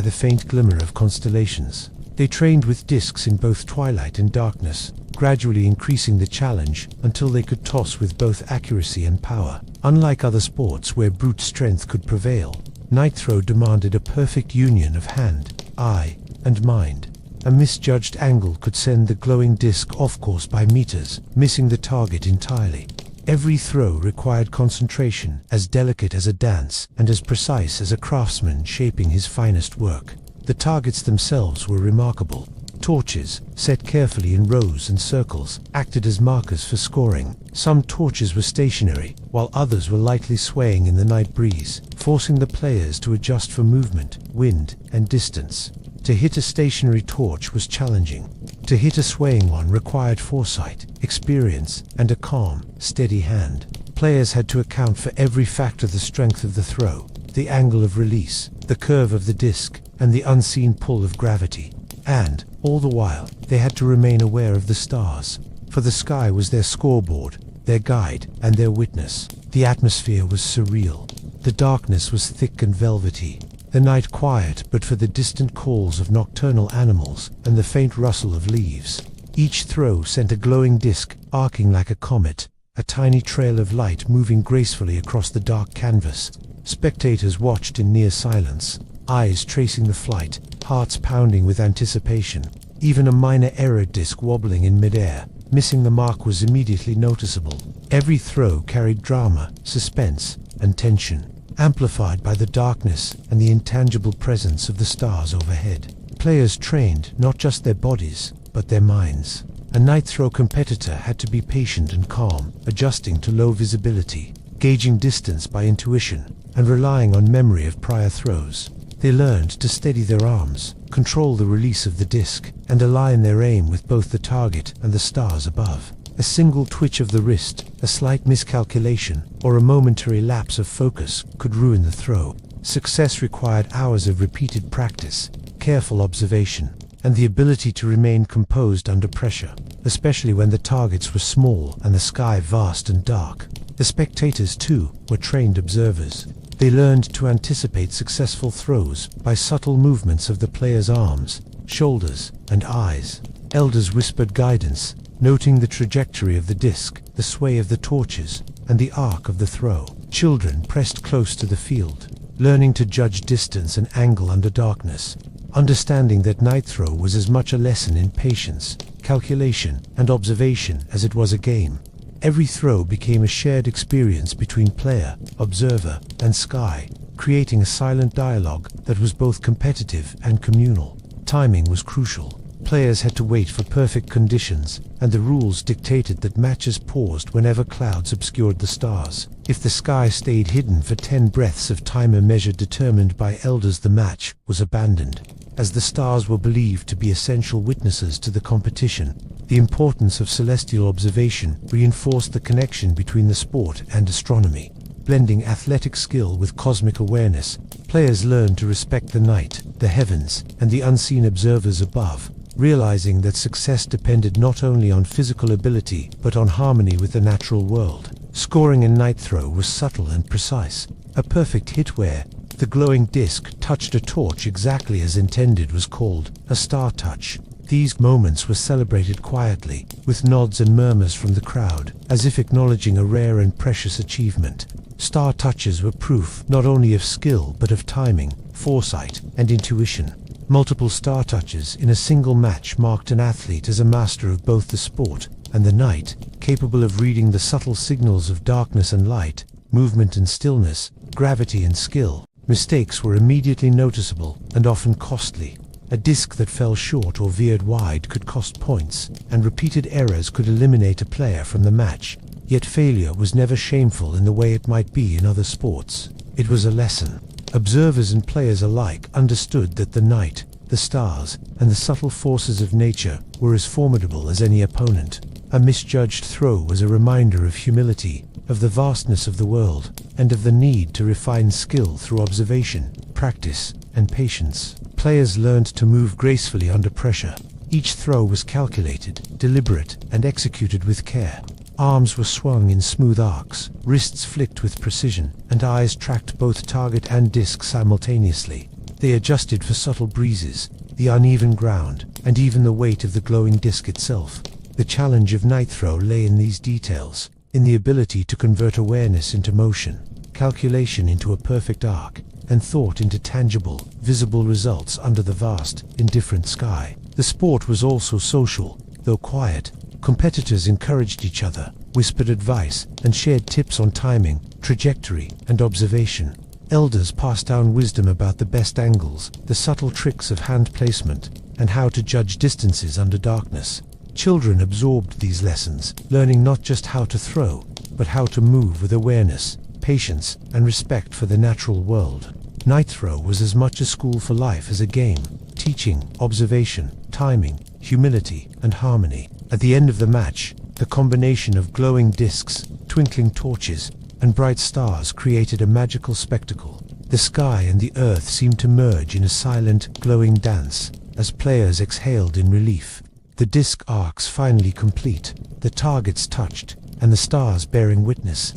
the faint glimmer of constellations. They trained with discs in both twilight and darkness, gradually increasing the challenge until they could toss with both accuracy and power. Unlike other sports where brute strength could prevail, night throw demanded a perfect union of hand, eye, and mind. A misjudged angle could send the glowing disc off course by meters, missing the target entirely. Every throw required concentration, as delicate as a dance and as precise as a craftsman shaping his finest work. The targets themselves were remarkable. Torches, set carefully in rows and circles, acted as markers for scoring. Some torches were stationary, while others were lightly swaying in the night breeze, forcing the players to adjust for movement, wind, and distance. To hit a stationary torch was challenging. To hit a swaying one required foresight, experience, and a calm, steady hand. Players had to account for every factor: the strength of the throw, the angle of release, the curve of the disc, and the unseen pull of gravity. And, all the while, they had to remain aware of the stars, for the sky was their scoreboard, their guide, and their witness. The atmosphere was surreal. The darkness was thick and velvety, the night quiet but for the distant calls of nocturnal animals and the faint rustle of leaves. Each throw sent a glowing disc, arcing like a comet, a tiny trail of light moving gracefully across the dark canvas. Spectators watched in near silence, eyes tracing the flight, hearts pounding with anticipation. Even a minor error disc wobbling in midair, missing the mark, was immediately noticeable. Every throw carried drama, suspense, and tension, amplified by the darkness and the intangible presence of the stars overhead. Players trained not just their bodies, but their minds. A night throw competitor had to be patient and calm, adjusting to low visibility, gauging distance by intuition, and relying on memory of prior throws. They learned to steady their arms, control the release of the disc, and align their aim with both the target and the stars above. A single twitch of the wrist, a slight miscalculation, or a momentary lapse of focus could ruin the throw. Success required hours of repeated practice, careful observation, and the ability to remain composed under pressure, especially when the targets were small and the sky vast and dark. The spectators, too, were trained observers. They learned to anticipate successful throws by subtle movements of the player's arms, shoulders, and eyes. Elders whispered guidance, noting the trajectory of the disc, the sway of the torches, and the arc of the throw. Children pressed close to the field, learning to judge distance and angle under darkness, understanding that night throw was as much a lesson in patience, calculation, and observation as it was a game. Every throw became a shared experience between player, observer, and sky, creating a silent dialogue that was both competitive and communal. Timing was crucial. Players had to wait for perfect conditions, and the rules dictated that matches paused whenever clouds obscured the stars. If the sky stayed hidden for 10 breaths of timer measure determined by elders, the match was abandoned. As the stars were believed to be essential witnesses to the competition, the importance of celestial observation reinforced the connection between the sport and astronomy. Blending athletic skill with cosmic awareness, players learned to respect the night, the heavens, and the unseen observers above, realizing that success depended not only on physical ability but on harmony with the natural world. Scoring in night throw was subtle and precise. A perfect hit where the glowing disc touched a torch exactly as intended was called a star touch. These moments were celebrated quietly, with nods and murmurs from the crowd, as if acknowledging a rare and precious achievement. Star touches were proof not only of skill but of timing, foresight, and intuition. Multiple star touches in a single match marked an athlete as a master of both the sport and the night, capable of reading the subtle signals of darkness and light, movement and stillness, gravity and skill. Mistakes were immediately noticeable and often costly. A disc that fell short or veered wide could cost points, and repeated errors could eliminate a player from the match. Yet failure was never shameful in the way it might be in other sports. It was a lesson. Observers and players alike understood that the night, the stars, and the subtle forces of nature were as formidable as any opponent. A misjudged throw was a reminder of humility, of the vastness of the world, and of the need to refine skill through observation, practice, and patience. Players learned to move gracefully under pressure. Each throw was calculated, deliberate, and executed with care. Arms were swung in smooth arcs, wrists flicked with precision, and eyes tracked both target and disc simultaneously. They adjusted for subtle breezes, the uneven ground, and even the weight of the glowing disc itself. The challenge of night throw lay in these details, in the ability to convert awareness into motion, calculation into a perfect arc, and thought into tangible, visible results under the vast, indifferent sky. The sport was also social, though quiet. Competitors encouraged each other, whispered advice, and shared tips on timing, trajectory, and observation. Elders passed down wisdom about the best angles, the subtle tricks of hand placement, and how to judge distances under darkness. Children absorbed these lessons, learning not just how to throw, but how to move with awareness, patience, and respect for the natural world. Night throw was as much a school for life as a game, teaching observation, timing, humility, and harmony. At the end of the match, the combination of glowing discs, twinkling torches, and bright stars created a magical spectacle. The sky and the earth seemed to merge in a silent, glowing dance, as players exhaled in relief. The disc arcs finally complete, the targets touched, and the stars bearing witness.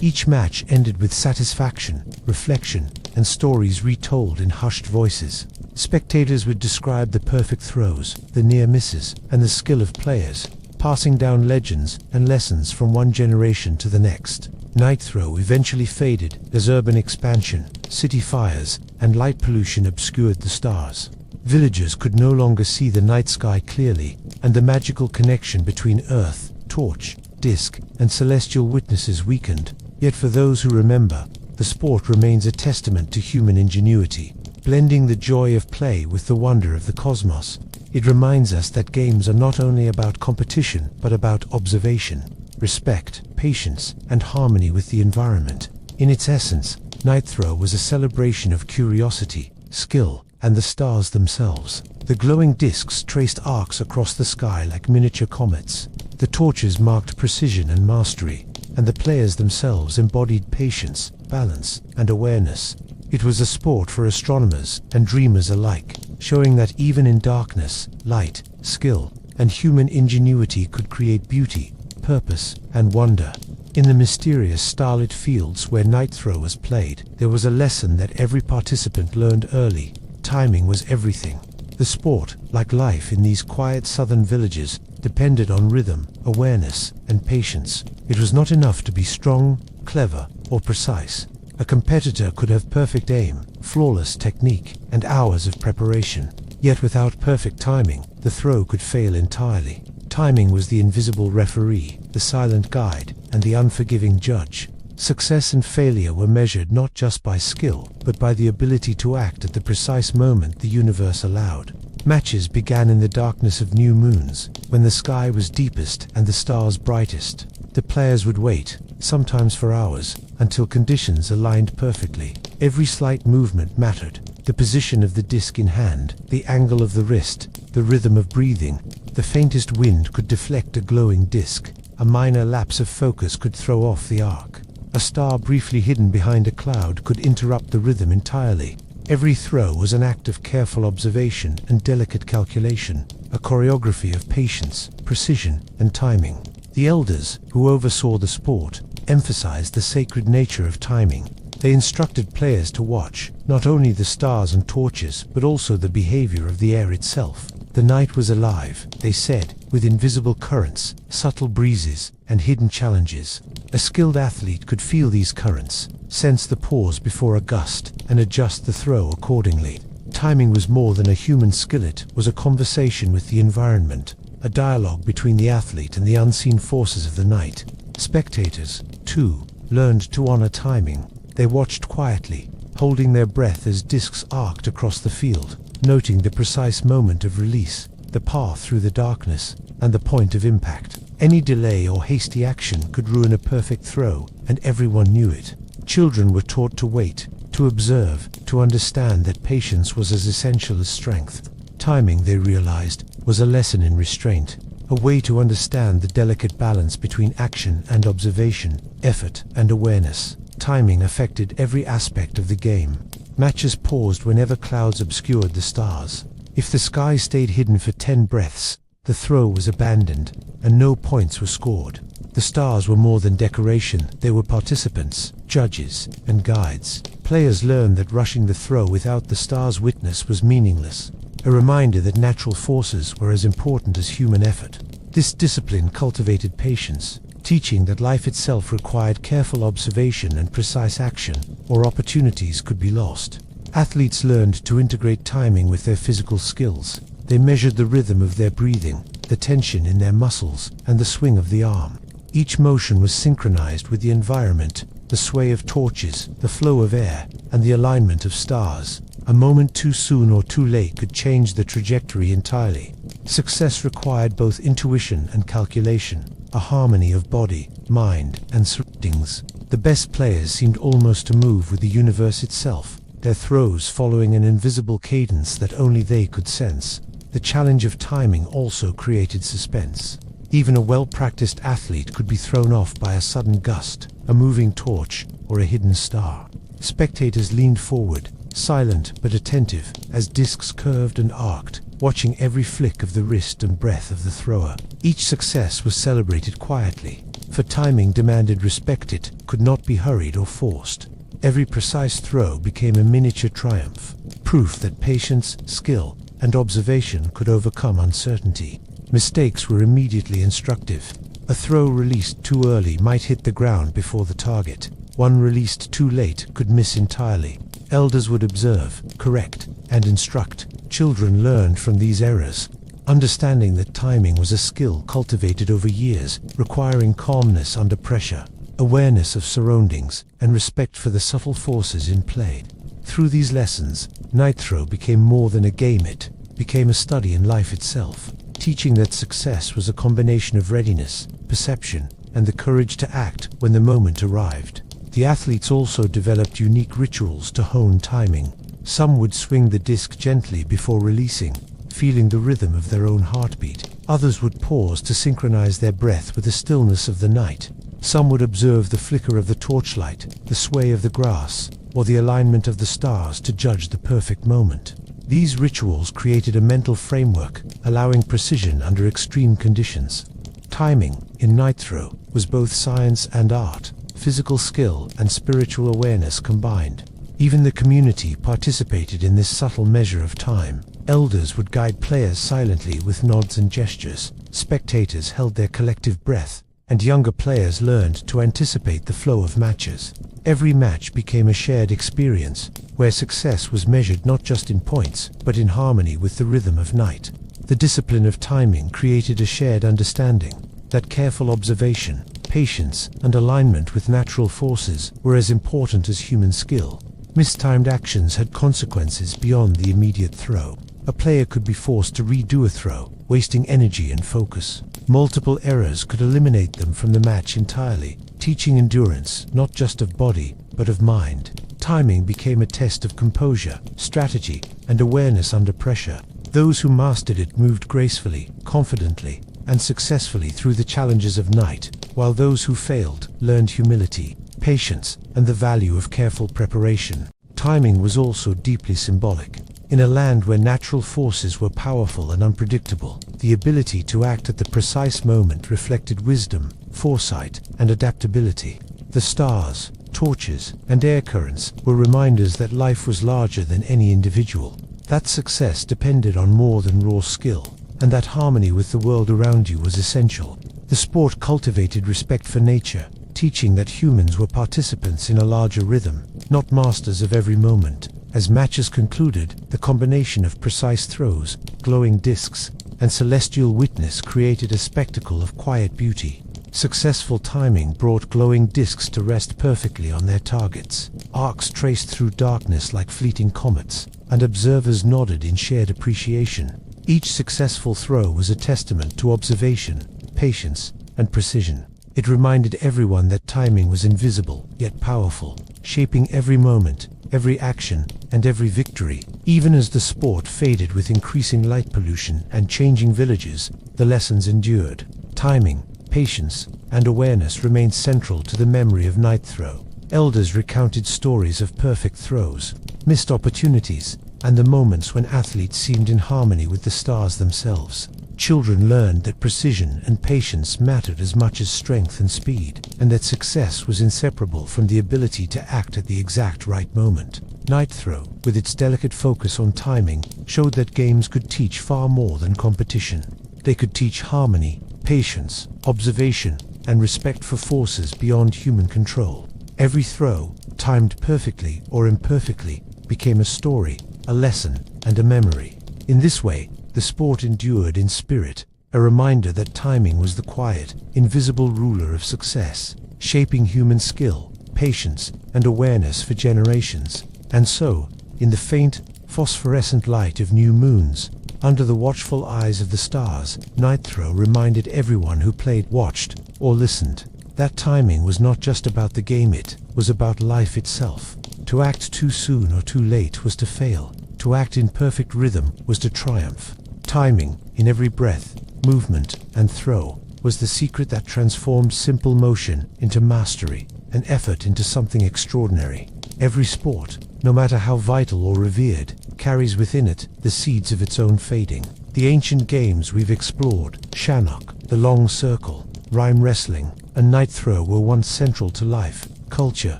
Each match ended with satisfaction, reflection, and stories retold in hushed voices. Spectators would describe the perfect throws, the near misses, and the skill of players, passing down legends and lessons from one generation to the next. Night throw eventually faded as urban expansion, city fires, and light pollution obscured the stars. Villagers could no longer see the night sky clearly, and the magical connection between earth, torch, disc, and celestial witnesses weakened. Yet for those who remember, the sport remains a testament to human ingenuity, blending the joy of play with the wonder of the cosmos. It reminds us that games are not only about competition, but about observation, respect, patience, and harmony with the environment. In its essence, Night Throw was a celebration of curiosity, skill, and the stars themselves. The glowing discs traced arcs across the sky like miniature comets. The torches marked precision and mastery, and the players themselves embodied patience, balance, and awareness. It was a sport for astronomers and dreamers alike, showing that even in darkness, light, skill, and human ingenuity could create beauty, purpose, and wonder. In the mysterious starlit fields where Night Throw was played, there was a lesson that every participant learned early. Timing was everything. The sport, like life in these quiet southern villages, depended on rhythm, awareness, and patience. It was not enough to be strong, clever, or precise. A competitor could have perfect aim, flawless technique, and hours of preparation. Yet without perfect timing, the throw could fail entirely. Timing was the invisible referee, the silent guide, and the unforgiving judge. Success and failure were measured not just by skill, but by the ability to act at the precise moment the universe allowed. Matches began in the darkness of new moons, when the sky was deepest and the stars brightest. The players would wait, sometimes for hours, until conditions aligned perfectly. Every slight movement mattered. The position of the disc in hand, the angle of the wrist, the rhythm of breathing. The faintest wind could deflect a glowing disc. A minor lapse of focus could throw off the arc. A star briefly hidden behind a cloud could interrupt the rhythm entirely. Every throw was an act of careful observation and delicate calculation, a choreography of patience, precision, and timing. The elders, who oversaw the sport, emphasized the sacred nature of timing. They instructed players to watch, not only the stars and torches, but also the behavior of the air itself. The night was alive, they said, with invisible currents, subtle breezes, and hidden challenges. A skilled athlete could feel these currents, sense the pause before a gust, and adjust the throw accordingly. Timing was more than a human skill, it was a conversation with the environment, a dialogue between the athlete and the unseen forces of the night. Spectators, too, learned to honor timing. They watched quietly, holding their breath as discs arced across the field, noting the precise moment of release, the path through the darkness, and the point of impact. Any delay or hasty action could ruin a perfect throw, and everyone knew it. Children were taught to wait, to observe, to understand that patience was as essential as strength. Timing, they realized, was a lesson in restraint, a way to understand the delicate balance between action and observation, effort and awareness. Timing affected every aspect of the game. Matches paused whenever clouds obscured the stars. If the sky stayed hidden for 10 breaths, the throw was abandoned, and no points were scored. The stars were more than decoration, they were participants, judges, and guides. Players learned that rushing the throw without the stars' witness was meaningless, a reminder that natural forces were as important as human effort. This discipline cultivated patience, teaching that life itself required careful observation and precise action, or opportunities could be lost. Athletes learned to integrate timing with their physical skills. They measured the rhythm of their breathing, the tension in their muscles, and the swing of the arm. Each motion was synchronized with the environment, the sway of torches, the flow of air, and the alignment of stars. A moment too soon or too late could change the trajectory entirely. Success required both intuition and calculation, a harmony of body, mind, and surroundings. The best players seemed almost to move with the universe itself, their throws following an invisible cadence that only they could sense. The challenge of timing also created suspense. Even a well-practiced athlete could be thrown off by a sudden gust, a moving torch, or a hidden star. Spectators leaned forward, silent but attentive, as discs curved and arced, watching every flick of the wrist and breath of the thrower. Each success was celebrated quietly, for timing demanded respect. It could not be hurried or forced. Every precise throw became a miniature triumph, proof that patience, skill, and observation could overcome uncertainty. Mistakes were immediately instructive. A throw released too early might hit the ground before the target. One released too late could miss entirely. Elders would observe, correct, and instruct. Children learned from these errors, understanding that timing was a skill cultivated over years, requiring calmness under pressure, awareness of surroundings, and respect for the subtle forces in play. Through these lessons, night throw became more than a game. It became a study in life itself, teaching that success was a combination of readiness, perception, and the courage to act when the moment arrived. The athletes also developed unique rituals to hone timing. Some would swing the disc gently before releasing, feeling the rhythm of their own heartbeat. Others would pause to synchronize their breath with the stillness of the night. Some would observe the flicker of the torchlight, the sway of the grass, or the alignment of the stars to judge the perfect moment. These rituals created a mental framework, allowing precision under extreme conditions. Timing, in night throw, was both science and art, physical skill and spiritual awareness combined. Even the community participated in this subtle measure of time. Elders would guide players silently with nods and gestures. Spectators held their collective breath, and younger players learned to anticipate the flow of matches. Every match became a shared experience, where success was measured not just in points, but in harmony with the rhythm of night. The discipline of timing created a shared understanding that careful observation, patience, and alignment with natural forces were as important as human skill. Mistimed actions had consequences beyond the immediate throw. A player could be forced to redo a throw, wasting energy and focus. Multiple errors could eliminate them from the match entirely, teaching endurance not just of body, but of mind. Timing became a test of composure, strategy, and awareness under pressure. Those who mastered it moved gracefully, confidently, and successfully through the challenges of night, while those who failed learned humility, patience, and the value of careful preparation. Timing was also deeply symbolic. In a land where natural forces were powerful and unpredictable, the ability to act at the precise moment reflected wisdom, foresight, and adaptability. The stars, torches, and air currents were reminders that life was larger than any individual, that success depended on more than raw skill, and that harmony with the world around you was essential. The sport cultivated respect for nature, teaching that humans were participants in a larger rhythm, not masters of every moment. As matches concluded, the combination of precise throws, glowing discs, and celestial witness created a spectacle of quiet beauty. Successful timing brought glowing discs to rest perfectly on their targets. Arcs traced through darkness like fleeting comets, and observers nodded in shared appreciation. Each successful throw was a testament to observation, patience, and precision. It reminded everyone that timing was invisible, yet powerful, shaping every moment, every action, and every victory. Even as the sport faded with increasing light pollution and changing villages, the lessons endured. Timing, patience, and awareness remained central to the memory of Night Throw. Elders recounted stories of perfect throws, missed opportunities, and the moments when athletes seemed in harmony with the stars themselves. Children learned that precision and patience mattered as much as strength and speed, and that success was inseparable from the ability to act at the exact right moment. Night Throw, with its delicate focus on timing, showed that games could teach far more than competition. They could teach harmony, patience, observation, and respect for forces beyond human control. Every throw, timed perfectly or imperfectly, became a story, a lesson, and a memory. In this way, the sport endured in spirit, a reminder that timing was the quiet, invisible ruler of success, shaping human skill, patience, and awareness for generations. And so, in the faint, phosphorescent light of new moons, under the watchful eyes of the stars, Night Throw reminded everyone who played, watched, or listened, that timing was not just about the game, it was about life itself. To act too soon or too late was to fail. To act in perfect rhythm was to triumph. Timing, in every breath, movement, and throw, was the secret that transformed simple motion into mastery, and effort into something extraordinary. Every sport, no matter how vital or revered, carries within it the seeds of its own fading. The ancient games we've explored, Shanuk, the long circle, rhyme wrestling, and Night Throw, were once central to life, culture,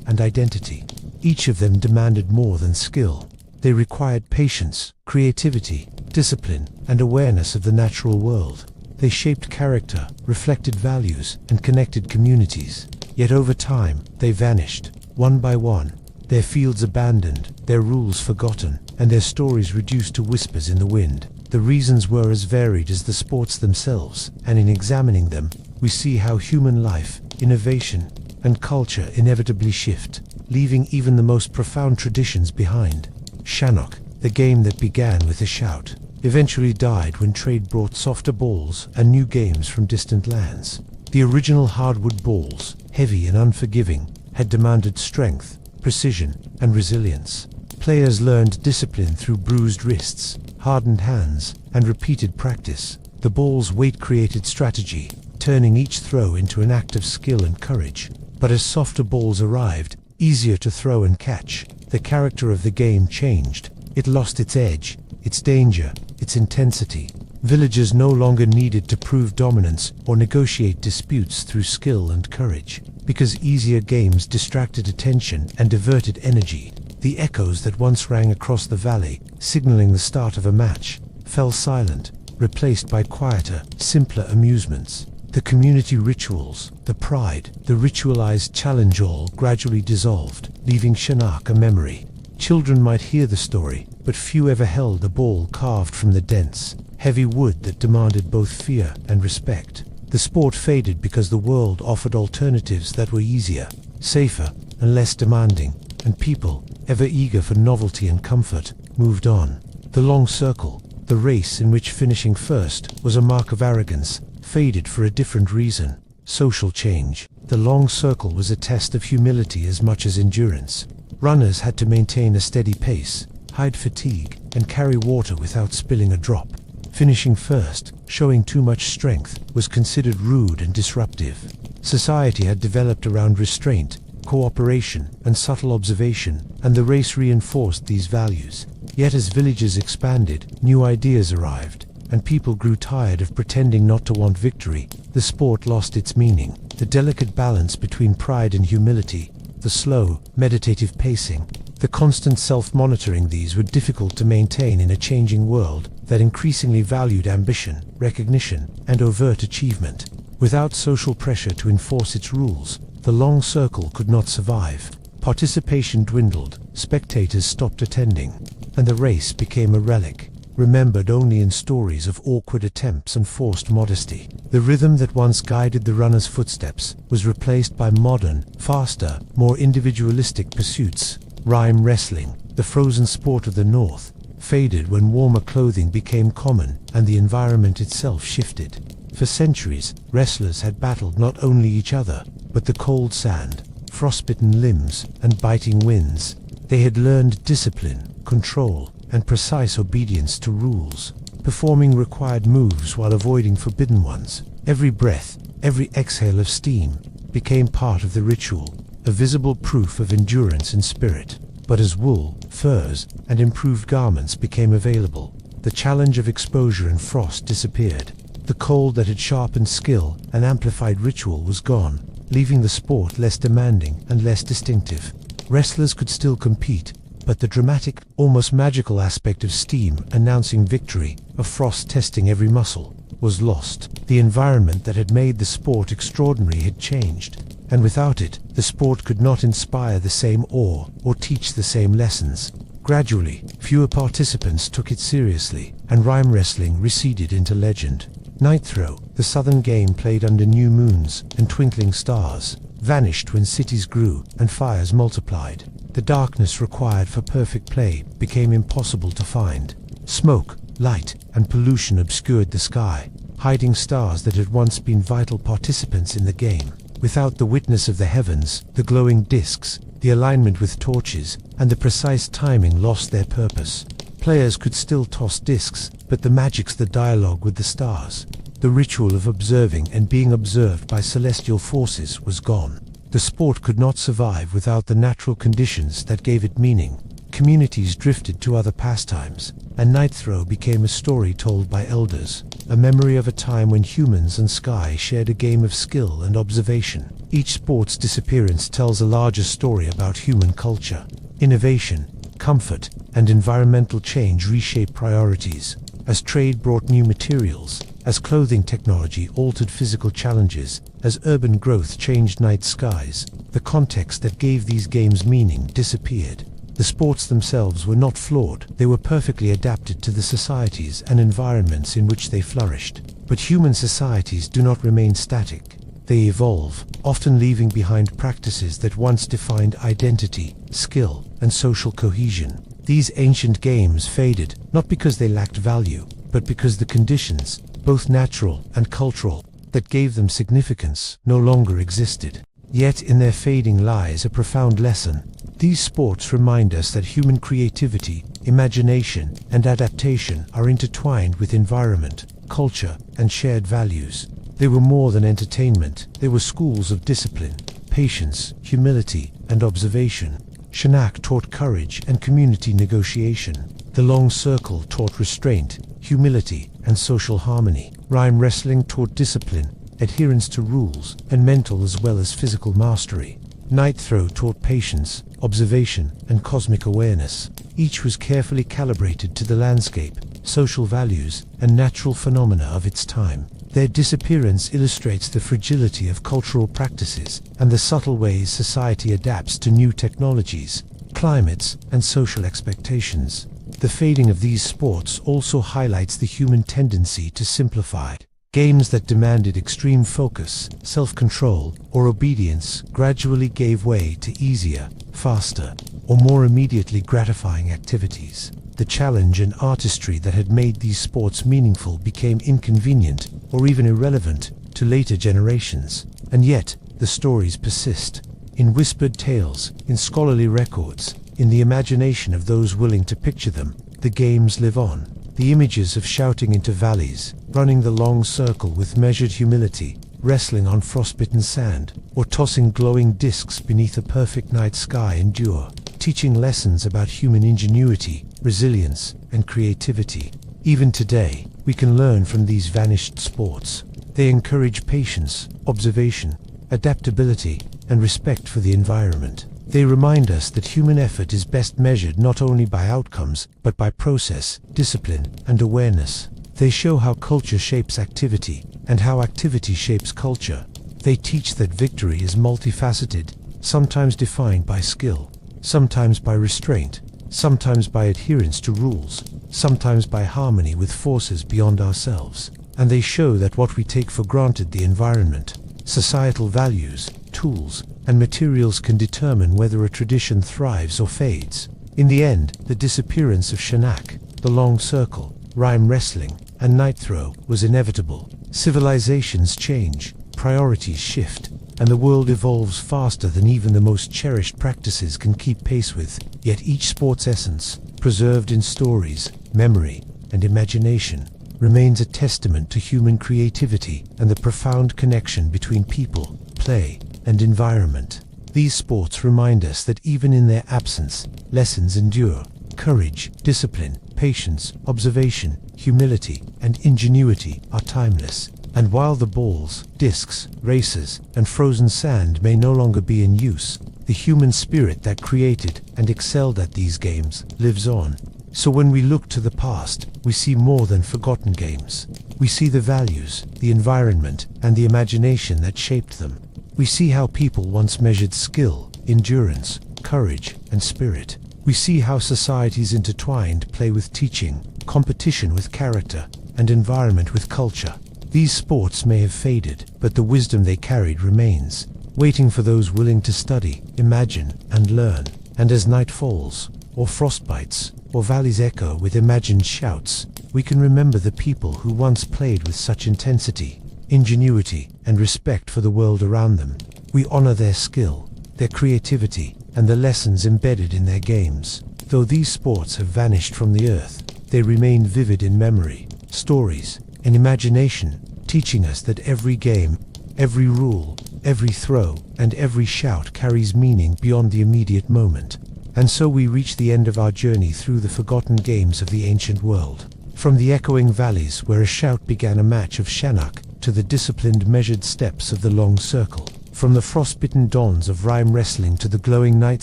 and identity. Each of them demanded more than skill. They required patience, creativity, discipline, and awareness of the natural world. They shaped character, reflected values, and connected communities. Yet over time, they vanished, one by one, their fields abandoned, their rules forgotten, and their stories reduced to whispers in the wind. The reasons were as varied as the sports themselves, and in examining them, we see how human life, innovation, and culture inevitably shift, leaving even the most profound traditions behind. Shanuk, the game that began with a shout, eventually died when trade brought softer balls and new games from distant lands. The original hardwood balls, heavy and unforgiving, had demanded strength, precision, and resilience. Players learned discipline through bruised wrists, hardened hands, and repeated practice. The ball's weight created strategy, turning each throw into an act of skill and courage. But as softer balls arrived, easier to throw and catch, the character of the game changed. It lost its edge, its danger, its intensity. Villagers no longer needed to prove dominance or negotiate disputes through skill and courage, because easier games distracted attention and diverted energy. The echoes that once rang across the valley, signaling the start of a match, fell silent, replaced by quieter, simpler amusements. The community rituals, the pride, the ritualized challenge all gradually dissolved, leaving Shanuk a memory. Children might hear the story, but few ever held a ball carved from the dense, heavy wood that demanded both fear and respect. The sport faded because the world offered alternatives that were easier, safer, and less demanding, and people, ever eager for novelty and comfort, moved on. The long circle, the race in which finishing first was a mark of arrogance, faded for a different reason: social change. The long circle was a test of humility as much as endurance. Runners had to maintain a steady pace, hide fatigue, and carry water without spilling a drop. Finishing first, showing too much strength, was considered rude and disruptive. Society had developed around restraint, cooperation, and subtle observation, and the race reinforced these values. Yet as villages expanded, new ideas arrived, and people grew tired of pretending not to want victory. The sport lost its meaning. The delicate balance between pride and humility, the slow, meditative pacing, the constant self-monitoring, these were difficult to maintain in a changing world that increasingly valued ambition, recognition, and overt achievement. Without social pressure to enforce its rules, the long circle could not survive. Participation dwindled, spectators stopped attending, and the race became a relic, remembered only in stories of awkward attempts and forced modesty. The rhythm that once guided the runner's footsteps was replaced by modern, faster, more individualistic pursuits. Rhyme wrestling, the frozen sport of the North, faded when warmer clothing became common and the environment itself shifted. For centuries, wrestlers had battled not only each other, but the cold sand, frostbitten limbs, and biting winds. They had learned discipline, control, and precise obedience to rules, performing required moves while avoiding forbidden ones. Every breath, every exhale of steam, became part of the ritual, a visible proof of endurance and spirit. But as wool, furs, and improved garments became available, the challenge of exposure and frost disappeared. The cold that had sharpened skill and amplified ritual was gone, leaving the sport less demanding and less distinctive. Wrestlers could still compete, but the dramatic, almost magical aspect of steam announcing victory, of frost testing every muscle, was lost. The environment that had made the sport extraordinary had changed, and without it, the sport could not inspire the same awe or teach the same lessons. Gradually, fewer participants took it seriously, and rhyme wrestling receded into legend. Night Throw, the southern game played under new moons and twinkling stars, vanished when cities grew and fires multiplied. The darkness required for perfect play became impossible to find. Smoke, light, and pollution obscured the sky, hiding stars that had once been vital participants in the game. Without the witness of the heavens, the glowing discs, the alignment with torches, and the precise timing lost their purpose. Players could still toss discs, but the magic's the dialogue with the stars. The ritual of observing and being observed by celestial forces was gone. The sport could not survive without the natural conditions that gave it meaning. Communities drifted to other pastimes, and Night Throw became a story told by elders, a memory of a time when humans and sky shared a game of skill and observation. Each sport's disappearance tells a larger story about human culture. Innovation, comfort, and environmental change reshaped priorities. As trade brought new materials, as clothing technology altered physical challenges, as urban growth changed night skies, the context that gave these games meaning disappeared. The sports themselves were not flawed, they were perfectly adapted to the societies and environments in which they flourished. But human societies do not remain static. They evolve, often leaving behind practices that once defined identity, skill, and social cohesion. These ancient games faded, not because they lacked value, but because the conditions, both natural and cultural, that gave them significance no longer existed. Yet in their fading lies a profound lesson. These sports remind us that human creativity, imagination, and adaptation are intertwined with environment, culture, and shared values. They were more than entertainment, they were schools of discipline, patience, humility, and observation. Shanuk taught courage and community negotiation. The long circle taught restraint, humility, and social harmony. Rhyme wrestling taught discipline, adherence to rules, and mental as well as physical mastery. Night Throw taught patience, observation, and cosmic awareness. Each was carefully calibrated to the landscape, social values, and natural phenomena of its time. Their disappearance illustrates the fragility of cultural practices and the subtle ways society adapts to new technologies, climates, and social expectations. The fading of these sports also highlights the human tendency to simplify. Games that demanded extreme focus, self-control, or obedience gradually gave way to easier, faster, or more immediately gratifying activities. The challenge and artistry that had made these sports meaningful became inconvenient or even irrelevant to later generations. And yet, the stories persist. In whispered tales, in scholarly records, in the imagination of those willing to picture them, the games live on. The images of shouting into valleys, running the long circle with measured humility, wrestling on frostbitten sand, or tossing glowing discs beneath a perfect night sky endure, teaching lessons about human ingenuity, resilience, and creativity. Even today, we can learn from these vanished sports. They encourage patience, observation, adaptability, and respect for the environment. They remind us that human effort is best measured not only by outcomes, but by process, discipline, and awareness. They show how culture shapes activity, and how activity shapes culture. They teach that victory is multifaceted, sometimes defined by skill, sometimes by restraint, sometimes by adherence to rules, sometimes by harmony with forces beyond ourselves. And they show that what we take for granted, the environment, societal values, tools, and materials, can determine whether a tradition thrives or fades. In the end, the disappearance of Shanuk, the long circle, rhyme wrestling, and Night Throw was inevitable. Civilizations change, priorities shift, and the world evolves faster than even the most cherished practices can keep pace with. Yet each sport's essence, preserved in stories, memory, and imagination, remains a testament to human creativity and the profound connection between people, play, and environment. These sports remind us that even in their absence, lessons endure. Courage, discipline, patience, observation, humility, and ingenuity are timeless. And while the balls, discs, racers, and frozen sand may no longer be in use, the human spirit that created and excelled at these games lives on. So when we look to the past, we see more than forgotten games. We see the values, the environment, and the imagination that shaped them. We see how people once measured skill, endurance, courage, and spirit. We see how societies intertwined play with teaching, competition with character, and environment with culture. These sports may have faded, but the wisdom they carried remains, waiting for those willing to study, imagine, and learn. And as night falls, or frost bites, or valleys echo with imagined shouts, we can remember the people who once played with such intensity, ingenuity, and respect for the world around them. We honor their skill, their creativity, and the lessons embedded in their games. Though these sports have vanished from the earth, they remain vivid in memory, stories, and imagination, teaching us that every game, every rule, every throw, and every shout carries meaning beyond the immediate moment. And so we reach the end of our journey through the forgotten games of the ancient world. From the echoing valleys where a shout began a match of Shanuk, to the disciplined measured steps of the long circle. From the frostbitten dawns of rhyme wrestling to the glowing night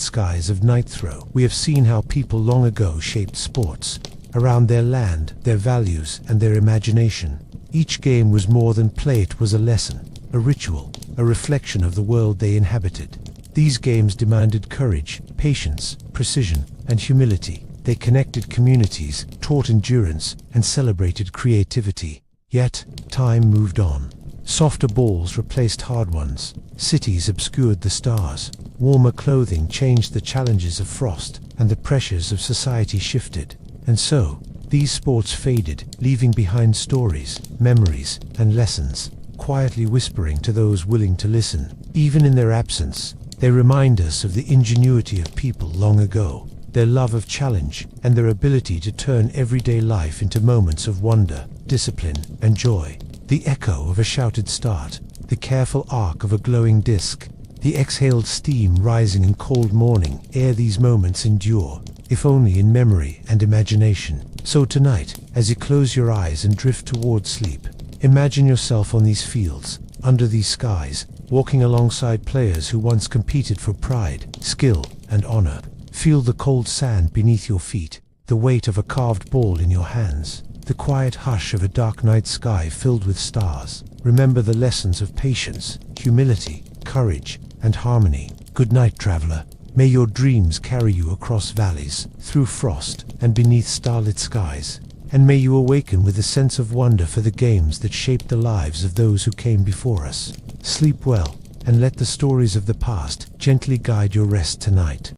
skies of night throw, we have seen how people long ago shaped sports, around their land, their values, and their imagination. Each game was more than play, it was a lesson, a ritual, a reflection of the world they inhabited. These games demanded courage, patience, precision, and humility. They connected communities, taught endurance, and celebrated creativity. Yet, time moved on. Softer balls replaced hard ones. Cities obscured the stars. Warmer clothing changed the challenges of frost, and the pressures of society shifted. And so, these sports faded, leaving behind stories, memories, and lessons, quietly whispering to those willing to listen. Even in their absence, they remind us of the ingenuity of people long ago, their love of challenge, and their ability to turn everyday life into moments of wonder, discipline, and joy. The echo of a shouted start, the careful arc of a glowing disc, the exhaled steam rising in cold morning air, these moments endure, if only in memory and imagination. So tonight, as you close your eyes and drift towards sleep, imagine yourself on these fields, under these skies, walking alongside players who once competed for pride, skill, and honor. Feel the cold sand beneath your feet, the weight of a carved ball in your hands, the quiet hush of a dark night sky filled with stars. Remember the lessons of patience, humility, courage, and harmony. Good night, traveler. May your dreams carry you across valleys, through frost, and beneath starlit skies. And may you awaken with a sense of wonder for the games that shaped the lives of those who came before us. Sleep well, and let the stories of the past gently guide your rest tonight.